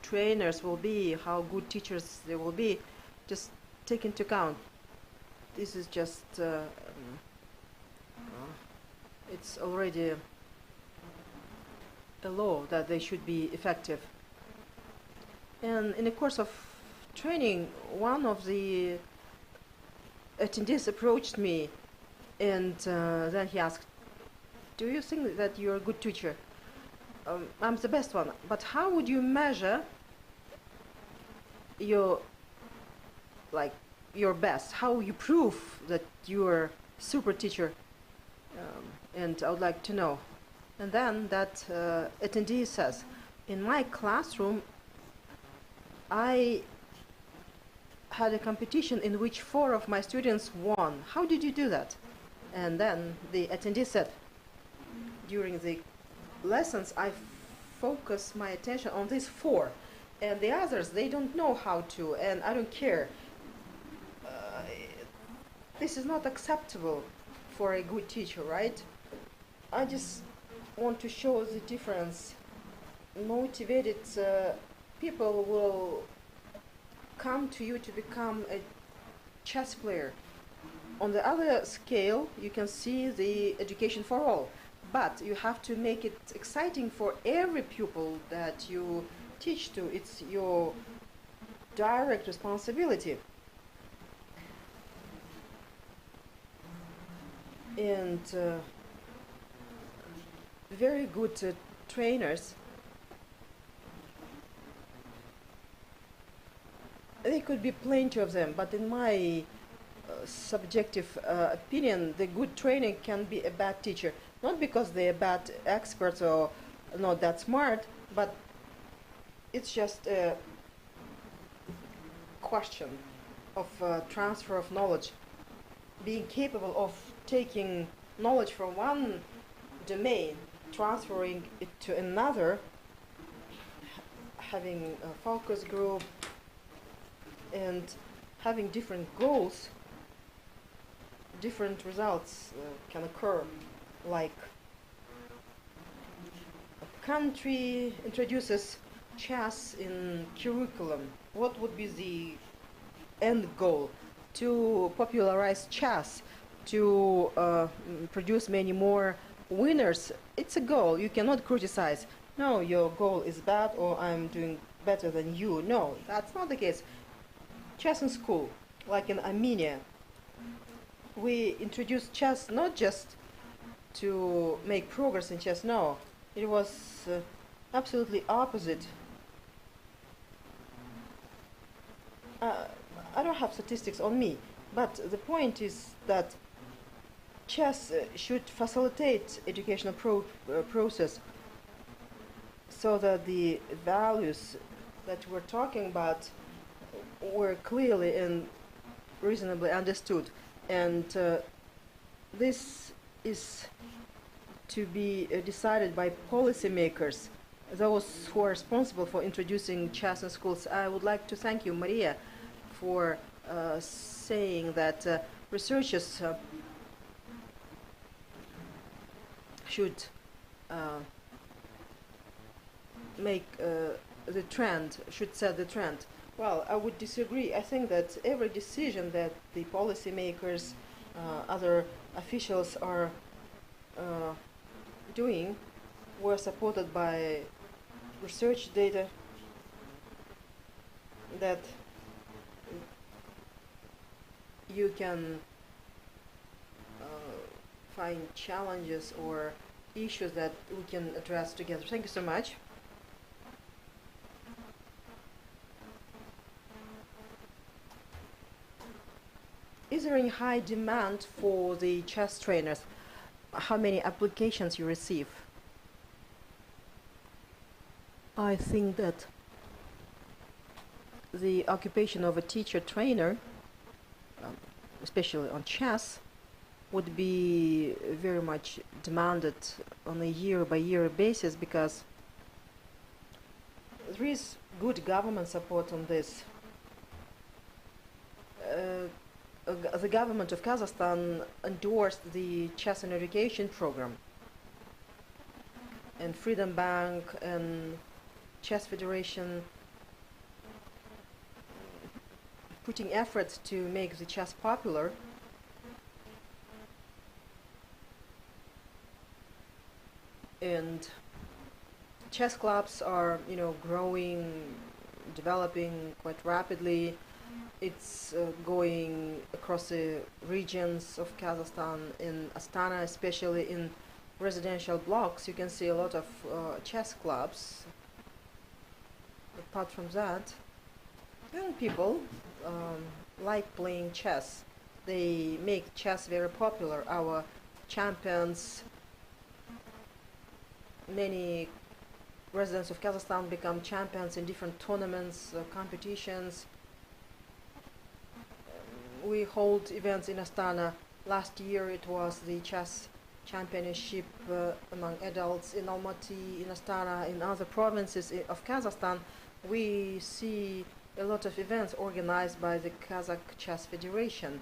trainers will be, how good teachers they will be, just take into account. This is just, it's already a law that they should be effective. And in the course of training, one of the attendees approached me, and then he asked, "Do you think that you're a good teacher?" I'm the best one, but how would you measure your best? How you prove that you're a super teacher? And I would like to know. And then that attendee says, in my classroom, I had a competition in which 4 of my students won. How did you do that? And then the attendee said, during the lessons, I focus my attention on these 4. And the others, they don't know how to, and I don't care. This is not acceptable for a good teacher, right? I just want to show the difference. Motivated people will come to you to become a chess player. On the other scale, you can see the education for all, but you have to make it exciting for every pupil that you teach to. It's your direct responsibility. And very good trainers, there could be plenty of them, but in my subjective opinion, the good trainer can be a bad teacher. Not because they're bad experts or not that smart, but it's just a question of transfer of knowledge. Being capable of taking knowledge from one domain, transferring it to another, having a focus group, and having different goals, different results can occur. Like a country introduces chess in curriculum. What would be the end goal? To popularize chess, to produce many more winners. It's a goal. You cannot criticize. No, your goal is bad, or I'm doing better than you. No, that's not the case. Chess in school, like in Armenia, we introduced chess not just to make progress in chess. No, it was absolutely opposite. I don't have statistics on me, but the point is that chess should facilitate educational process so that the values that we're talking about were clearly and reasonably understood. And this is to be decided by policymakers, those who are responsible for introducing chess in schools. I would like to thank you, Maria, for saying that researchers should make the trend, should set the trend. Well, I would disagree. I think that every decision that the policymakers, other officials are doing were supported by research data that you can find challenges or issues that we can address together. Thank you so much. Is there any high demand for the chess trainers? How many applications you receive? I think that the occupation of a teacher trainer, especially on chess, would be very much demanded on a year-by-year basis, because there is good government support on this. The government of Kazakhstan endorsed the chess and education program, and Freedom Bank and Chess Federation putting efforts to make the chess popular. And chess clubs are, growing, developing quite rapidly. It's going across the regions of Kazakhstan. In Astana, especially in residential blocks, you can see a lot of chess clubs. Apart from that, young people like playing chess. They make chess very popular. Our champions, many residents of Kazakhstan become champions in different tournaments, competitions. We hold events in Astana. Last year it was the chess championship among adults in Almaty, in Astana, in other provinces of Kazakhstan. We see a lot of events organized by the Kazakh Chess Federation.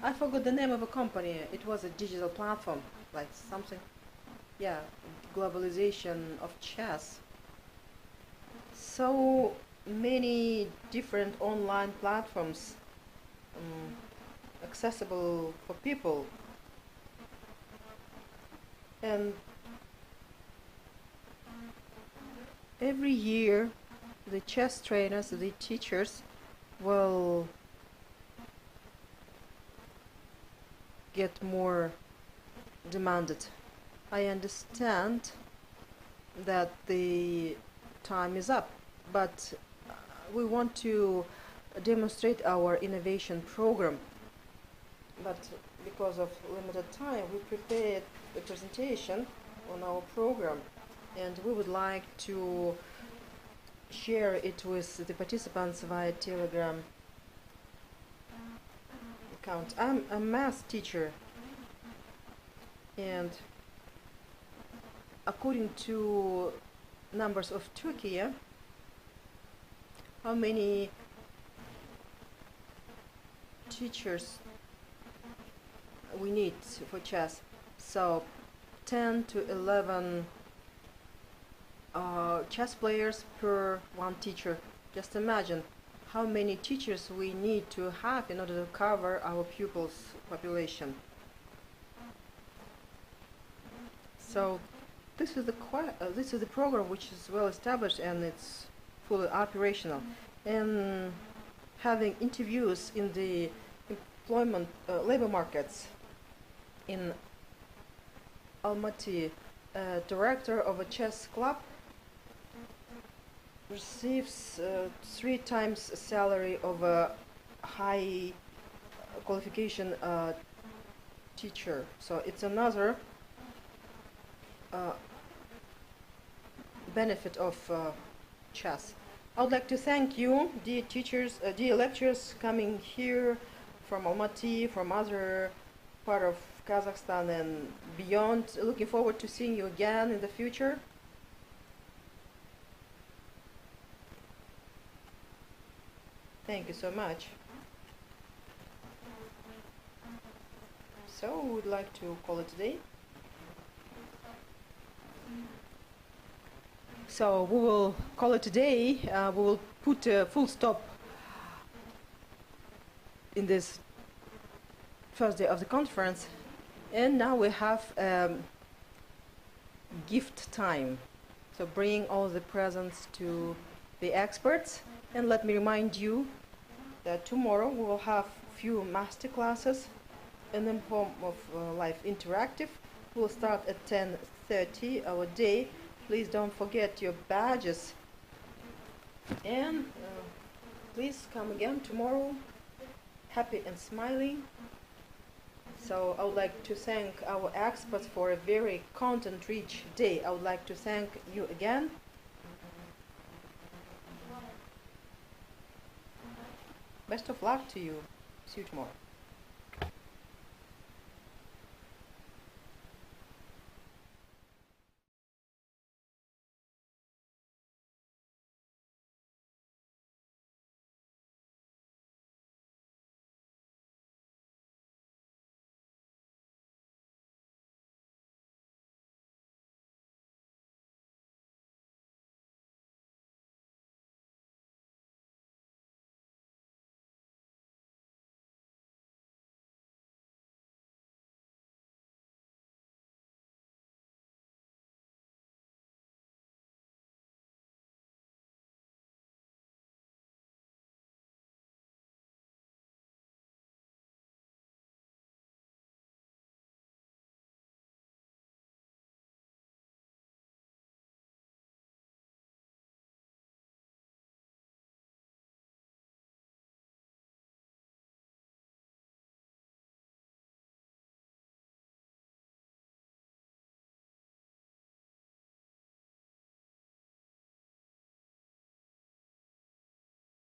I forgot the name of a company. It was a digital platform, like something, globalization of chess. So many different online platforms accessible for people. And every year the chess trainers, the teachers, will get more demanded. I understand that the time is up, but we want to demonstrate our innovation program. But because of limited time, we prepared a presentation on our program, and we would like to share it with the participants via Telegram account. I'm a math teacher, and according to numbers of Turkey, how many teachers we need for chess? So 10 to 11 chess players per one teacher. Just imagine how many teachers we need to have in order to cover our pupils' population. So this is the program which is well established and it's fully operational. And having interviews in the employment labor markets in Almaty, director of a chess club, receives 3 times salary of a high qualification teacher. So it's another benefit of chess. I would like to thank you, dear teachers, dear lecturers coming here from Almaty, from other part of Kazakhstan and beyond. Looking forward to seeing you again in the future. Thank you so much. So we would like to call it a day. So we will call it a day. We will put a full stop in this first day of the conference. And now we have gift time. So bring all the presents to the experts. And let me remind you that tomorrow we will have few master classes in the form of live interactive. We'll start at 10:30 our day. Please don't forget your badges. And please come again tomorrow, happy and smiling. So I would like to thank our experts for a very content-rich day. I would like to thank you again. Best of luck to you. See you tomorrow.